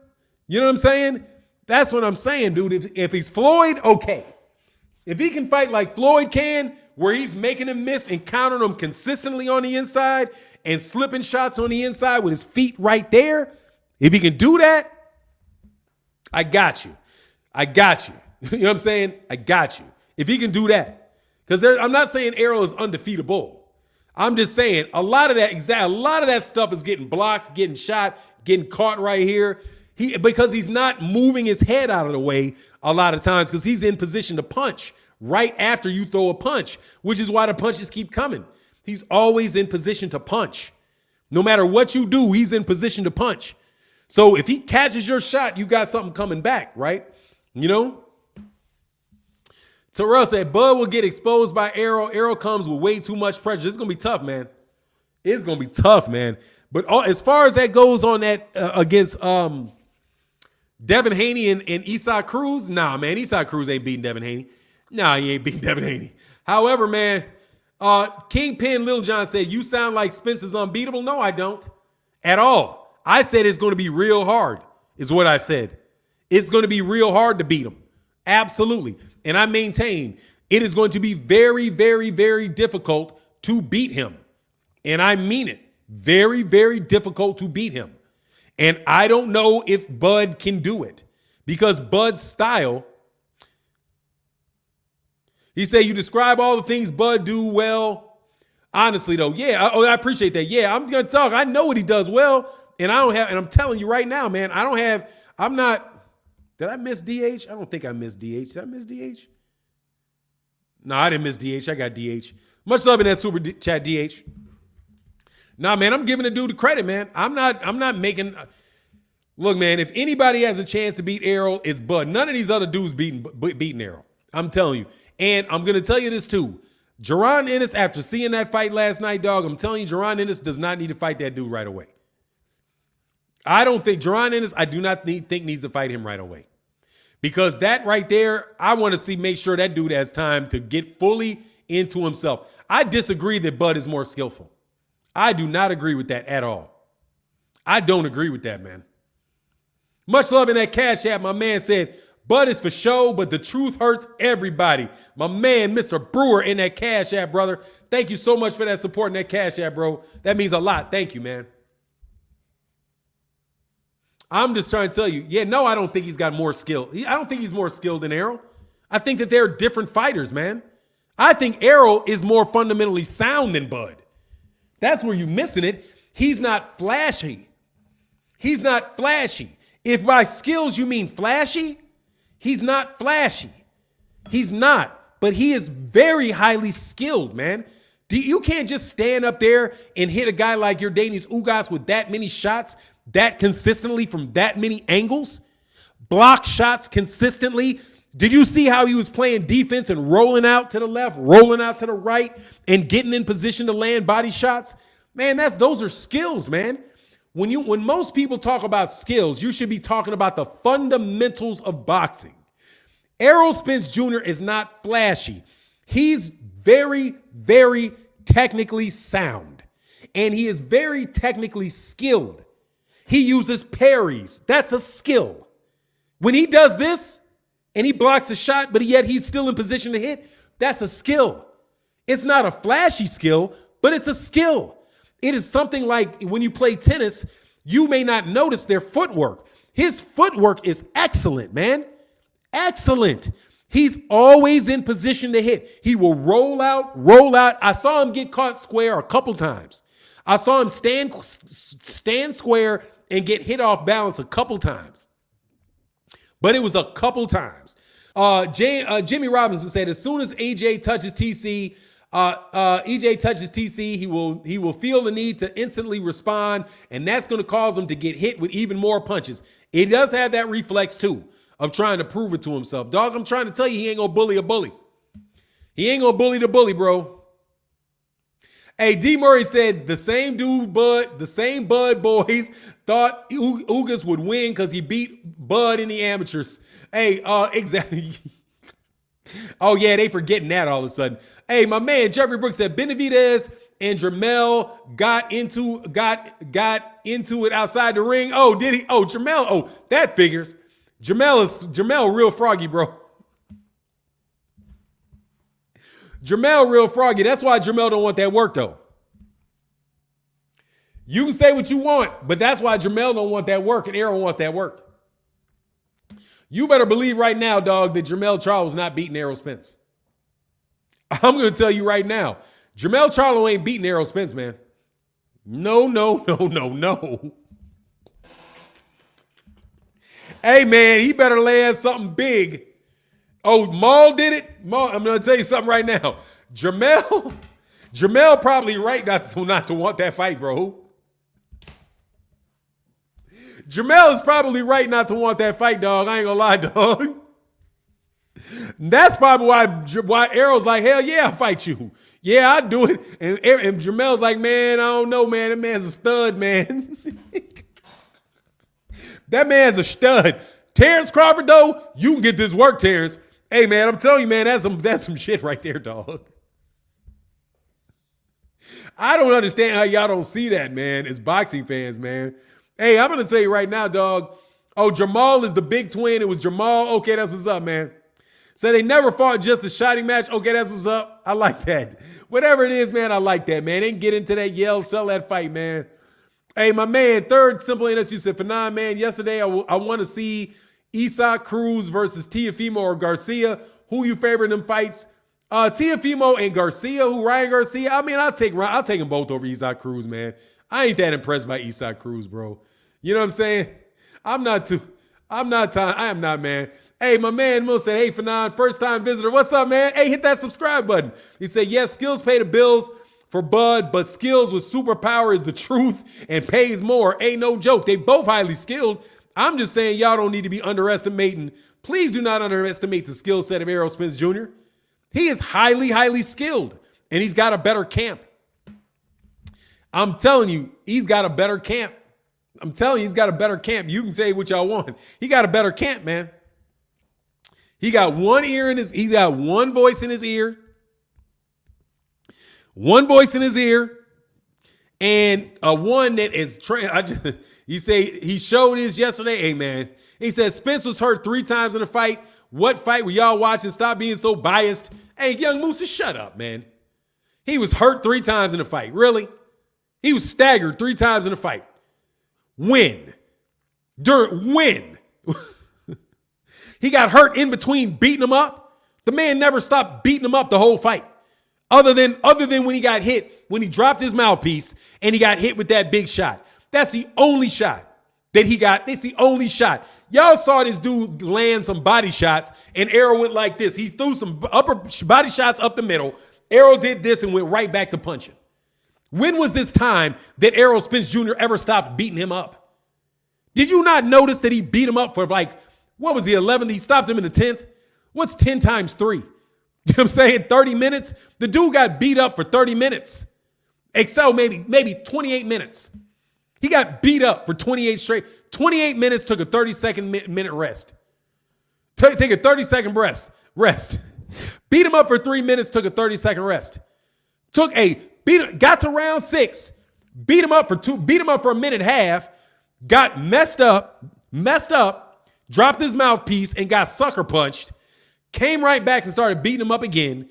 You know what I'm saying? That's what I'm saying, dude. If he's Floyd, okay. If he can fight like Floyd can, where he's making him miss and countering him consistently on the inside and slipping shots on the inside with his feet right there, if he can do that, I got you. I got you. You know what I'm saying? I got you. If he can do that. Because I'm not saying Errol is undefeatable. I'm just saying a lot of that stuff is getting blocked, getting shot, getting caught right here. Because he's not moving his head out of the way a lot of times because he's in position to punch right after you throw a punch, which is why the punches keep coming. He's always in position to punch. No matter what you do, he's in position to punch. So if he catches your shot, you got something coming back, right? You know? Terrell said, Bud will get exposed by Errol. Errol comes with way too much pressure. It's going to be tough, man. It's going to be tough, man. But as far as that goes on that against Devin Haney and Esau Cruz, nah, man. Esau Cruz ain't beating Devin Haney. Nah, he ain't beating Devin Haney. However, man, Kingpin Lil John said, you sound like Spence is unbeatable. No, I don't. At all. I said it's going to be real hard, is what I said. It's going to be real hard to beat him. Absolutely. And I maintain it is going to be very, very, very difficult to beat him. And I mean it. Very, very difficult to beat him. And I don't know if Bud can do it because Bud's style. He said, you describe all the things Bud do well. Honestly, though, yeah, I appreciate that. Yeah, I'm going to talk. I know what he does well. And I'm telling you right now, man, did I miss DH? I don't think I missed DH. Did I miss DH? No, I didn't miss DH. I got DH. Much love in that super chat, DH. Nah, man, I'm giving the dude the credit, man. I'm not making. Look, man, if anybody has a chance to beat Errol, it's Bud. None of these other dudes beating Errol. I'm telling you. And I'm going to tell you this too. Jaron Ennis, after seeing that fight last night, dog, I'm telling you, Jaron Ennis does not need to fight that dude right away. I don't think Jaron Ennis, I do not think needs to fight him right away. Because that right there, I want to make sure that dude has time to get fully into himself. I disagree that Bud is more skillful. I do not agree with that at all. I don't agree with that, man. Much love in that Cash App. My man said, Bud is for show, but the truth hurts everybody. My man, Mr. Brewer in that Cash App, brother. Thank you so much for that support in that Cash App, bro. That means a lot. Thank you, man. I'm just trying to tell you, yeah, no, I don't think he's got more skill. I don't think he's more skilled than Errol. I think that they're different fighters, man. I think Errol is more fundamentally sound than Bud. That's where you're missing it. He's not flashy. He's not flashy. If by skills you mean flashy, he's not flashy. He's not, but he is very highly skilled, man. You can't just stand up there and hit a guy like Yordenis Ugas with that many shots that consistently from that many angles, block shots consistently. Did you see how he was playing defense and rolling out to the left, rolling out to the right, and getting in position to land body shots? Man, those are skills, man. When most people talk about skills, you should be talking about the fundamentals of boxing. Errol Spence Jr. is not flashy. He's very, very technically sound, and he is very technically skilled. He uses parries. That's a skill. When he does this and he blocks a shot, but yet he's still in position to hit, that's a skill. It's not a flashy skill, but it's a skill. It is something like when you play tennis, you may not notice their footwork. His footwork is excellent, man. Excellent. He's always in position to hit. He will roll out, roll out. I saw him get caught square a couple times. I saw him stand square and get hit off balance a couple times. But it was a couple times. Jimmy Robinson said, as soon as EJ touches TC, he will feel the need to instantly respond, and that's going to cause him to get hit with even more punches. He does have that reflex, too, of trying to prove it to himself. Dog, I'm trying to tell you, he ain't going to bully a bully. He ain't going to bully the bully, bro. Hey, D. Murray said, the same Bud boys thought Ugas would win because he beat Bud in the amateurs. Hey, exactly. Oh, yeah, they forgetting that all of a sudden. Hey, my man, Jeffrey Brooks said Benavidez and Jamel got into it outside the ring. Oh, did he? Oh, Jamel. Oh, that figures. Jamel real froggy, bro. Jamel real froggy. That's why Jamel don't want that work, though. You can say what you want, but that's why Jamel don't want that work and Errol wants that work. You better believe right now, dog, that Jermell Charlo is not beating Errol Spence. I'm going to tell you right now, Jermell Charlo ain't beating Errol Spence, man. No. Hey, man, he better land something big. Oh, Maul did it? Maul, I'm going to tell you something right now. Jermell probably right not to want that fight, bro. Jermell is probably right not to want that fight, dog. I ain't gonna lie, dog. That's probably why Errol's like, hell yeah, I'll fight you. Yeah, I'll do it. And Jermell's like, man, I don't know, man. That man's a stud, man. That man's a stud. Terence Crawford, though, you can get this work, Terence. Hey, man, I'm telling you, man, that's some shit right there, dog. I don't understand how y'all don't see that, man, as boxing fans, man. Hey, I'm going to tell you right now, dog. Oh, Jamal is the big twin. It was Jamal. Okay, that's what's up, man. So they never fought just a shouting match. Okay, that's what's up. I like that. Whatever it is, man, I like that, man. They can get into that yell, sell that fight, man. Hey, my man, third simple NSU said, Fanon, man, yesterday I want to see Isaac Cruz versus Teofimo or Garcia. Who you favoring them fights? Teofimo and Garcia. Who, Ryan Garcia? I mean, I'll take them both over Isaac Cruz, man. I ain't that impressed by Isaac Cruz, bro. You know what I'm saying? I am not, man. Hey, my man Mill said, hey, Fanon, first time visitor. What's up, man? Hey, hit that subscribe button. He said, yes, skills pay the bills for Bud, but skills with superpower is the truth and pays more. Ain't no joke. They both highly skilled. I'm just saying y'all don't need to be underestimating. Please do not underestimate the skill set of Errol Spence Jr. He is highly, highly skilled, and he's got a better camp. I'm telling you, he's got a better camp. I'm telling you, he's got a better camp. You can say what y'all want. He got a better camp, man. He got one ear in his, he's got one voice in his ear. One voice in his ear. And a one that is you say he showed his yesterday. Hey, man. He said Spence was hurt 3 times in a fight. What fight were y'all watching? Stop being so biased. Hey, young Moose, shut up, man. He was hurt 3 times in a fight. Really? He was staggered 3 times in a fight. When? He got hurt in between beating him up. The man never stopped beating him up the whole fight. Other than when he got hit, when he dropped his mouthpiece and he got hit with that big shot. That's the only shot that he got. That's the only shot. Y'all saw this dude land some body shots and Errol went like this. He threw some upper body shots up the middle. Errol did this and went right back to punching. When was this time that Errol Spence Jr. ever stopped beating him up? Did you not notice that he beat him up for like, what was the 11th? He stopped him in the 10th. What's 10 times 3? You know what I'm saying? 30 minutes. The dude got beat up for 30 minutes. Excel maybe 28 minutes. He got beat up for 28 straight. 28 minutes, took a 30-second minute rest. Take a 30-second rest. Beat him up for 3 minutes, took a 30-second rest. Got to round 6, beat him up for a minute and a half, got messed up, dropped his mouthpiece and got sucker punched, came right back and started beating him up again,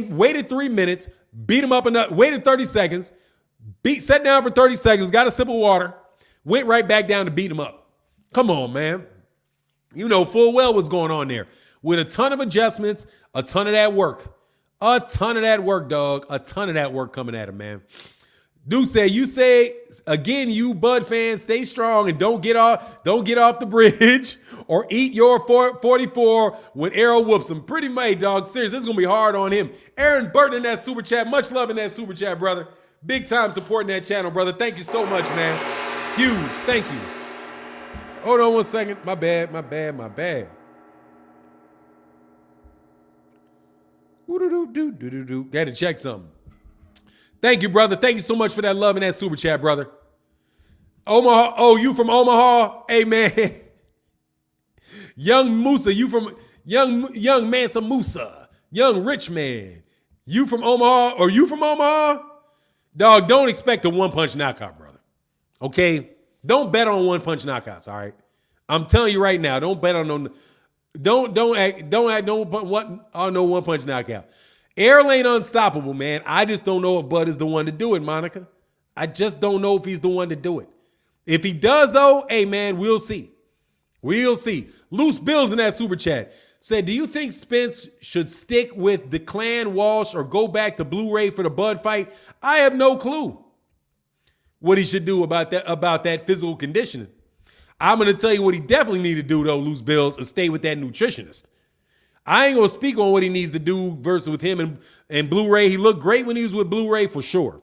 waited 3 minutes, beat him up enough, waited 30 seconds, sat down for 30 seconds, got a sip of water, went right back down to beat him up. Come on, man. You know full well what's going on there. With a ton of adjustments, a ton of that work. A ton of that work, dog. A ton of that work coming at him, man. Dude said, you say, again, you Bud fans, stay strong and don't get off the bridge or eat your 44 when Errol whoops him. Pretty much, dog. Serious, this is going to be hard on him. Aaron Burton in that super chat. Much love in that super chat, brother. Big time supporting that channel, brother. Thank you so much, man. Huge. Thank you. Hold on one second. My bad. Got to check something. Thank you, brother. Thank you so much for that love and that super chat, brother. Omaha. Oh, you from Omaha? Hey, man. Young Musa, you from young Mansa Musa, young rich man. You from Omaha? Or you from Omaha? Dog, don't expect a one-punch knockout, brother. Okay? Don't bet on one-punch knockouts, all right? I'm telling you right now, don't bet on no no one-punch knockout. Errol ain't unstoppable, man. I just don't know if Bud is the one to do it, Monica. I just don't know if he's the one to do it. If he does, though, hey, man, we'll see. We'll see. Loose Bills in that super chat said, do you think Spence should stick with the Clan Walsh or go back to Blu-ray for the Bud fight? I have no clue what he should do about that physical conditioning. I'm going to tell you what he definitely need to do, though, Loose Bills, is stay with that nutritionist. I ain't going to speak on what he needs to do versus with him and Blu-ray. He looked great when he was with Blu-ray for sure.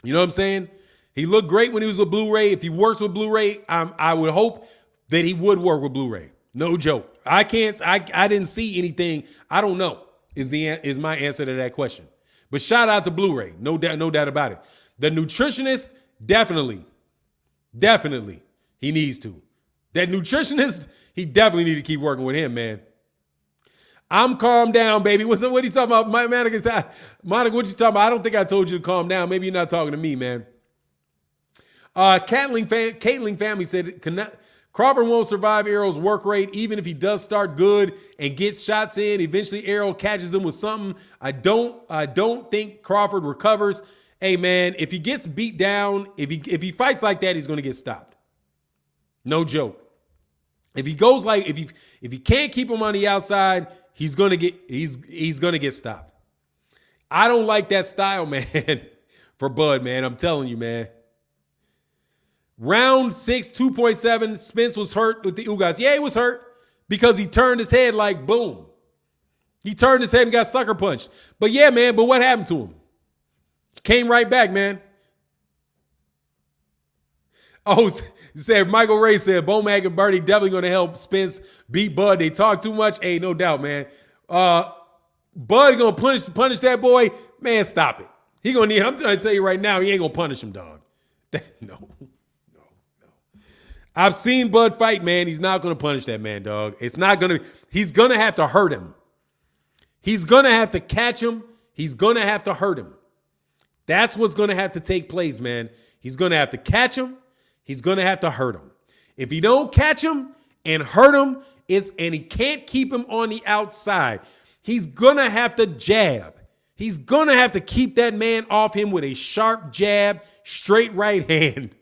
You know what I'm saying? He looked great when he was with Blu-ray. If he works with Blu-ray, I would hope that he would work with Blu-ray. No joke. I didn't see anything. I don't know is my answer to that question. But shout out to Blu-ray. No doubt about it. The nutritionist, definitely. He needs to. That nutritionist, he definitely need to keep working with him, man. I'm calmed down, baby. What are you talking about? Monica, what you talking about? I don't think I told you to calm down. Maybe you're not talking to me, man. Caitlin family said Crawford won't survive Errol's work rate, even if he does start good and gets shots in. Eventually, Errol catches him with something. I don't think Crawford recovers. Hey, man, if he gets beat down, if he fights like that, he's going to get stopped. No joke. If he goes like if he can't keep him on the outside, he's gonna get stopped. I don't like that style, man. For Bud, man, I'm telling you, man. Round 6, 2.7. Spence was hurt with the Ugas. Yeah, he was hurt because he turned his head like boom. He turned his head and got sucker punched. But yeah, man. But what happened to him? He came right back, man. Oh. Said Michael Ray said Bomac and Bernie definitely going to help Spence beat Bud. They talk too much. Hey, no doubt, man. Bud going to punish that boy. Man, stop it. He going to need. I'm trying to tell you right now, he ain't going to punish him, dog. No. I've seen Bud fight, man. He's not going to punish that man, dog. It's not going to. He's going to have to hurt him. He's going to have to catch him. He's going to have to hurt him. That's what's going to have to take place, man. He's going to have to catch him. He's going to have to hurt him. If he don't catch him and hurt him, and he can't keep him on the outside, he's going to have to jab. He's going to have to keep that man off him with a sharp jab, straight right hand,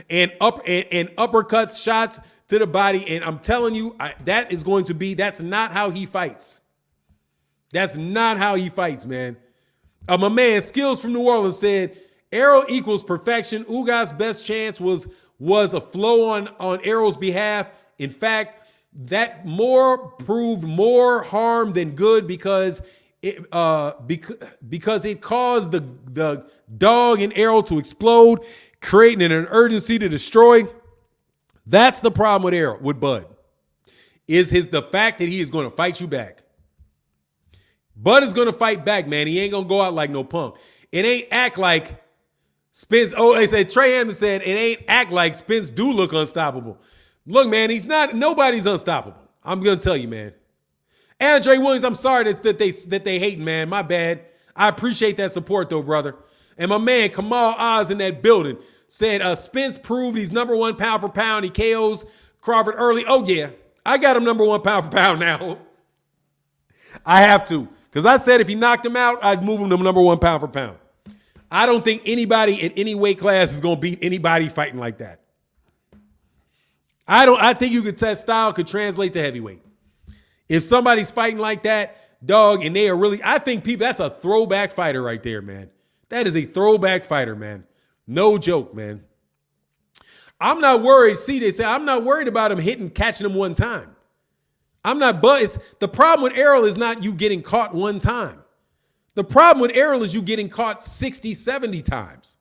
and uppercuts, shots to the body. And I'm telling you, that's not how he fights. That's not how he fights, man. My man, Skills from New Orleans said, Errol equals perfection. Ugas' best chance was a flow on Errol's behalf. In fact, that proved more harm than good because it caused the dog in Errol to explode, creating an urgency to destroy. That's the problem with Bud, is the fact that he is going to fight you back. Bud is going to fight back, man. He ain't going to go out like no punk. It ain't act like Spence. Oh, they said Trey Hammond said it ain't act like Spence do look unstoppable. Look, man, he's not. Nobody's unstoppable. I'm gonna tell you, man. Andre Williams, I'm sorry that they hating, man. My bad. I appreciate that support though, brother. And my man Kamal Oz in that building said Spence proved he's number one pound for pound. He KOs Crawford early. Oh yeah, I got him number one pound for pound now. I have to, because I said if he knocked him out, I'd move him to number one pound for pound. I don't think anybody in any weight class is going to beat anybody fighting like that. I think you could test style could translate to heavyweight. If somebody's fighting like that, dog, and they are really, I think that's a throwback fighter right there, man. That is a throwback fighter, man. No joke, man. I'm not worried. See, they say I'm not worried about him catching him one time. But the problem with Errol is not you getting caught one time. The problem with Errol is you getting caught 60, 70 times.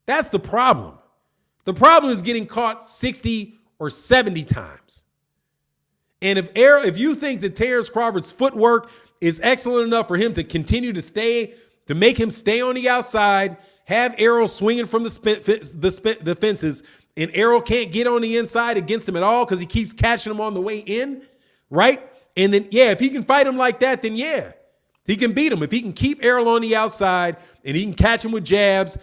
That's the problem. The problem is getting caught 60 or 70 times. And if you think that Terence Crawford's footwork is excellent enough for him to continue to make him stay on the outside, have Errol swinging from the fences, and Errol can't get on the inside against him at all because he keeps catching him on the way in, right? And then, yeah, if he can fight him like that, then yeah, he can beat him. If he can keep Errol on the outside and he can catch him with jabs,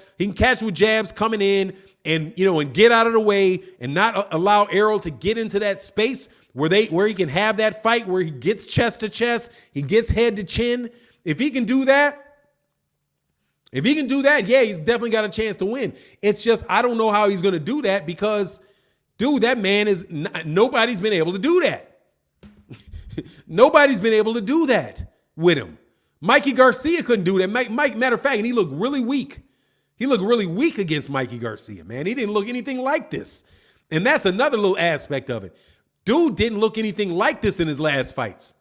coming in and, and get out of the way and not allow Errol to get into that space where he can have that fight where he gets chest to chest, he gets head to chin. If he can do that, yeah, he's definitely got a chance to win. It's just, I don't know how he's going to do that because, dude, that man nobody's been able to do that. Nobody's been able to do that with him. Mikey Garcia couldn't do that. Matter of fact, and he looked really weak. He looked really weak against Mikey Garcia, man. He didn't look anything like this. And that's another little aspect of it. Dude didn't look anything like this in his last fights.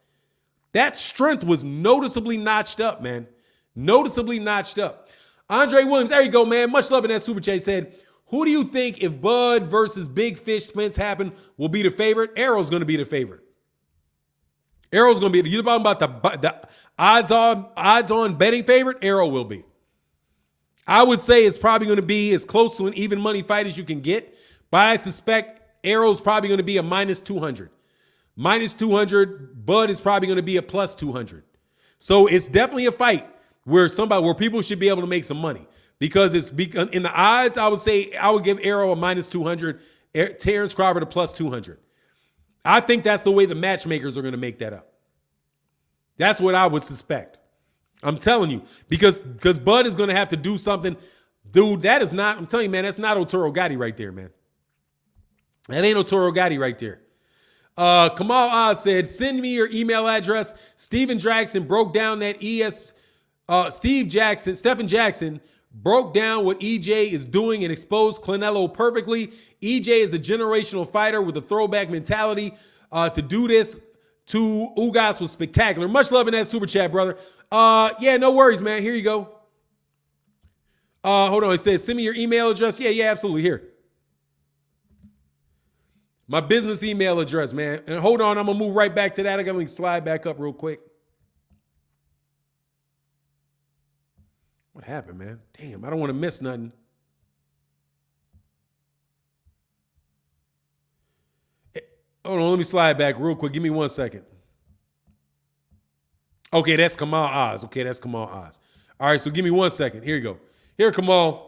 That strength was noticeably notched up, man. Noticeably notched up. Andre Williams, there you go, man. Much love in that super chat. Said, who do you think if Bud versus Big Fish Spence happen will be the favorite? Errol's going to be the favorite. Errol's going to be, you're talking about the odds on betting favorite? Errol will be. I would say it's probably going to be as close to an even money fight as you can get, but I suspect Errol's probably going to be a minus 200. Minus 200, Bud is probably going to be a plus 200. So it's definitely a fight where people should be able to make some money because in the odds, I would say I would give Errol a minus 200, Terence Crawford a plus 200. I think that's the way the matchmakers are going to make that up. That's what I would suspect. I'm telling you, because Bud is going to have to do something. Dude, that is not, I'm telling you, man, that's not Otero Gotti right there, man. That ain't Otero Gotti right there. Kamal Oz said, send me your email address. Stephen Jackson broke down that Stephen Jackson broke down what EJ is doing and exposed Canelo perfectly. EJ is a generational fighter with a throwback mentality. To do this to Ugas was spectacular. Much love in that super chat, brother. Yeah, no worries, man. Here you go. Hold on. It says, send me your email address. Yeah, absolutely. Here. My business email address, man. And hold on, I'm going to move right back to that. I got to slide back up real quick. What happened, man? Damn, I don't want to miss nothing. Hold on, let me slide back real quick. Give me 1 second. Okay, that's Kamal Oz. All right, so give me 1 second. Here you go. Here, Kamal.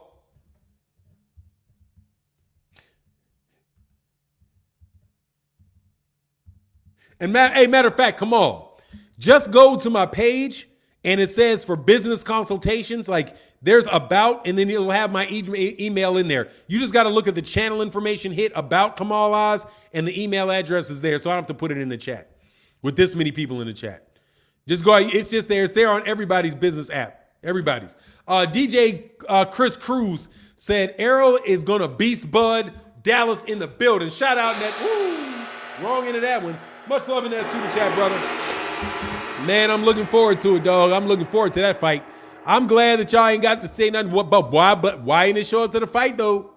And matter of fact, Kamal, just go to my page and it says for business consultations, like there's about, and then it'll have my email in there. You just got to look at the channel information, hit about Kamal Oz, and the email address is there. So I don't have to put it in the chat with this many people in the chat. Just go, it's just there. It's there on everybody's business app. Everybody's. DJ Chris Cruz said, Errol is going to beast Bud. Dallas in the building. Shout out in that. Ooh, wrong into that one. Much love in that super chat, brother. Man, I'm looking forward to it, dog. I'm looking forward to that fight. I'm glad that y'all ain't got to say nothing about why he didn't show up to the fight, though.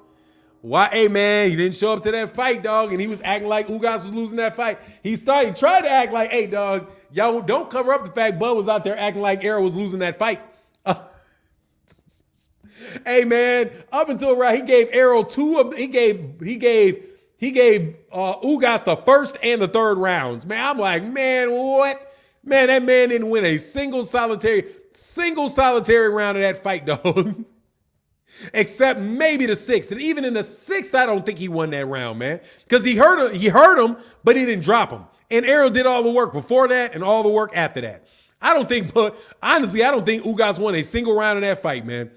Why? Hey, man, he didn't show up to that fight, dog, and he was acting like Ugas was losing that fight. He tried to act like, hey, dog, y'all don't cover up the fact Bud was out there acting like Errol was losing that fight. Hey, man, up until he gave Errol he gave Ugas the first and the third rounds. Man, I'm like, man, what? Man, that man didn't win a single solitary round of that fight, dog. Except maybe the sixth. And even in the sixth, I don't think he won that round, man. Because he hurt him, but he didn't drop him. And Errol did all the work before that and all the work after that. Honestly, I don't think Ugas won a single round of that fight, man.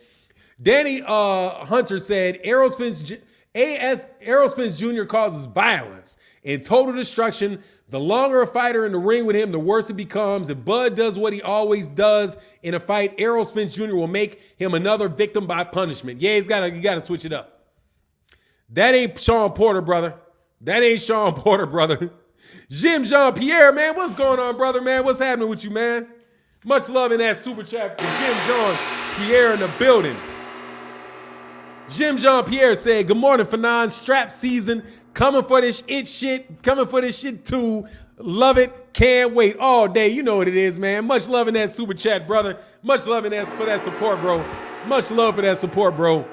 Danny Hunter said, Errol Spence Jr. causes violence and total destruction. The longer a fighter in the ring with him, the worse it becomes. If Bud does what he always does in a fight, Errol Spence Jr. will make him another victim by punishment. Yeah, you got to switch it up. That ain't Sean Porter, brother. That ain't Sean Porter, brother. Jim Jean-Pierre, man, what's going on, brother, man? What's happening with you, man? Much love in that super chat for Jim Jean-Pierre in the building. Jim Jean-Pierre said, good morning, Fanon. Strap season. Coming for this shit too. Love it. Can't wait all day. You know what it is, man. Much love in that super chat, brother. Much love in that for that support, bro. Much love for that support, bro.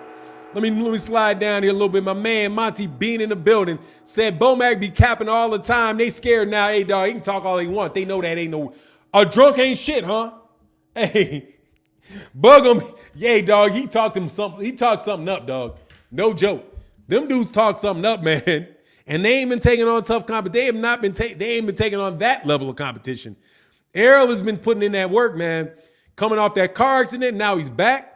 Let me slide down here a little bit. My man Monty Bean in the building said Bomac be capping all the time. They scared now. Hey, dog, he can talk all they want. They know that ain't no... A drunk ain't shit, huh? Hey, bug him. Yeah, dog, he talked something up, dog. No joke. Them dudes talk something up, man. And they ain't been taking on tough competition. They ain't been taking on that level of competition. Errol has been putting in that work, man. Coming off that car accident, now he's back.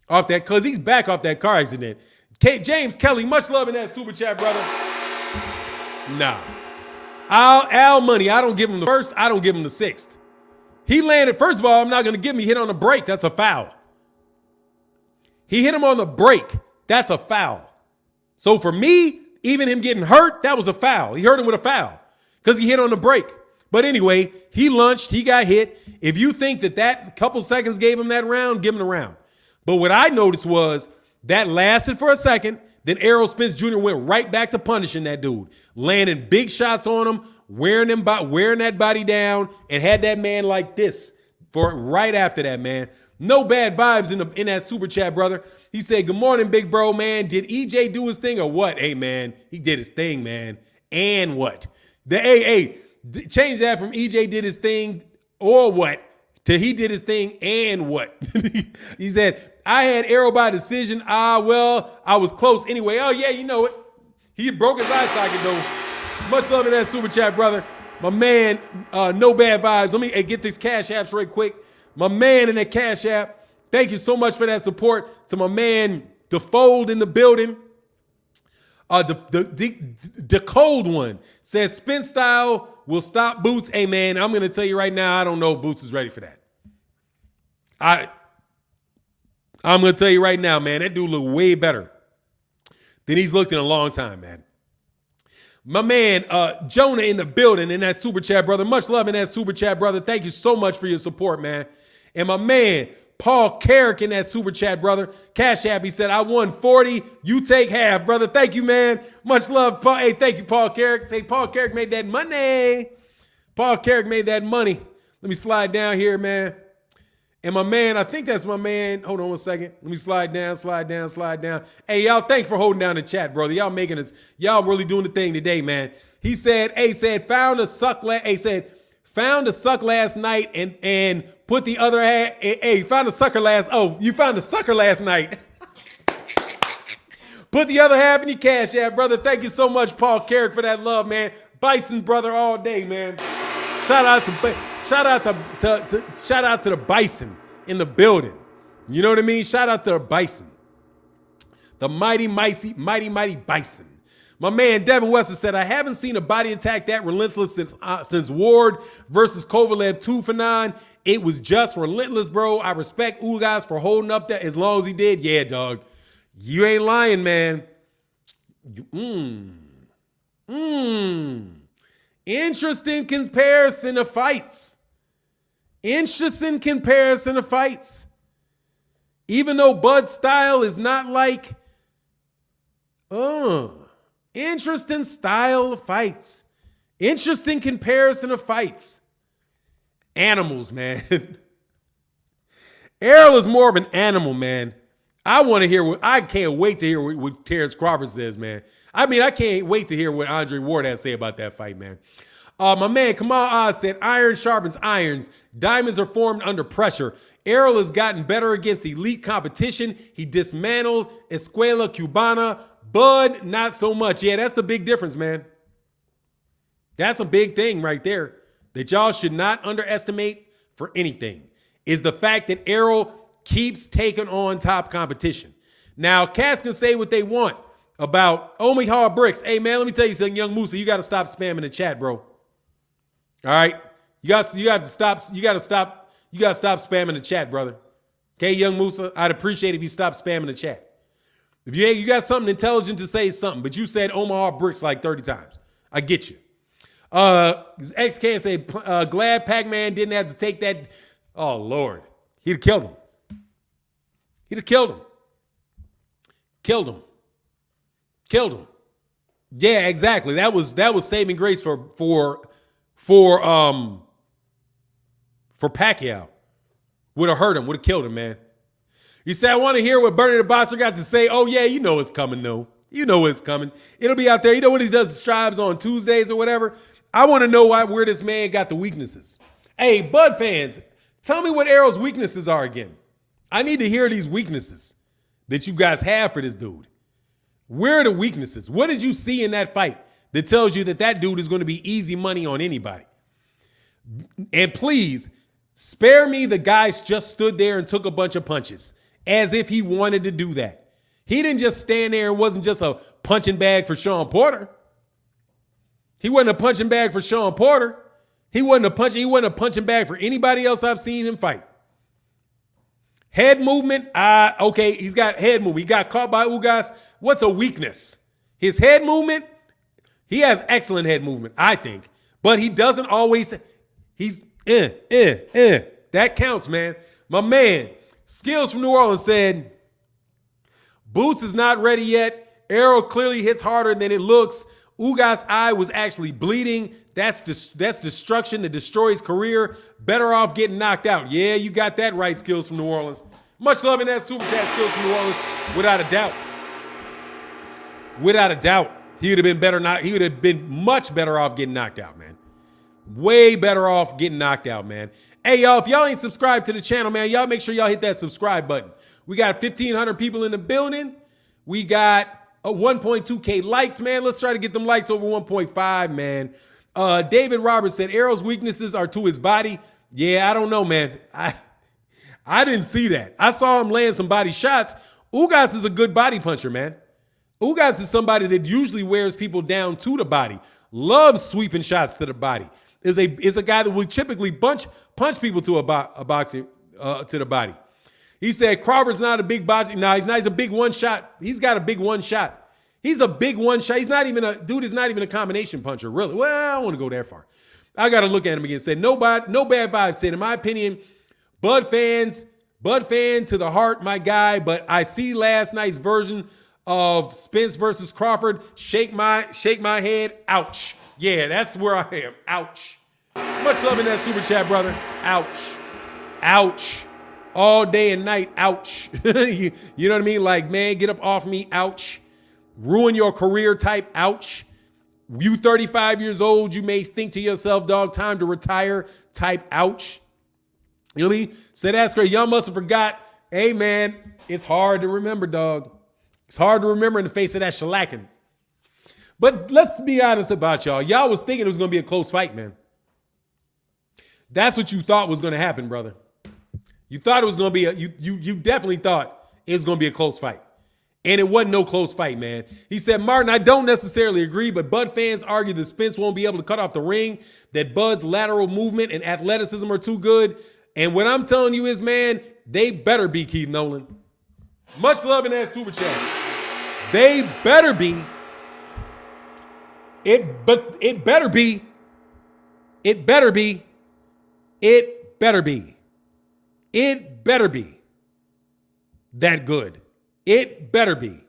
Off that, because he's back off that car accident. James Kelly, much love in that super chat, brother. Nah. Al Money, I don't give him the first, I don't give him the sixth. He landed, first of all, I'm not going to give him, he hit on the break. That's a foul. He hit him on the break. That's a foul. So for me, even him getting hurt, that was a foul. He hurt him with a foul because he hit on the break. But anyway, he lunched, he got hit. If you think that couple seconds gave him that round, give him the round. But what I noticed was that lasted for a second. Then Errol Spence Jr. went right back to punishing that dude, landing big shots on him, wearing that body down, and had that man like this for right after that, man. No bad vibes in that super chat, brother. He said, "Good morning, big bro, man. Did EJ do his thing or what?" Hey, man, he did his thing, man. And what? Change that from EJ did his thing or what to he did his thing and what? He said, "I had Errol by decision. Well, I was close anyway." Oh, yeah, you know it. He broke his eye socket, though. Much love in that super chat, brother. My man, no bad vibes. Let me get these cash apps right quick. My man in that cash app, thank you so much for that support. To my man, the Fold in the building. The cold one says Spence style will stop Boots. Hey, man, I'm going to tell you right now, I don't know if Boots is ready for that. I'm going to tell you right now, man, that dude look way better than he's looked in a long time, man. My man, Jonah in the building in that super chat, brother. Much love in that super chat, brother. Thank you so much for your support, man. And my man, Paul Carrick in that super chat, brother. Cash App, he said, "I won 40. You take half, brother." Thank you, man. Much love, Paul. Hey, thank you, Paul Carrick. Say, Paul Carrick made that money. Paul Carrick made that money. Let me slide down here, man. And my man, I think that's my man. Hold on one second. Let me slide down. Hey, y'all, thanks for holding down the chat, brother. Y'all making us, y'all really doing the thing today, man. He said, found a suck last night and put the other half. Hey, found a sucker last. Oh, you found a sucker last night. Put the other half in your cash app, brother. Thank you so much, Paul Carrick, for that love, man. Bison's brother all day, man. Shout out to the Bison in the building. You know what I mean? Shout out to the Bison. The mighty Bison. My man Devin Wester said, "I haven't seen a body attack that relentless since Ward versus Kovalev 2 for 9. It was just relentless, bro. I respect Ugas for holding up that as long as he did." Yeah, dog. You ain't lying, man. Interesting comparison of fights. Even though Bud's style is not like, interesting style of fights. Interesting comparison of fights. Animals, man. Errol is more of an animal, man. I can't wait to hear what Terence Crawford says, man. I mean, I can't wait to hear what Andre Ward has to say about that fight, man. My man Kamal Oz said, "Iron sharpens irons. Diamonds are formed under pressure. Errol has gotten better against elite competition. He dismantled Escuela Cubana. Bud, not so much." Yeah, that's the big difference, man. That's a big thing right there that y'all should not underestimate for anything, is the fact that Errol keeps taking on top competition. Now, cats can say what they want about Omaha Bricks. Hey, man, let me tell you something, Young Musa. You got to stop spamming the chat, bro. All right? You got to stop spamming the chat, brother. Okay, Young Musa? I'd appreciate if you stop spamming the chat. If you got something intelligent to say, something, but you said Omaha Bricks like 30 times. I get you. X can say, glad Pac-Man didn't have to take that. Oh, Lord. He'd have killed him. Killed him. Yeah, exactly. That was saving grace for Pacquiao. Would have hurt him. Would have killed him, man. He said, I want to hear what Bernie the Boxer got to say. Oh, yeah, you know it's coming, though. You know it's coming. It'll be out there. You know when he does the strives on Tuesdays or whatever? I want to know where this man got the weaknesses. Hey, Bud fans, tell me what Errol's weaknesses are again. I need to hear these weaknesses that you guys have for this dude. Where are the weaknesses? What did you see in that fight that tells you that dude is going to be easy money on anybody? And please, spare me the guy just stood there and took a bunch of punches as if he wanted to do that. He didn't just stand there and wasn't just a punching bag for Sean Porter. He wasn't a punching bag for Sean Porter. He wasn't a punching bag for anybody else I've seen him fight. Head movement, okay, he's got head movement. He got caught by Ugas. What's a weakness? His head movement, he has excellent head movement, I think. But he doesn't always, That counts, man. My man, Skills from New Orleans said, Boots is not ready yet. Errol clearly hits harder than it looks. Ugas' eye was actually bleeding. That's destruction that destroys career. Better off getting knocked out. Yeah, you got that right, Skills from New Orleans. Much love in that super chat, Skills from New Orleans, without a doubt. Without a doubt. He would have been much better off getting knocked out, man. Way better off getting knocked out, man. Hey, y'all, if y'all ain't subscribed to the channel, man, y'all make sure y'all hit that subscribe button. We got 1,500 people in the building. We got 1.2K likes, man. Let's try to get them likes over 1.5, man. David Roberts said Errol's weaknesses are to his body. Yeah, I don't know, man. I didn't see that. I saw him land some body shots. Ugas is a good body puncher, man. Ugas is somebody that usually wears people down to the body. Loves sweeping shots to the body. Is a guy that will typically punch people to a boxer to the body. He said Crawford's not a big boxer. No, he's not. He's a big one shot. He's got a big one shot. He's a big one shot. He's not even a dude. Is not even a combination puncher, really. Well, I don't want to go that far. I got to look at him again. Said no bad vibes. Said in my opinion, Bud fan to the heart, my guy. But I see last night's version of Spence versus Crawford. Shake my head. Ouch. Yeah, that's where I am. Ouch. Much love in that super chat, brother. Ouch. Ouch. All day and night. Ouch. you know what I mean? Like, man, get up off me. Ouch. Ruin your career type. Ouch. You 35 years old, you may think to yourself, dog, time to retire type. Ouch. You know what I mean? Say that's great. Y'all must have forgot. Hey, man, it's hard to remember, dog. It's hard to remember in the face of that shellacking. But let's be honest about y'all. Y'all was thinking it was going to be a close fight, man. That's what you thought was going to happen, brother. You thought it was going to be you definitely thought it was going to be a close fight. And it wasn't no close fight, man. He said, Martin, I don't necessarily agree, but Bud fans argue that Spence won't be able to cut off the ring, that Bud's lateral movement and athleticism are too good. And what I'm telling you is, man, they better be, Keith Nolan. Much love in that super chat. They better be. It better be that good. It better be.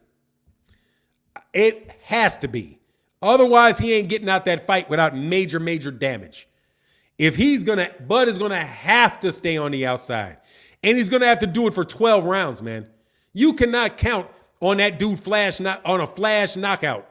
It has to be. Otherwise, he ain't getting out that fight without major damage. If Bud is gonna have to stay on the outside. And he's gonna have to do it for 12 rounds, man. You cannot count on that dude on a flash knockout.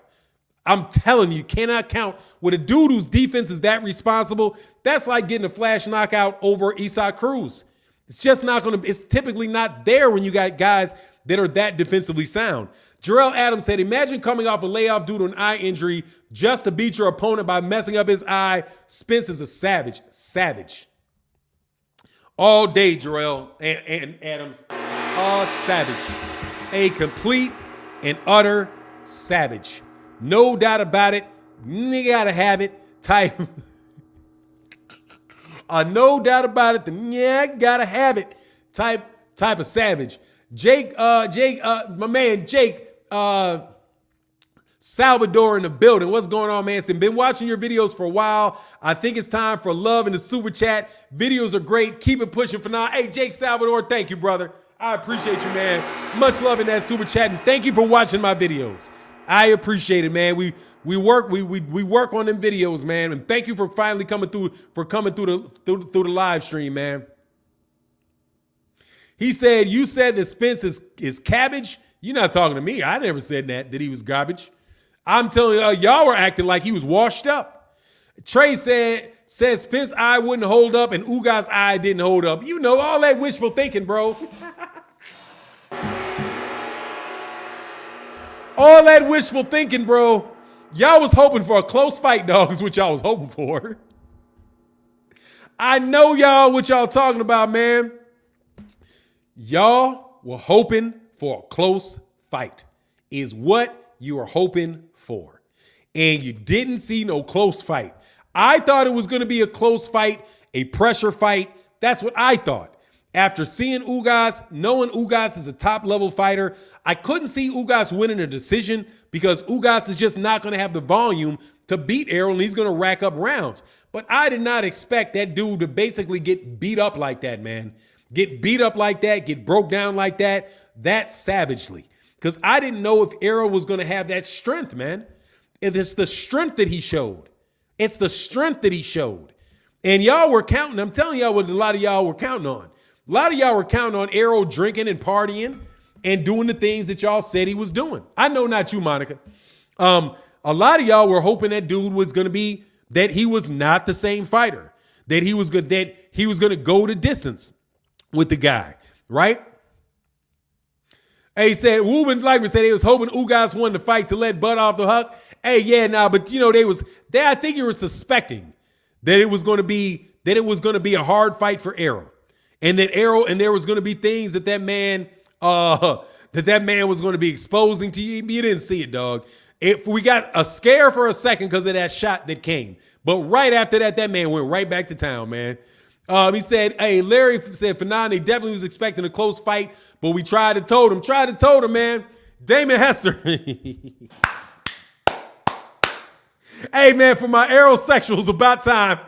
I'm telling you, cannot count with a dude whose defense is that responsible. That's like getting a flash knockout over Isaac Cruz. It's just not going to, it's typically not there when you got guys that are that defensively sound. Jarrell Adams said, imagine coming off a layoff due to an eye injury just to beat your opponent by messing up his eye. Spence is a savage. Savage. All day, Jarrell and Adams. A savage. A complete and utter savage. No doubt about it. You gotta have it type. No doubt about it. Gotta have it type of savage. My man Jake Salvador in the building. What's going on, man? Been watching your videos for a while. I think it's time for love in the super chat. Videos are great. Keep it pushing for now. Hey, Jake Salvador, thank you, brother. I appreciate you, man. Much love in that super chat, and thank you for watching my videos. I appreciate it, man. We work on them videos, man. And thank you for finally coming through the live stream, man. He said, you said that Spence is cabbage. You're not talking to me. I never said that he was garbage. I'm telling you, y'all were acting like he was washed up. Trey said Spence eye wouldn't hold up and Ugas eye didn't hold up. You know, all that wishful thinking, bro. All that wishful thinking, bro. Y'all was hoping for a close fight, dog, is what y'all was hoping for. I know y'all what y'all talking about, man. Y'all were hoping for a close fight is what you were hoping for. And you didn't see no close fight. I thought it was going to be a close fight, a pressure fight. That's what I thought. After seeing Ugas, knowing Ugas is a top-level fighter, I couldn't see Ugas winning a decision because Ugas is just not going to have the volume to beat Errol, and he's going to rack up rounds. But I did not expect that dude to basically get beat up like that, man. Get beat up like that, get broke down like that savagely. Because I didn't know if Errol was going to have that strength, man. It's the strength that he showed. It's the strength that he showed. And y'all were counting. I'm telling y'all what a lot of y'all were counting on. A lot of y'all were counting on Errol drinking and partying and doing the things that y'all said he was doing. I know not you, Monica. A lot of y'all were hoping that dude was going to be, that he was not the same fighter, that he was good, that he was going to go the distance with the guy, right? Hey, he said, Ruben Blackman said he was hoping Ugas won the fight to let Bud off the hook. Hey, yeah, nah, but you know, I think you were suspecting that it was going to be a hard fight for Errol. And there was going to be things that man was going to be exposing to you. You didn't see it, dog. If we got a scare for a second because of that shot that came. But right after that man went right back to town, man. He said, hey, Larry said, Fanon, they definitely was expecting a close fight, but we tried to told him, man. Damon Hester. Hey, man, for my aerosexuals, about time.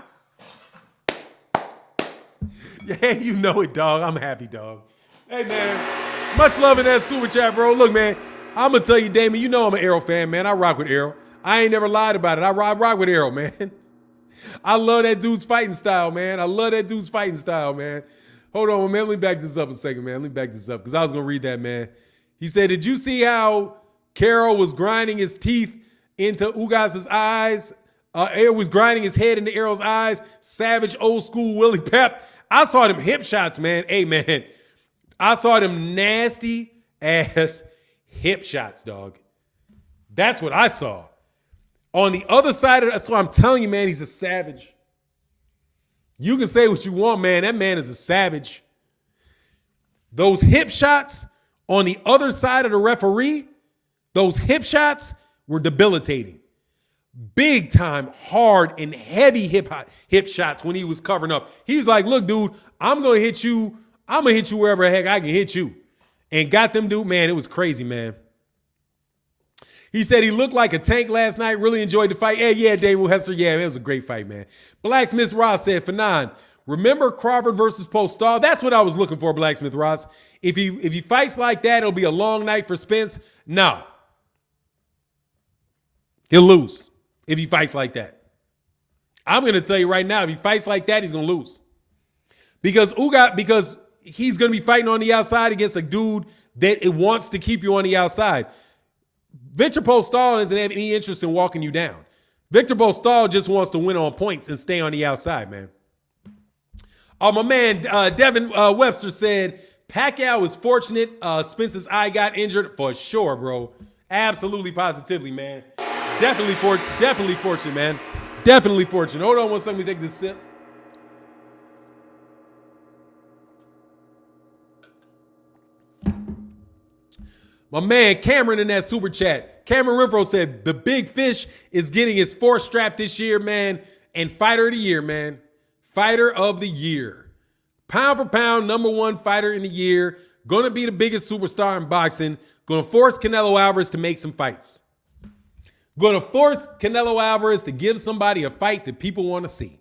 Yeah, you know it, dog. I'm happy, dog. Hey, man, much love in that super chat, bro. Look, man, I'm going to tell you, Damon, you know I'm an Errol fan, man. I rock with Errol. I ain't never lied about it. I rock with Errol, man. I love that dude's fighting style, man. Hold on, man. Let me back this up a second, man. Because I was going to read that, man. He said, did you see how Carroll was grinding his teeth into Ugas' eyes? Errol was grinding his head into Errol's eyes. Savage, old school Willie Pep. I saw them hip shots, man. Hey, man. I saw them nasty ass hip shots, dog. That's what I saw. On the other side of that's why I'm telling you, man, he's a savage. You can say what you want, man. That man is a savage. Those hip shots on the other side of the referee, those hip shots were debilitating. Big time, hard and heavy hip shots when he was covering up. He was like, look, dude, I'm going to hit you. I'm going to hit you wherever the heck I can hit you. And got them, dude, man, it was crazy, man. He said he looked like a tank last night. Really enjoyed the fight. Hey, yeah, Dave Hester. Yeah, it was a great fight, man. Blacksmith Ross said, Fanon, remember Crawford versus Postal? That's what I was looking for, Blacksmith Ross. If he fights like that, it'll be a long night for Spence. No. He'll lose if he fights like that. I'm going to tell you right now, if he fights like that, he's going to lose. Because he's going to be fighting on the outside against a dude that it wants to keep you on the outside. Victor Postal doesn't have any interest in walking you down. Victor Postal just wants to win on points and stay on the outside, man. Oh, my man, Devin Webster said, Pacquiao was fortunate. Spence's eye got injured for sure, bro. Absolutely, positively, man. Definitely fortunate, man. Definitely fortunate. Hold on one second. Let me take this sip. My man Cameron in that super chat. Cameron Renfro said the big fish is getting his fourth strap this year, man. And fighter of the year, man. Fighter of the year. Pound for pound, #1 fighter in the year. Going to be the biggest superstar in boxing. Going to force Canelo Alvarez to make some fights. Going to force Canelo Alvarez to give somebody a fight that people want to see.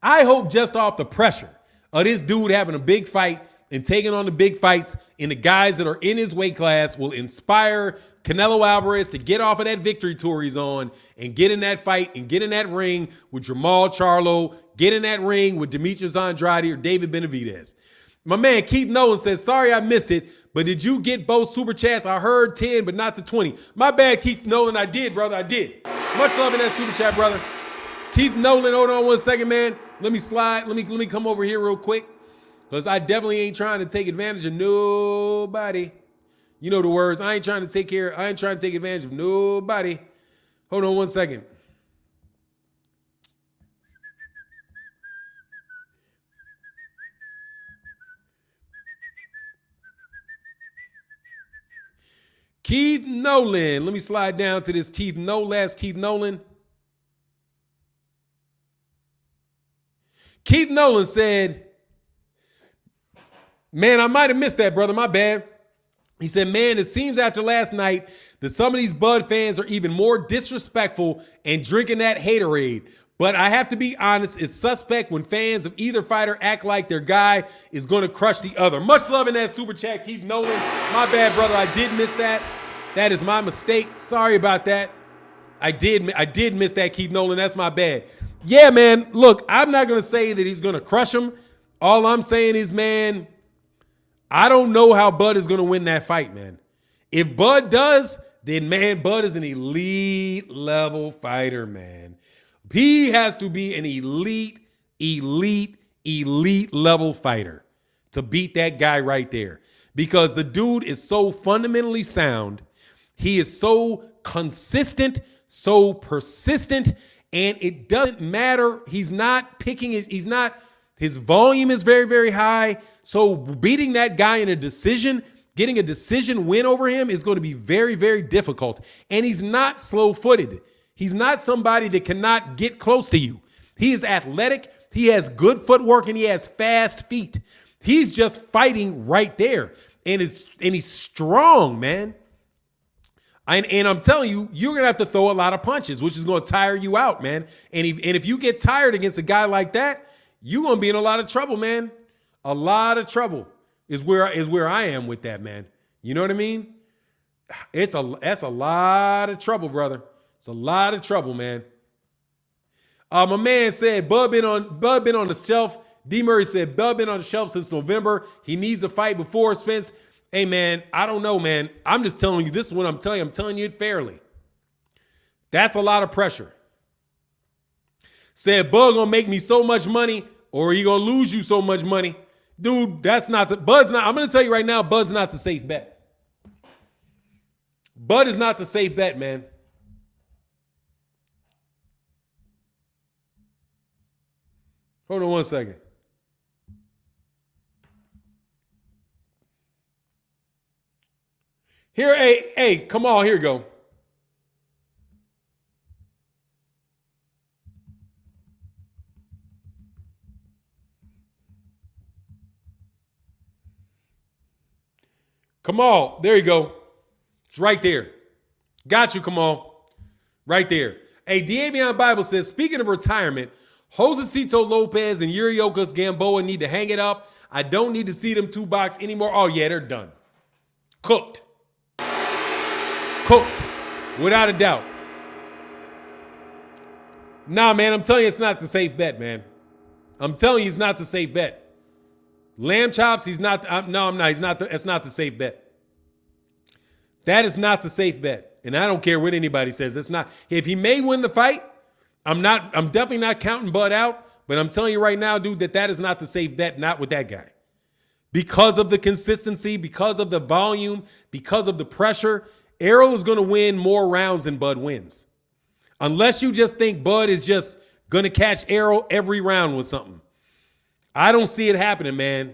I hope just off the pressure of this dude having a big fight and taking on the big fights and the guys that are in his weight class will inspire Canelo Alvarez to get off of that victory tour he's on and get in that fight and get in that ring with Jamal Charlo, get in that ring with Demetrius Andrade or David Benavidez. My man Keith Nolan says, sorry I missed it, but did you get both super chats? I heard 10, but not the 20. My bad, Keith Nolan. I did, brother. I did. Much love in that super chat, brother. Keith Nolan, hold on one second, man. Let me slide. Let me come over here real quick. Because I definitely ain't trying to take advantage of nobody. You know the words. I ain't trying to take advantage of nobody. Hold on one second. Keith Nolan. Let me slide down to this Keith Nolan. Keith Nolan said, man, I might have missed that, brother. My bad. He said, man, it seems after last night that some of these Bud fans are even more disrespectful and drinking that haterade. But I have to be honest, it's suspect when fans of either fighter act like their guy is going to crush the other. Much love in that super chat, Keith Nolan. My bad, brother. I did miss that. That is my mistake. Sorry about that. I did miss that, Keith Nolan. That's my bad. Yeah, man. Look, I'm not going to say that he's going to crush him. All I'm saying is, man, I don't know how Bud is going to win that fight, man. If Bud does, then, man, Bud is an elite level fighter, man. He has to be an elite level fighter to beat that guy right there. Because the dude is so fundamentally sound. He is so consistent, so persistent, and it doesn't matter. He's not picking his volume is very, very high. So beating that guy in a decision, getting a decision win over him is going to be very, very difficult. And he's not slow-footed. He's not somebody that cannot get close to you. He is athletic. He has good footwork and he has fast feet. He's just fighting right there. And he's strong, man. And I'm telling you, you're going to have to throw a lot of punches, which is going to tire you out, man. And if you get tired against a guy like that, you're going to be in a lot of trouble, man. A lot of trouble is where I am with that, man. You know what I mean? That's a lot of trouble, brother. It's a lot of trouble, man. My man said Bud been on the shelf. D. Murray said Bud been on the shelf since November. He needs a fight before Spence. Hey, man, I don't know, man. I'm just telling you. This is what I'm telling you. I'm telling you it fairly. That's a lot of pressure. Said Bud gonna make me so much money, or he gonna lose you so much money. Dude, Bud's not. I'm gonna tell you right now, Bud's not the safe bet. Bud is not the safe bet, man. Hold on one second. Here, hey, come on, here we go. Kamal, there you go. It's right there. Got you, Kamal. Right there. Hey, D'Avion Bible says, speaking of retirement, Josecito Lopez and Yuriorkis Gamboa need to hang it up. I don't need to see them two box anymore. Oh, yeah, they're done. Cooked. Cooked. Without a doubt. Nah, man, I'm telling you, it's not the safe bet, man. I'm telling you, it's not the safe bet. Lamb chops, he's not. No, I'm not. He's not. It's not the safe bet. That is not the safe bet. And I don't care what anybody says. It's not. If he may win the fight, I'm definitely not counting Bud out. But I'm telling you right now, dude, that is not the safe bet. Not with that guy. Because of the consistency, because of the volume, because of the pressure, Errol is going to win more rounds than Bud wins. Unless you just think Bud is just going to catch Errol every round with something. I don't see it happening, man.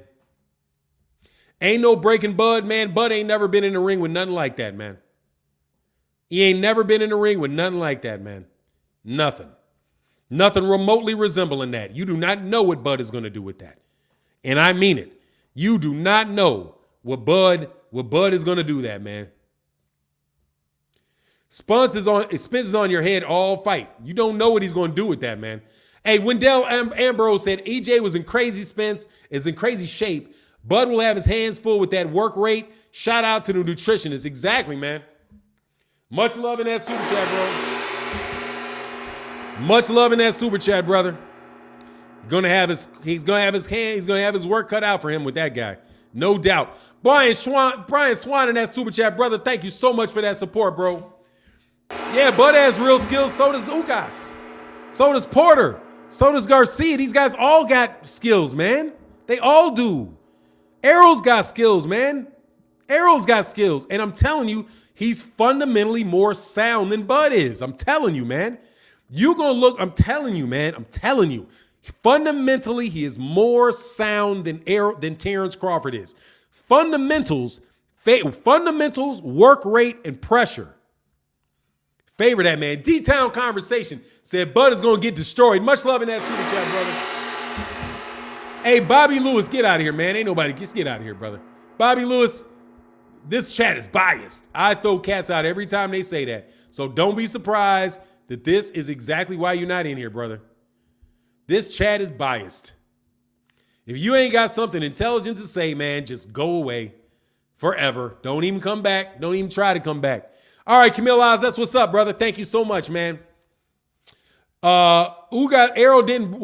Ain't no breaking Bud, man. Bud ain't never been in the ring with nothing like that, man. He ain't never been in the ring with nothing like that, man. Nothing. Nothing remotely resembling that. You do not know what Bud is going to do with that. And I mean it. You do not know what Bud is going to do that, man. Spence is on your head all fight. You don't know what he's going to do with that, man. Hey, Wendell Ambrose said EJ was in crazy Spence, is in crazy shape. Bud will have his hands full with that work rate. Shout out to the nutritionist. Exactly, man. Much love in that super chat, bro. Much love in that super chat, brother. He's gonna have his work cut out for him with that guy. No doubt. Brian Swan in that super chat, brother. Thank you so much for that support, bro. Yeah, Bud has real skills. So does Ugas. So does Porter. So does Garcia. These guys all got skills, man. They all do. Errol's got skills, man. Errol's got skills. And I'm telling you, he's fundamentally more sound than Bud is. I'm telling you, man. You're going to look, I'm telling you, man. I'm telling you. Fundamentally, he is more sound than Terence Crawford is. Fundamentals, work rate, and pressure. Favor that, man. D-Town Conversation said Bud is going to get destroyed. Much love in that super chat, brother. Hey, Bobby Lewis, get out of here, man. Ain't nobody. Just get out of here, brother. Bobby Lewis, this chat is biased. I throw cats out every time they say that. So don't be surprised that this is exactly why you're not in here, brother. This chat is biased. If you ain't got something intelligent to say, man, just go away forever. Don't even come back. Don't even try to come back. All right, Camille Oz, that's what's up, brother. Thank you so much, man. Errol didn't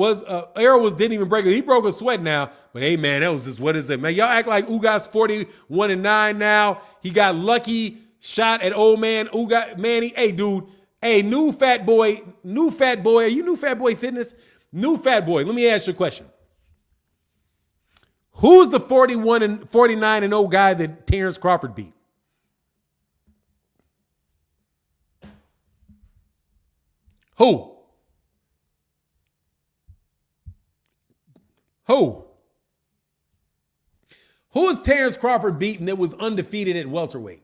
even break it. He broke a sweat now. But hey, man, that was just, what is it, man? Y'all act like Ugas 41-9 now. He got lucky shot at old man Ugas. Man, hey, dude. Hey, new fat boy. Are you new fat boy fitness? New fat boy. Let me ask you a question. Who's the 49-0 guy that Terence Crawford beat? Who? Who is Terence Crawford beating that was undefeated at welterweight?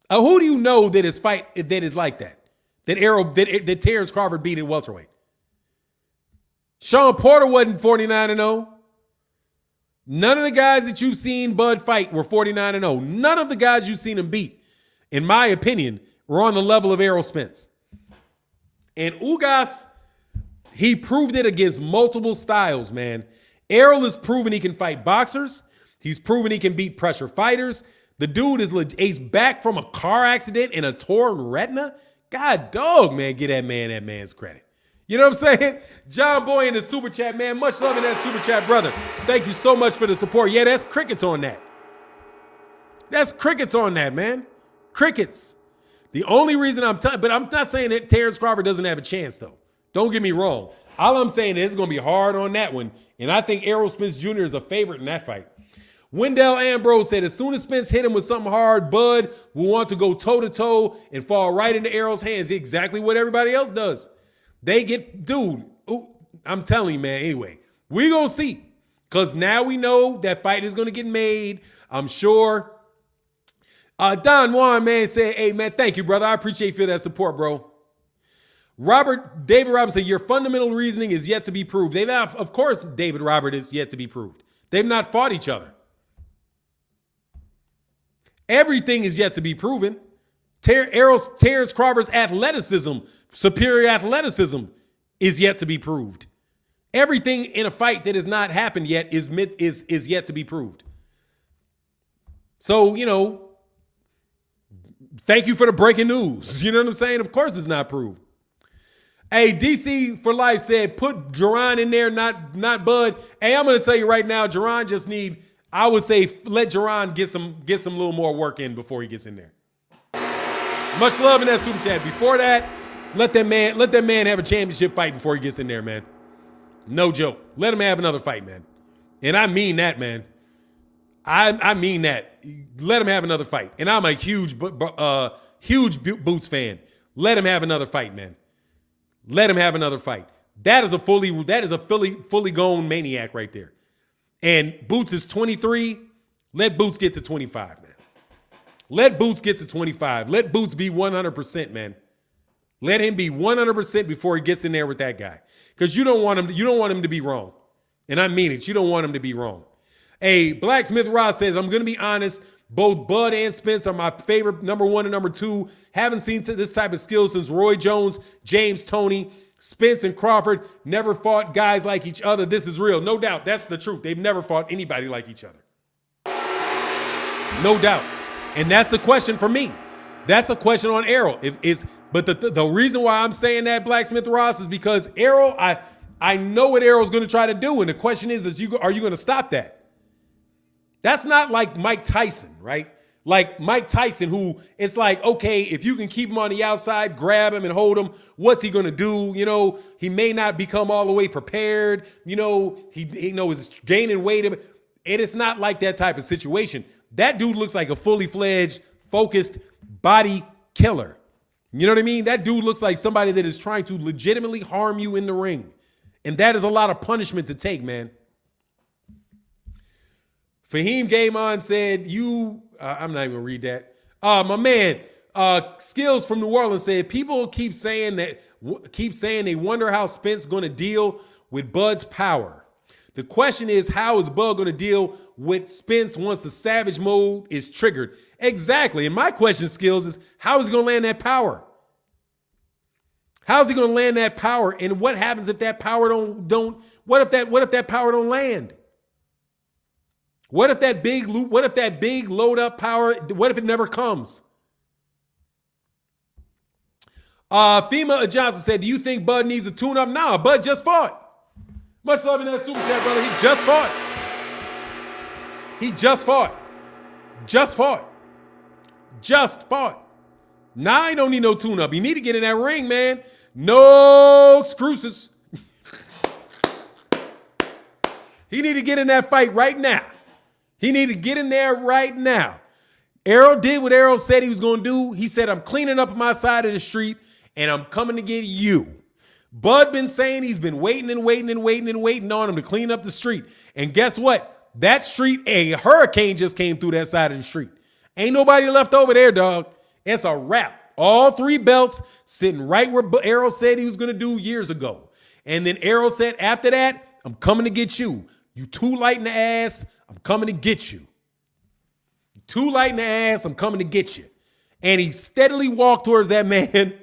Who do you know that is like that? That Terence Crawford beat at welterweight? Sean Porter wasn't 49-0. None of the guys that you've seen Bud fight were 49-0. None of the guys you've seen him beat, in my opinion, were on the level of Errol Spence. And Ugas, he proved it against multiple styles, man. Errol has proven he can fight boxers. He's proven he can beat pressure fighters. The dude he's back from a car accident and a torn retina. God dog, man, get that man's credit. You know what I'm saying? John Boy in the super chat, man. Much love in that super chat, brother. Thank you so much for the support. Yeah, that's crickets on that. That's crickets on that, man. Crickets. The only reason but I'm not saying that Terence Crawford doesn't have a chance, though. Don't get me wrong. All I'm saying is it's going to be hard on that one. And I think Errol Spence Jr. is a favorite in that fight. Wendell Ambrose said as soon as Spence hit him with something hard, Bud will want to go toe-to-toe and fall right into Errol's hands. Exactly what everybody else does. Dude, I'm telling you, man. Anyway, we're going to see. Because now we know that fight is going to get made. I'm sure. Don Juan, man, said, hey, man, thank you, brother. I appreciate you for that support, bro. David Robert said, your fundamental reasoning is yet to be proved. Of course, David Robert is yet to be proved. They've not fought each other. Everything is yet to be proven. Terence Crawford's superior athleticism is yet to be proved. Everything in a fight that has not happened yet is yet to be proved. So, thank you for the breaking news. You know what I'm saying? Of course it's not proved. Hey, DC for Life said, put Jerron in there, not Bud. Hey, I'm going to tell you right now, Jerron just I would say let Jerron get some little more work in before he gets in there. Much love in that super chat. Before that, let that man have a championship fight before he gets in there, man. No joke. Let him have another fight, man. And I mean that, man. I mean that. Let him have another fight. And I'm a huge Boots fan. Let him have another fight, man. Let him have another fight. That is a fully gone maniac right there. And Boots is 23. Let Boots get to 25, man. Let Boots get to 25. Let Boots be 100%, man. Let him be 100% before he gets in there with that guy. Because you don't want him to be wrong. And I mean it. You don't want him to be wrong. Hey, Blacksmith Ross says, I'm going to be honest. Both Bud and Spence are my favorite number one and number two. Haven't seen this type of skill since Roy Jones, James Toney. Spence and Crawford never fought guys like each other. This is real. No doubt. That's the truth. They've never fought anybody like each other. No doubt. And that's the question for me. That's a question on Errol. But the reason why I'm saying that, Blacksmith Ross, is because Errol, I know what Errol's going to try to do. And the question is are you going to stop that? That's not like Mike Tyson, right? Like Mike Tyson, who it's like, okay, if you can keep him on the outside, grab him and hold him, what's he going to do? You know, he may not become all the way prepared. You know, he is gaining weight. It is not like that type of situation. That dude looks like a fully fledged, focused body killer. You know what I mean? That dude looks like somebody that is trying to legitimately harm you in the ring. And that is a lot of punishment to take, man. Fahim Gaimon said, I'm not even gonna read that. My man, Skills from New Orleans said, people keep saying they wonder how Spence gonna deal with Bud's power. The question is, how is Bud gonna deal with Spence once the savage mode is triggered? Exactly. And my question, Skills, is how is he gonna land that power? How's he gonna land that power? And what happens if that power what if that power don't land? What if that big load up power, what if it never comes? FEMA Johnson said, do you think Bud needs a tune-up? Nah, Bud just fought. Much love in that super chat, brother. He just fought. Just fought. Nah, he don't need no tune-up. He need to get in that ring, man. No excuses. He need to get in that fight right now. He need to get in there right now. Errol did what Errol said he was going to do. He said, I'm cleaning up my side of the street, and I'm coming to get you. Bud been saying he's been waiting on him to clean up the street. And guess what? That street, a hurricane just came through that side of the street. Ain't nobody left over there, dog. It's a wrap. All 3 belts sitting right where Errol said he was going to do years ago. And then Errol said, after that, I'm coming to get you. You too light in the ass. I'm coming to get you. Too light in the ass. I'm coming to get you. And he steadily walked towards that man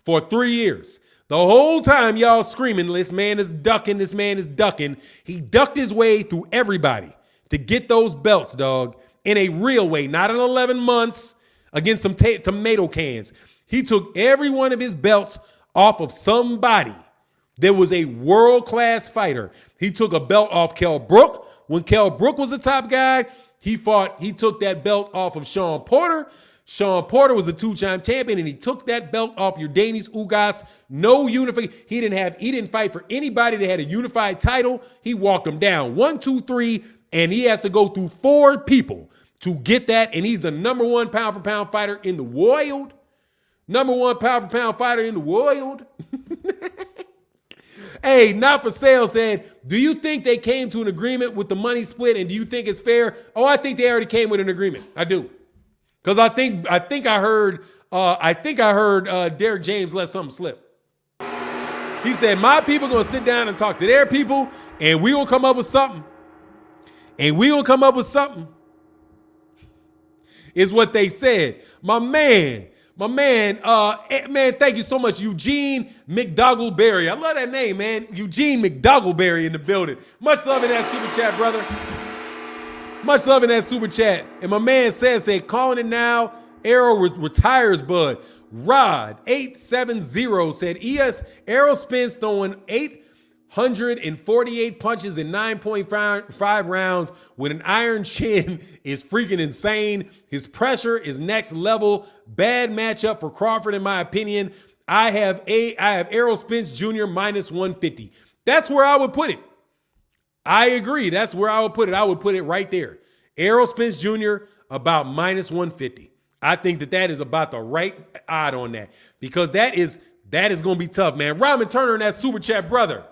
for 3 years. The whole time y'all screaming, this man is ducking, this man is ducking. He ducked his way through everybody to get those belts, dog, in a real way, not in 11 months against some tomato cans. He took every one of his belts off of somebody that was a world-class fighter. He took a belt off Kell Brook. When Kell Brook was the top guy, he took that belt off of Sean Porter. Sean Porter was a 2-time champion, and he took that belt off Yordenis Ugas. No unification. He didn't fight for anybody that had a unified title. He walked them down 1, 2, 3, and he has to go through 4 people to get that. And he's the number 1 pound for pound fighter in the world. Number 1 pound for pound fighter in the world. Hey, Not For Sale said, do you think they came to an agreement with the money split, and do you think it's fair? Oh, I think they already came with an agreement. I do. Because I think I heard Derek James let something slip. He said, my people gonna sit down and talk to their people, and we will come up with something. Is what they said. Man, thank you so much, Eugene McDougleberry. I love that name, man. Eugene McDougleberry in the building. Much love in that super chat, brother. Much love in that super chat. And my man said, calling it now. Errol retires Bud. Rod 870 said, Errol Spence throwing 848 punches in 9.5 rounds with an iron chin is freaking insane. His pressure is next level. Bad matchup for Crawford, in my opinion. I have Errol Spence Jr. minus 150. That's where I would put it. I agree. That's where I would put it. I would put it right there. Errol Spence Jr. about minus 150. I think that is about the right odd on that, because that is going to be tough, man. Robin Turner in that super chat, brother.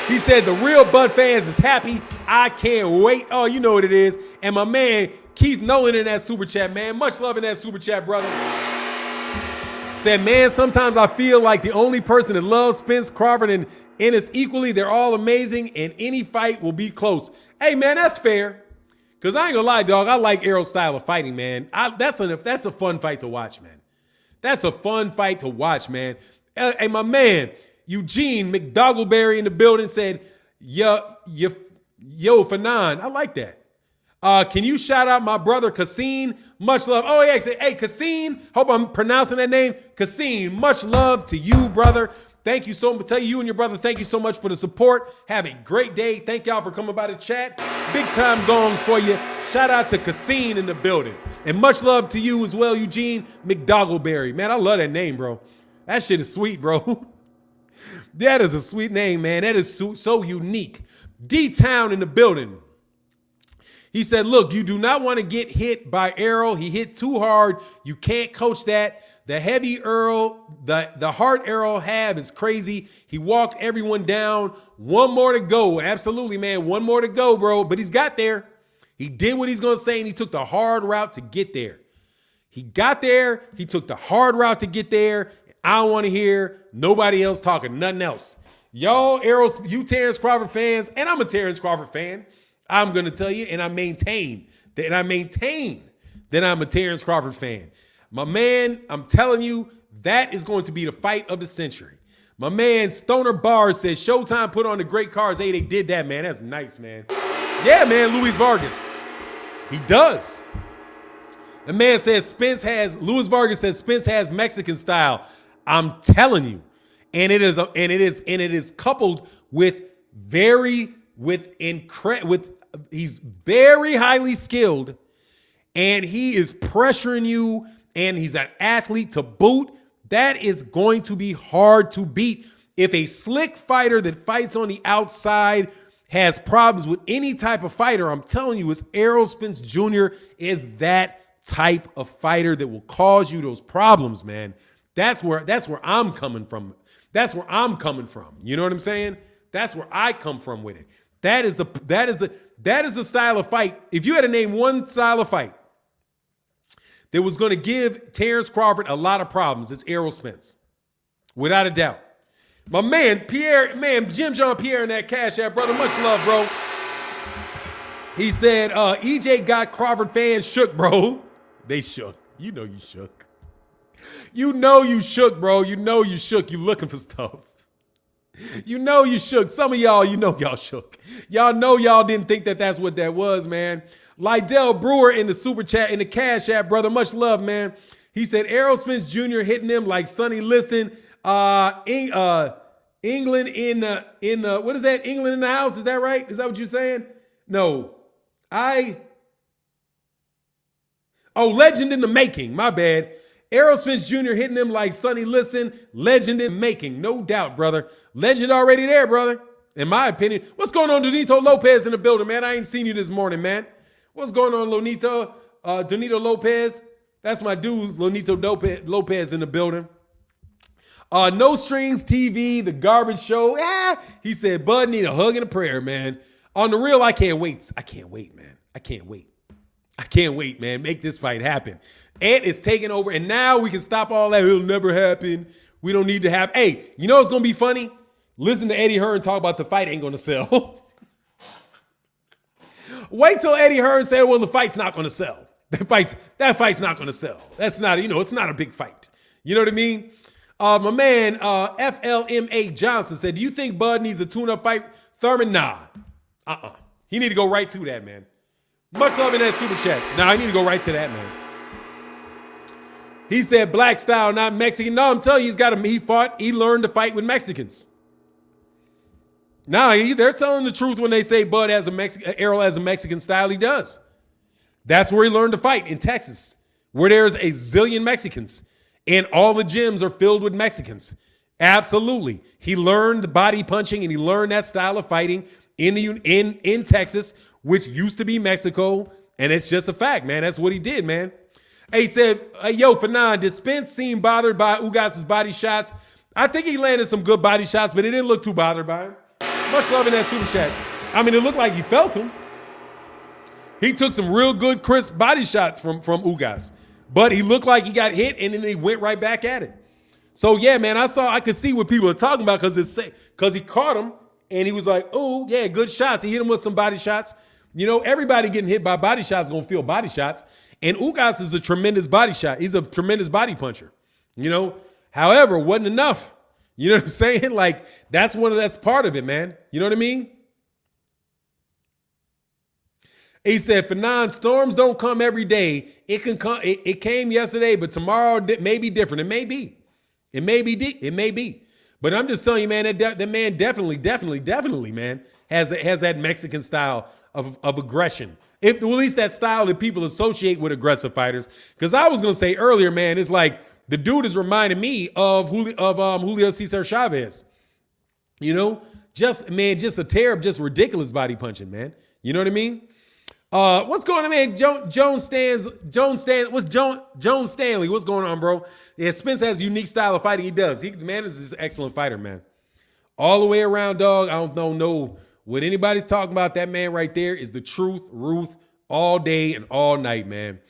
He said the real Bud fans is happy. I can't wait. Oh, you know what it is. And my man Keith Nolan in that super chat, man. Much love in that super chat, brother. Said, man, sometimes I feel like the only person that loves Spence, Crawford, and Ennis equally. They're all amazing, and any fight will be close. Hey, man, that's fair. Because I ain't gonna lie, dog. I like Errol's style of fighting, man. That's a fun fight to watch, man. That's a fun fight to watch, man. Hey, my man, Eugene McDougleberry in the building said, yo, Fanon. I like that. Can you shout out my brother Cassine? Much love. Oh, yeah. Hey, Cassine. Hope I'm pronouncing that name. Cassine, much love to you, brother. Thank you so much. Tell you and your brother, thank you so much for the support. Have a great day. Thank y'all for coming by the chat. Big time gongs for you. Shout out to Cassine in the building. And much love to you as well, Eugene McDoggleberry. Man, I love that name, bro. That shit is sweet, bro. That is a sweet name, man. That is so unique. D-Town in the building. He said, look, you do not want to get hit by Errol. He hit too hard. You can't coach that. The heavy Errol, the hard Errol have is crazy. He walked everyone down. One more to go. Absolutely, man. One more to go, bro. But he's got there. He did what he's going to say, and he took the hard route to get there. He got there. He took the hard route to get there. I don't want to hear nobody else talking, nothing else. Y'all, you Terence Crawford fans, and I'm a Terence Crawford fan. I'm going to tell you, and I maintain that I'm a Terence Crawford fan. My man, I'm telling you, that is going to be the fight of the century. My man, Stoner Barr says, Showtime put on the great cards. Hey, they did that, man. That's nice, man. Yeah, man, Luis Vargas. He does. The man says Luis Vargas says Spence has Mexican style. I'm telling you. And it is coupled with he's very highly skilled, and he is pressuring you, and he's an athlete to boot. That is going to be hard to beat. If a slick fighter that fights on the outside has problems with any type of fighter, I'm telling you, it's Errol Spence Jr. is that type of fighter that will cause you those problems, man. That's where I'm coming from. That's where I'm coming from. You know what I'm saying? That's where I come from with it. That is the style of fight. If you had to name one style of fight that was going to give Terence Crawford a lot of problems, it's Errol Spence, without a doubt. My man, Jim John Pierre in that Cash App, brother. Much love, bro. He said, EJ got Crawford fans shook, bro. They shook. You know you shook. You know you shook, bro. You know you shook. You looking for stuff. You know you shook. Some of y'all, you know y'all shook. Y'all know y'all didn't think that that's what that was, man. Lydell Brewer in the super chat, in the Cash App, brother. Much love, man. He said Errol Spence Jr. hitting them like Sonny Liston. England in the what is that? England in the house? Is that right? Is that what you're saying? No. Legend in the making. My bad. Errol Spence Jr. hitting him like Sonny Liston. Legend in making. No doubt, brother. Legend already there, brother. In my opinion. What's going on, Donito Lopez in the building, man? I ain't seen you this morning, man. What's going on, Donito Lopez? That's my dude, Donito Lopez in the building. No Strings TV, the garbage show. He said, Bud need a hug and a prayer, man. On the real, I can't wait. I can't wait, man. I can't wait, man. Make this fight happen. Ed is taking over, and now we can stop all that. It'll never happen. We don't need to have. Hey, you know what's going to be funny? Listen to Eddie Hearn talk about the fight ain't going to sell. Wait till Eddie Hearn said, well, the fight's not going to sell. That fight's not going to sell. That's not, it's not a big fight. You know what I mean? My man, FLMA Johnson said, do you think Bud needs a tune-up fight? Thurman, nah. He need to go right to that, man. Much love in that super chat. Nah, I need to go right to that, man. He said black style, not Mexican. No, I'm telling you, he learned to fight with Mexicans. Nah, they're telling the truth when they say Bud has Errol has a Mexican style. He does. That's where he learned to fight, in Texas, where there's a zillion Mexicans. And all the gyms are filled with Mexicans. Absolutely. He learned the body punching, and he learned that style of fighting in Texas, which used to be Mexico. And it's just a fact, man. That's what he did, man. He said, yo, Fanon, did Spence seem bothered by Ugas' body shots? I think he landed some good body shots, but he didn't look too bothered by him. Much love in that super chat. I mean, it looked like he felt him. He took some real good, crisp body shots from Ugas. But he looked like he got hit, and then he went right back at it. So, yeah, man, I could see what people are talking about because he caught him, and he was like, oh, yeah, good shots. He hit him with some body shots. Everybody getting hit by body shots is going to feel body shots. And Ugas is a tremendous body shot. He's a tremendous body puncher. However, wasn't enough. You know what I'm saying? Like, that's part of it, man. You know what I mean? He said, Fanon, storms don't come every day. It can come. It came yesterday, but tomorrow may be different. It may be. But I'm just telling you, man, that man definitely, man, has that Mexican style of aggression. At least that style that people associate with aggressive fighters. Because I was gonna say earlier, man, it's like the dude is reminding me of Julio Cesar Chavez. You know, just a terrible, just ridiculous body punching, man. You know what I mean? What's going on, man? Jones Stanley. What's going on, bro? Yeah, Spence has a unique style of fighting. He does. The man is just an excellent fighter, man. All the way around, dog. I don't know what anybody's talking about. That man right there is the truth, Ruth, all day and all night, man.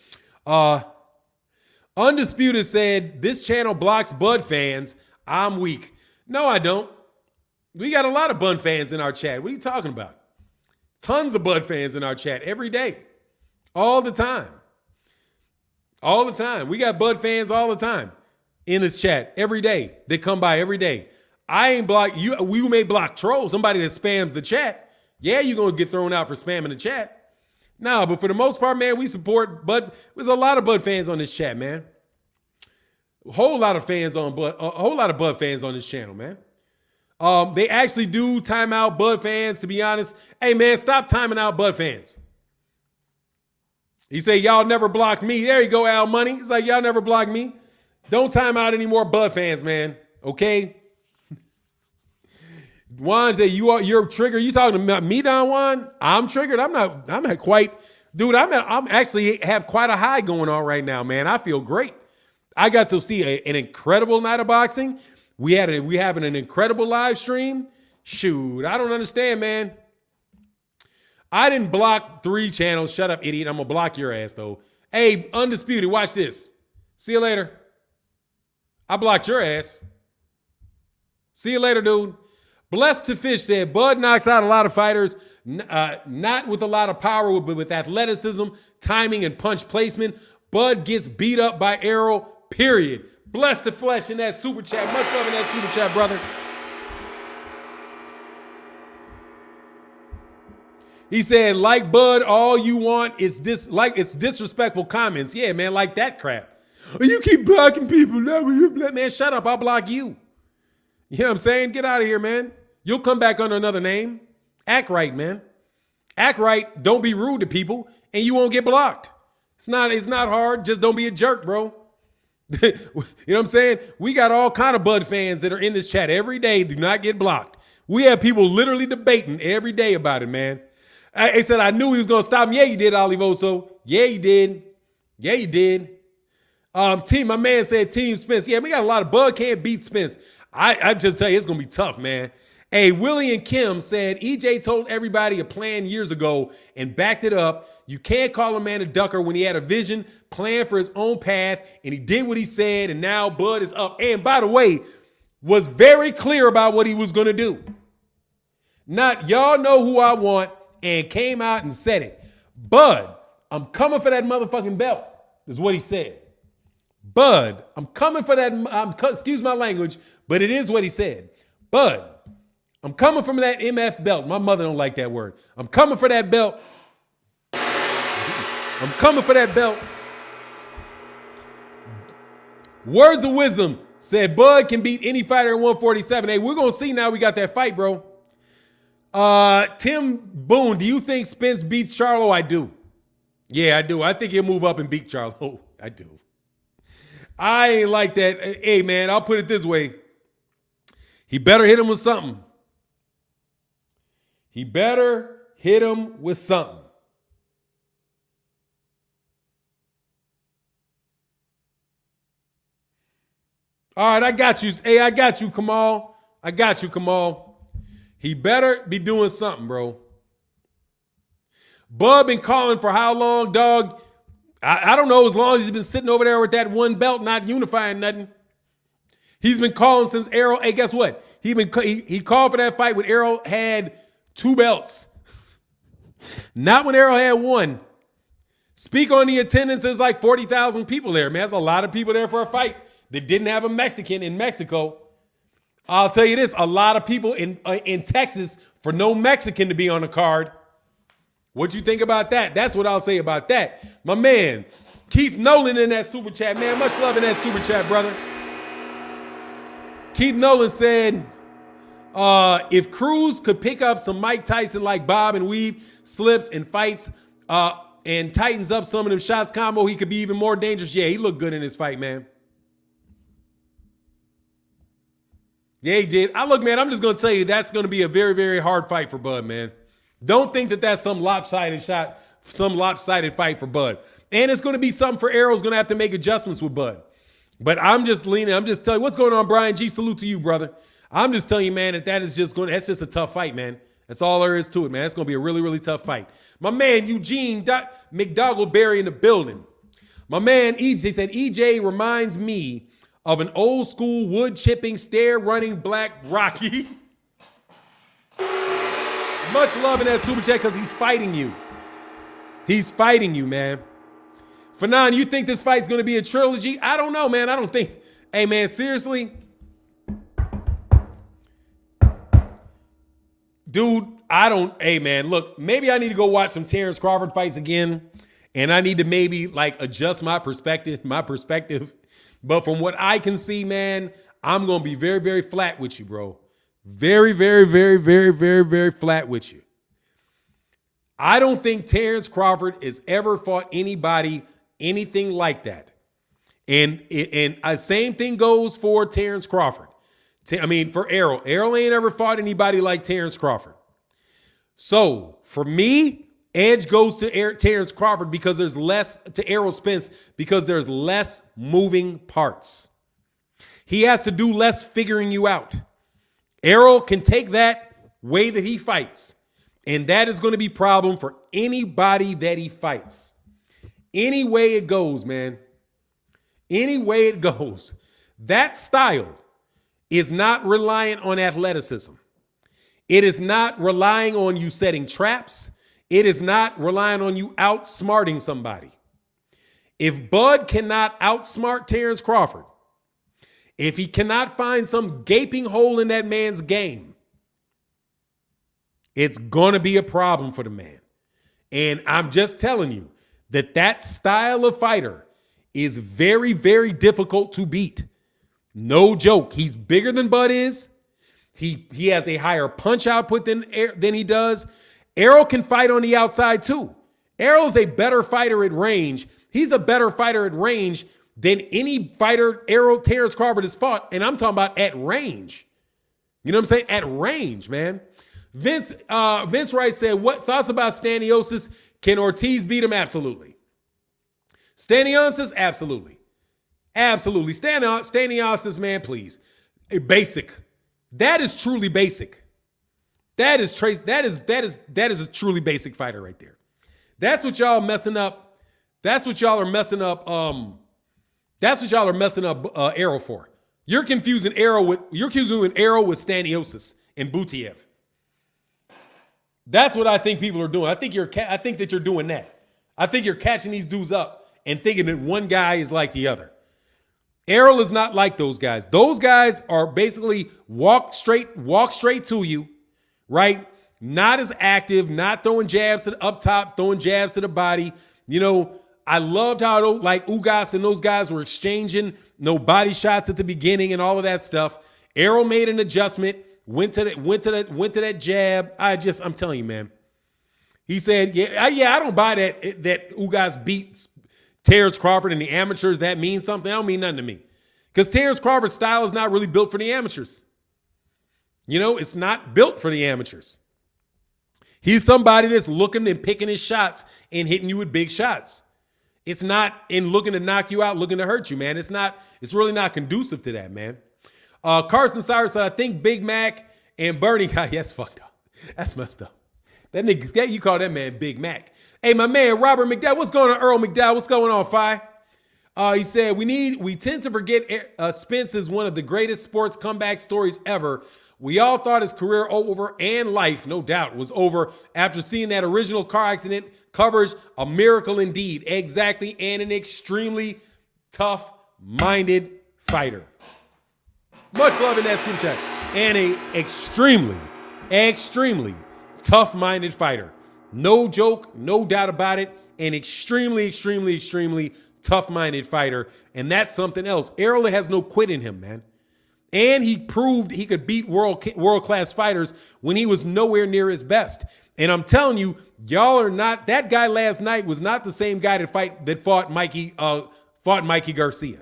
Undisputed said, this channel blocks Bud fans. I'm weak. No, I don't. We got a lot of Bud fans in our chat. What are you talking about? Tons of Bud fans in our chat every day. All the time. All the time. We got Bud fans all the time in this chat every day. They come by every day. I ain't block you. We may block trolls, somebody that spams the chat. Yeah, you're going to get thrown out for spamming the chat. No, but for the most part, man, we support Bud. There's a lot of Bud fans on this chat, man. A whole lot of Bud fans on this channel, man. They actually do time out Bud fans, to be honest. Hey, man, stop timing out Bud fans. He said, y'all never blocked me. There you go, Al Money. It's like, y'all never blocked me. Don't time out any more Bud fans, man. Okay? Juan said, you're triggered. You talking about me, Don Juan? I'm triggered. I'm not quite. Dude, I'm actually have quite a high going on right now, man. I feel great. I got to see an incredible night of boxing. We having an incredible live stream. Shoot, I don't understand, man. I didn't block 3 channels. Shut up, idiot. I'm going to block your ass, though. Hey, Undisputed, watch this. See you later. I blocked your ass. See you later, dude. Blessed to Fish said, Bud knocks out a lot of fighters, not with a lot of power, but with athleticism, timing, and punch placement. Bud gets beat up by Errol, period. Bless the flesh in that super chat. Much love in that super chat, brother. He said, like Bud, all you want is it's disrespectful comments. Yeah, man, like that crap. You keep blocking people. Man, shut up. I'll block you. You know what I'm saying? Get out of here, man. You'll come back under another name. Act right, man. Act right. Don't be rude to people, and you won't get blocked. It's not hard. Just don't be a jerk, bro. You know what I'm saying? We got all kind of Bud fans that are in this chat every day. Do not get blocked. We have people literally debating every day about it, man. I said, I knew he was going to stop him. Yeah, you did, Olivoso. Yeah, you did. Yeah, you did. My man said Team Spence. Yeah, we got a lot of Bud can't beat Spence. I just tell you, it's going to be tough, man. Hey, Willie and Kim said, EJ told everybody a plan years ago and backed it up. You can't call a man a ducker when he had a vision, plan for his own path, and he did what he said, and now Bud is up. And by the way, was very clear about what he was going to do. Not, y'all know who I want, and came out and said it. Bud, I'm coming for that motherfucking belt, is what he said. Bud, I'm coming for that, excuse my language, but it is what he said. Bud, I'm coming from that MF belt. My mother don't like that word. I'm coming for that belt. I'm coming for that belt. Words of wisdom said Bud can beat any fighter at 147. Hey, we're going to see now we got that fight, bro. Tim Boone, do you think Spence beats Charlo? I do. Yeah, I do. I think he'll move up and beat Charlo. I do. I ain't like that. Hey, man, I'll put it this way. He better hit him with something. He better hit him with something. All right, I got you. Hey, I got you, Kamal. I got you, Kamal. He better be doing something, bro. Bud been calling for how long, dog? I don't know, as long as he's been sitting over there with that one belt, not unifying nothing. He's been calling since Errol. Hey, guess what? He called for that fight when Errol had 2 belts. Not when Errol had 1. Speak on the attendance. There's like 40,000 people there, man. That's a lot of people there for a fight that didn't have a Mexican in Mexico. I'll tell you this, a lot of people in Texas for no Mexican to be on the card. What you think about that? That's what I'll say about that. My man, Keith Nolan in that super chat, man. Much love in that super chat, brother. Keith Nolan said, if Cruz could pick up some Mike Tyson like bob and weave, slips and fights, and tightens up some of them shots combo, he could be even more dangerous. Yeah, he looked good in his fight, man. Yeah, he did. Look, man, I'm just going to tell you, that's going to be a very, very hard fight for Bud, man. Don't think that that's some lopsided shot, some lopsided fight for Bud. And it's going to be something for Errol's going to have to make adjustments with Bud. But I'm just telling you, what's going on, Brian G? Salute to you, brother. I'm just telling you, man, that's just a tough fight, man. That's all there is to it, man. That's going to be a really, really tough fight. My man, Eugene McDougallberry in the building. My man, EJ, said, EJ reminds me of an old school wood chipping, stair running black Rocky. Much love in that super chat because he's fighting you. He's fighting you, man. Fanon, you think this fight's going to be a trilogy? I don't know, man. I don't think. Hey, man, seriously? Dude, hey, man, look, maybe I need to go watch some Terence Crawford fights again, and I need to maybe, like, adjust my perspective. But from what I can see, man, I'm going to be very, very flat with you, bro. Very, very, very, very, very, very flat with you. I don't think Terence Crawford has ever fought anybody anything like that. And same thing goes for Terence Crawford. For Errol. Errol ain't ever fought anybody like Terence Crawford. So, for me, edge goes to Terence Crawford because there's less, to Errol Spence, because there's less moving parts. He has to do less figuring you out. Errol can take that way that he fights, and that is going to be a problem for anybody that he fights. Any way it goes, man. Any way it goes. That style is not reliant on athleticism. It is not relying on you setting traps. It is not relying on you outsmarting somebody. If Bud cannot outsmart Terence Crawford, if he cannot find some gaping hole in that man's game, it's going to be a problem for the man. And I'm just telling you that style of fighter is very, very difficult to beat. No joke. He's bigger than Bud is. He has a higher punch output than he does. Errol can fight on the outside too. Errol is a better fighter at range. He's a better fighter at range than any fighter Terence Crawford has fought. And I'm talking about at range. You know what I'm saying? At range, man. Vince Wright said, what thoughts about Stanionis? Can Ortiz beat him? Absolutely. Stanionis? Absolutely. Absolutely. Stanionis, man, please. Basic. That is truly basic. That is a truly basic fighter right there. That's what y'all messing up. That's what y'all are messing up. Errol for. You're confusing Errol with Stanionis and Butiev. That's what I think people are doing. I think that you're doing that. I think you're catching these dudes up and thinking that one guy is like the other. Errol is not like those guys. Those guys are basically walk straight to you, right? Not as active, not throwing jabs up top, throwing jabs to the body. You know, I loved how like Ugas and those guys were exchanging body shots at the beginning and all of that stuff. Errol made an adjustment, went to that jab. I'm telling you, man. He said, I don't buy that Ugas beats Terence Crawford in the amateurs. That means something. That don't mean nothing to me. Because Terence Crawford's style is not really built for the amateurs. You know, it's not built for the amateurs. He's somebody that's looking and picking his shots and hitting you with big shots. It's not in looking to knock you out, looking to hurt you, man. It's really not conducive to that, man. Carson Cyrus said, I think Big Mac and Bernie got, that's fucked up. That's messed up. That nigga, you call that man Big Mac. Hey, my man, Robert McDowell. What's going on, Earl McDowell? What's going on, Fi? He said, we tend to forget Spence is one of the greatest sports comeback stories ever. We all thought his career over and life, no doubt, was over after seeing that original car accident coverage. A miracle indeed. Exactly. And an extremely tough-minded fighter. Much love in that super chat. And an extremely, extremely tough-minded fighter. No joke, no doubt about it. An extremely, extremely, extremely tough-minded fighter. And that's something else. Errol has no quit in him, man. And he proved he could beat world-class fighters when he was nowhere near his best. And I'm telling you, y'all are not, that guy last night was not the same guy that fought Mikey Garcia.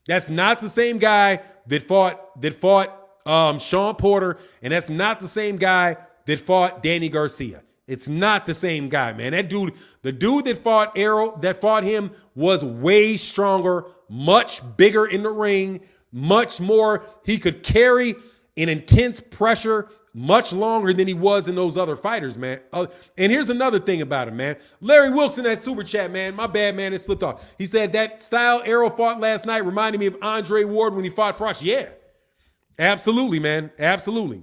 That's not the same guy that fought Sean Porter, and that's not the same guy that fought Danny Garcia. It's not the same guy, man. That dude, the dude that fought him was way stronger, much bigger in the ring, much more. He could carry an intense pressure much longer than he was in those other fighters, man. And here's another thing about him, man. Larry Wilkes in that super chat, man. My bad, man. It slipped off. He said that style Errol fought last night reminded me of Andre Ward when he fought Froch. Yeah, absolutely, man. Absolutely.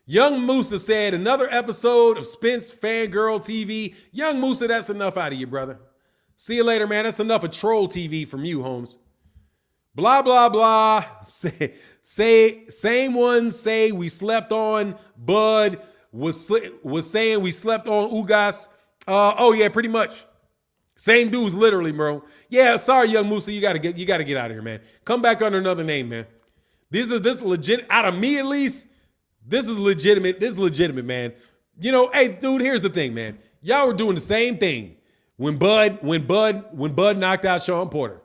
Young Musa said, another episode of Spence Fangirl TV. Young Musa, that's enough out of you, brother. See you later, man. That's enough of troll TV from you, Holmes. Blah, blah, blah. Same ones say we slept on Bud. Was saying we slept on Ugas. Oh, yeah, pretty much. Same dudes, literally, bro. Yeah, sorry, Young Musa. You gotta get out of here, man. Come back under another name, man. This is legit. Out of me, at least. This is legitimate. This is legitimate, man. You know, hey, dude, here's the thing, man. Y'all were doing the same thing when Bud knocked out Sean Porter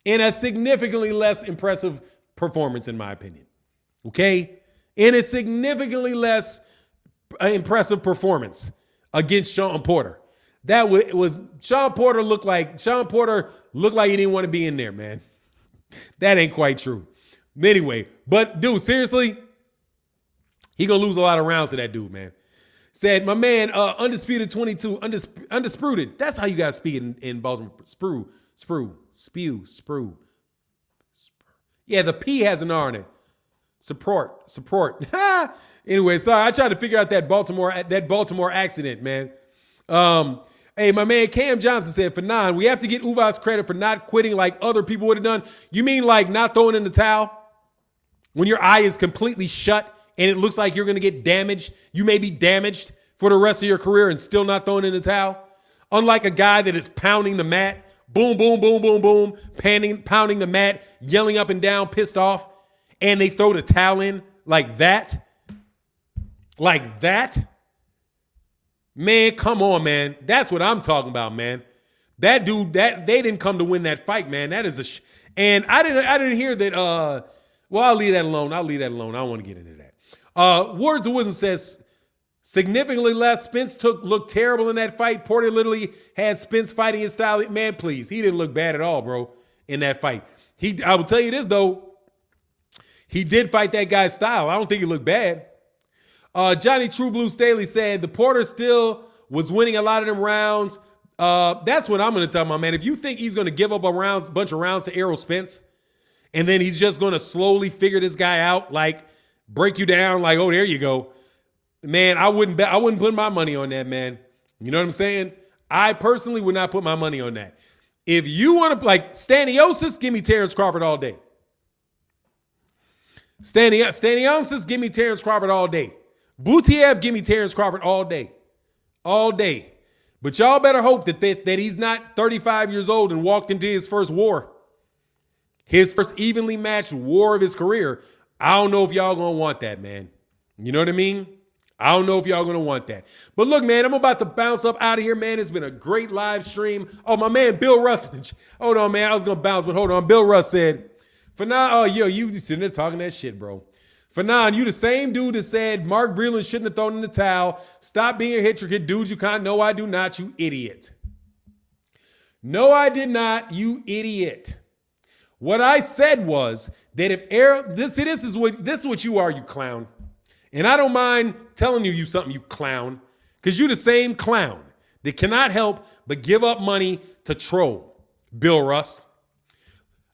in a significantly less impressive performance, in my opinion. Okay? In a significantly less impressive performance against Sean Porter. That was Sean Porter looked like he didn't want to be in there, man. That ain't quite true. Anyway, but dude, seriously, he gonna lose a lot of rounds to that dude, man. Said, my man, Undisputed 22, Undisputed. That's how you guys speak in Baltimore. Sprue. Yeah, the P has an R in it. Support. Anyway, sorry, I tried to figure out that Baltimore accident, man. Hey, my man Cam Johnson said, for 9, we have to get Ugas credit for not quitting like other people would have done. You mean like not throwing in the towel? When your eye is completely shut and it looks like you're going to get damaged, you may be damaged for the rest of your career and still not throwing in the towel. Unlike a guy that is pounding the mat, boom, boom, boom, boom, boom, pounding the mat, yelling up and down, pissed off, and they throw the towel in like that. Like that. Man, come on, man. That's what I'm talking about, man. That dude, they didn't come to win that fight, man. That is and I didn't hear that. Well, I'll leave that alone. I don't want to get into that. Words of Wisdom says, significantly less. Spence looked terrible in that fight. Porter literally had Spence fighting his style. Man, please. He didn't look bad at all, bro, in that fight. I will tell you this, though. He did fight that guy's style. I don't think he looked bad. Johnny True Blue Staley said the Porter still was winning a lot of them rounds. That's what I'm going to tell my man. If you think he's going to give up a bunch of rounds to Errol Spence, and then he's just going to slowly figure this guy out, like break you down, like, oh, there you go. Man, I wouldn't put my money on that, man. You know what I'm saying? I personally would not put my money on that. If you want to, like, Staniosis, give me Terence Crawford all day. Staniosis, give me Terence Crawford all day. Butiev, give me Terence Crawford all day. All day. But y'all better hope that he's not 35 years old and walked into his first war. His first evenly matched war of his career. I don't know if y'all going to want that, man. You know what I mean? I don't know if y'all going to want that. But look, man, I'm about to bounce up out of here, man. It's been a great live stream. Oh, my man, Bill Russ. Hold on, man. I was going to bounce, but hold on. Bill Russ said, for now, you just sitting there talking that shit, bro. For now, you the same dude that said Mark Breland shouldn't have thrown in the towel. Stop being a hit-trick dude. You can't. No, I do not, you idiot. No, I did not, you idiot. What I said was that if Errol, this is what you are, you clown. And I don't mind telling you something, you clown, because you're the same clown that cannot help but give up money to troll, Bill Russ.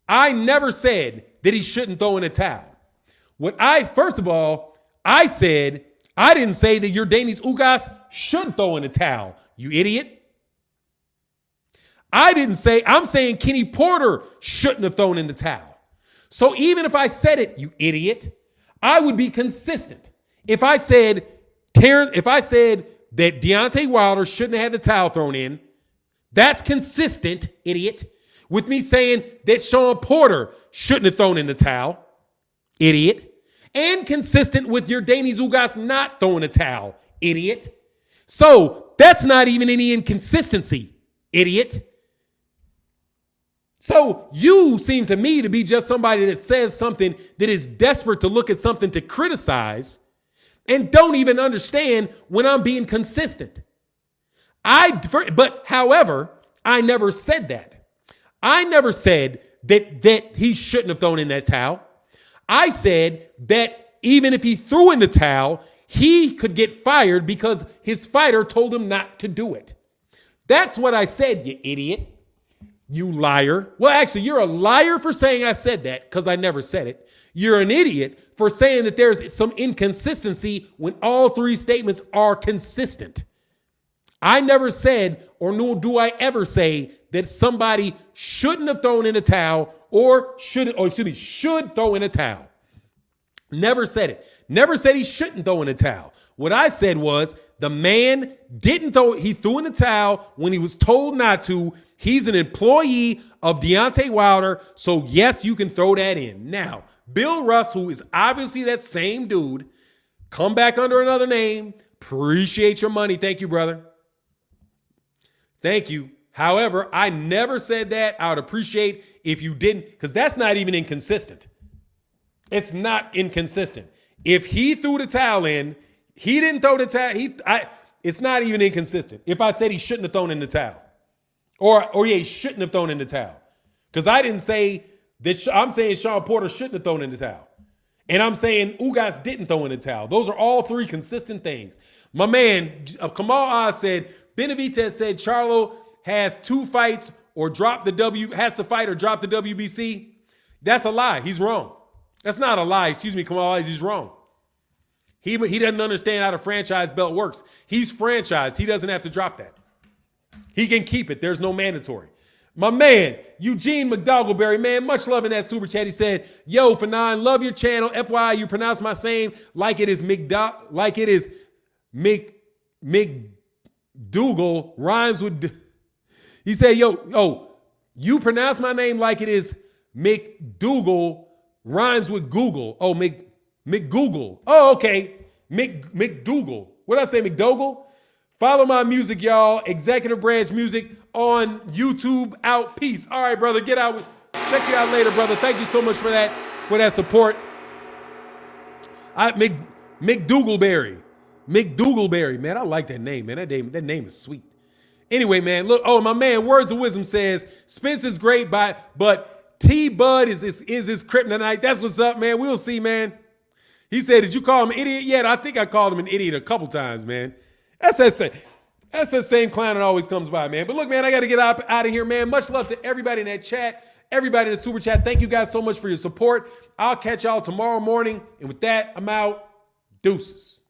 I never said that he shouldn't throw in a towel. First of all, I didn't say that Yordenis Ugas should throw in a towel, you idiot. I'm saying Kenny Porter shouldn't have thrown in the towel. So even if I said it, you idiot, I would be consistent. If I said that Deontay Wilder shouldn't have had the towel thrown in, that's consistent, idiot, with me saying that Sean Porter shouldn't have thrown in the towel. idiot. And consistent with Yordenis Ugas not throwing a towel, idiot. So that's not even any inconsistency, idiot. So you seem to me to be just somebody that says something that is desperate to look at something to criticize and don't even understand when I'm being consistent. But however, I never said that. I never said that he shouldn't have thrown in that towel. I said that even if he threw in the towel, he could get fired because his fighter told him not to do it. That's what I said, you idiot. You liar. Well, actually, you're a liar for saying I said that because I never said it. You're an idiot for saying that there's some inconsistency when all three statements are consistent. I never said, or nor do I ever say, that somebody shouldn't have thrown in a towel or should throw in a towel. Never said it. Never said he shouldn't throw in a towel. What I said was the man didn't throw, he threw in the towel when he was told not to. He's an employee of Deontay Wilder, so yes, you can throw that in. Now, Bill Russ, who is obviously that same dude, come back under another name. Appreciate your money. Thank you, brother. Thank you. However, I never said that. I would appreciate if you didn't, because that's not even inconsistent. It's not inconsistent. If he threw the towel in, he didn't throw the towel. It's not even inconsistent. If I said he shouldn't have thrown in the towel. Or he shouldn't have thrown in the towel. Because I didn't say that. I'm saying Sean Porter shouldn't have thrown in the towel. And I'm saying Ugas didn't throw in the towel. Those are all three consistent things. My man, Kamal Oz said, Benavidez said Charlo has 2 fights or has to fight or drop the WBC. That's a lie. He's wrong. That's not a lie. Excuse me, Kamal Oz. He's wrong. He doesn't understand how the franchise belt works. He's franchised. He doesn't have to drop that. He can keep it. There's no mandatory. My man, Eugene McDougleberry, man, much love in that super chat. He said, yo, Fanon, love your channel. FYI, you pronounce my name like it is McDougal, rhymes with... He said, yo, you pronounce my name like it is McDougal, rhymes with Google. Oh, McGoogle. Oh, okay. McDougal. What did I say, McDougal? Follow my music, y'all. Executive Branch Music on YouTube. Out. Peace. All right, brother. Get out. Check you out later, brother. Thank you so much for that support. McDougleberry. McDougleberry. Man, I like that name, man. That name is sweet. Anyway, man, look. Oh, my man, Words of Wisdom says, Spence is great, but T-Bud is his kryptonite. That's what's up, man. We'll see, man. He said, did you call him an idiot yet? I think I called him an idiot a couple times, man. That's that same clown that always comes by, man. But look, man, I got to get out of here, man. Much love to everybody in that chat, everybody in the super chat. Thank you guys so much for your support. I'll catch y'all tomorrow morning. And with that, I'm out. Deuces.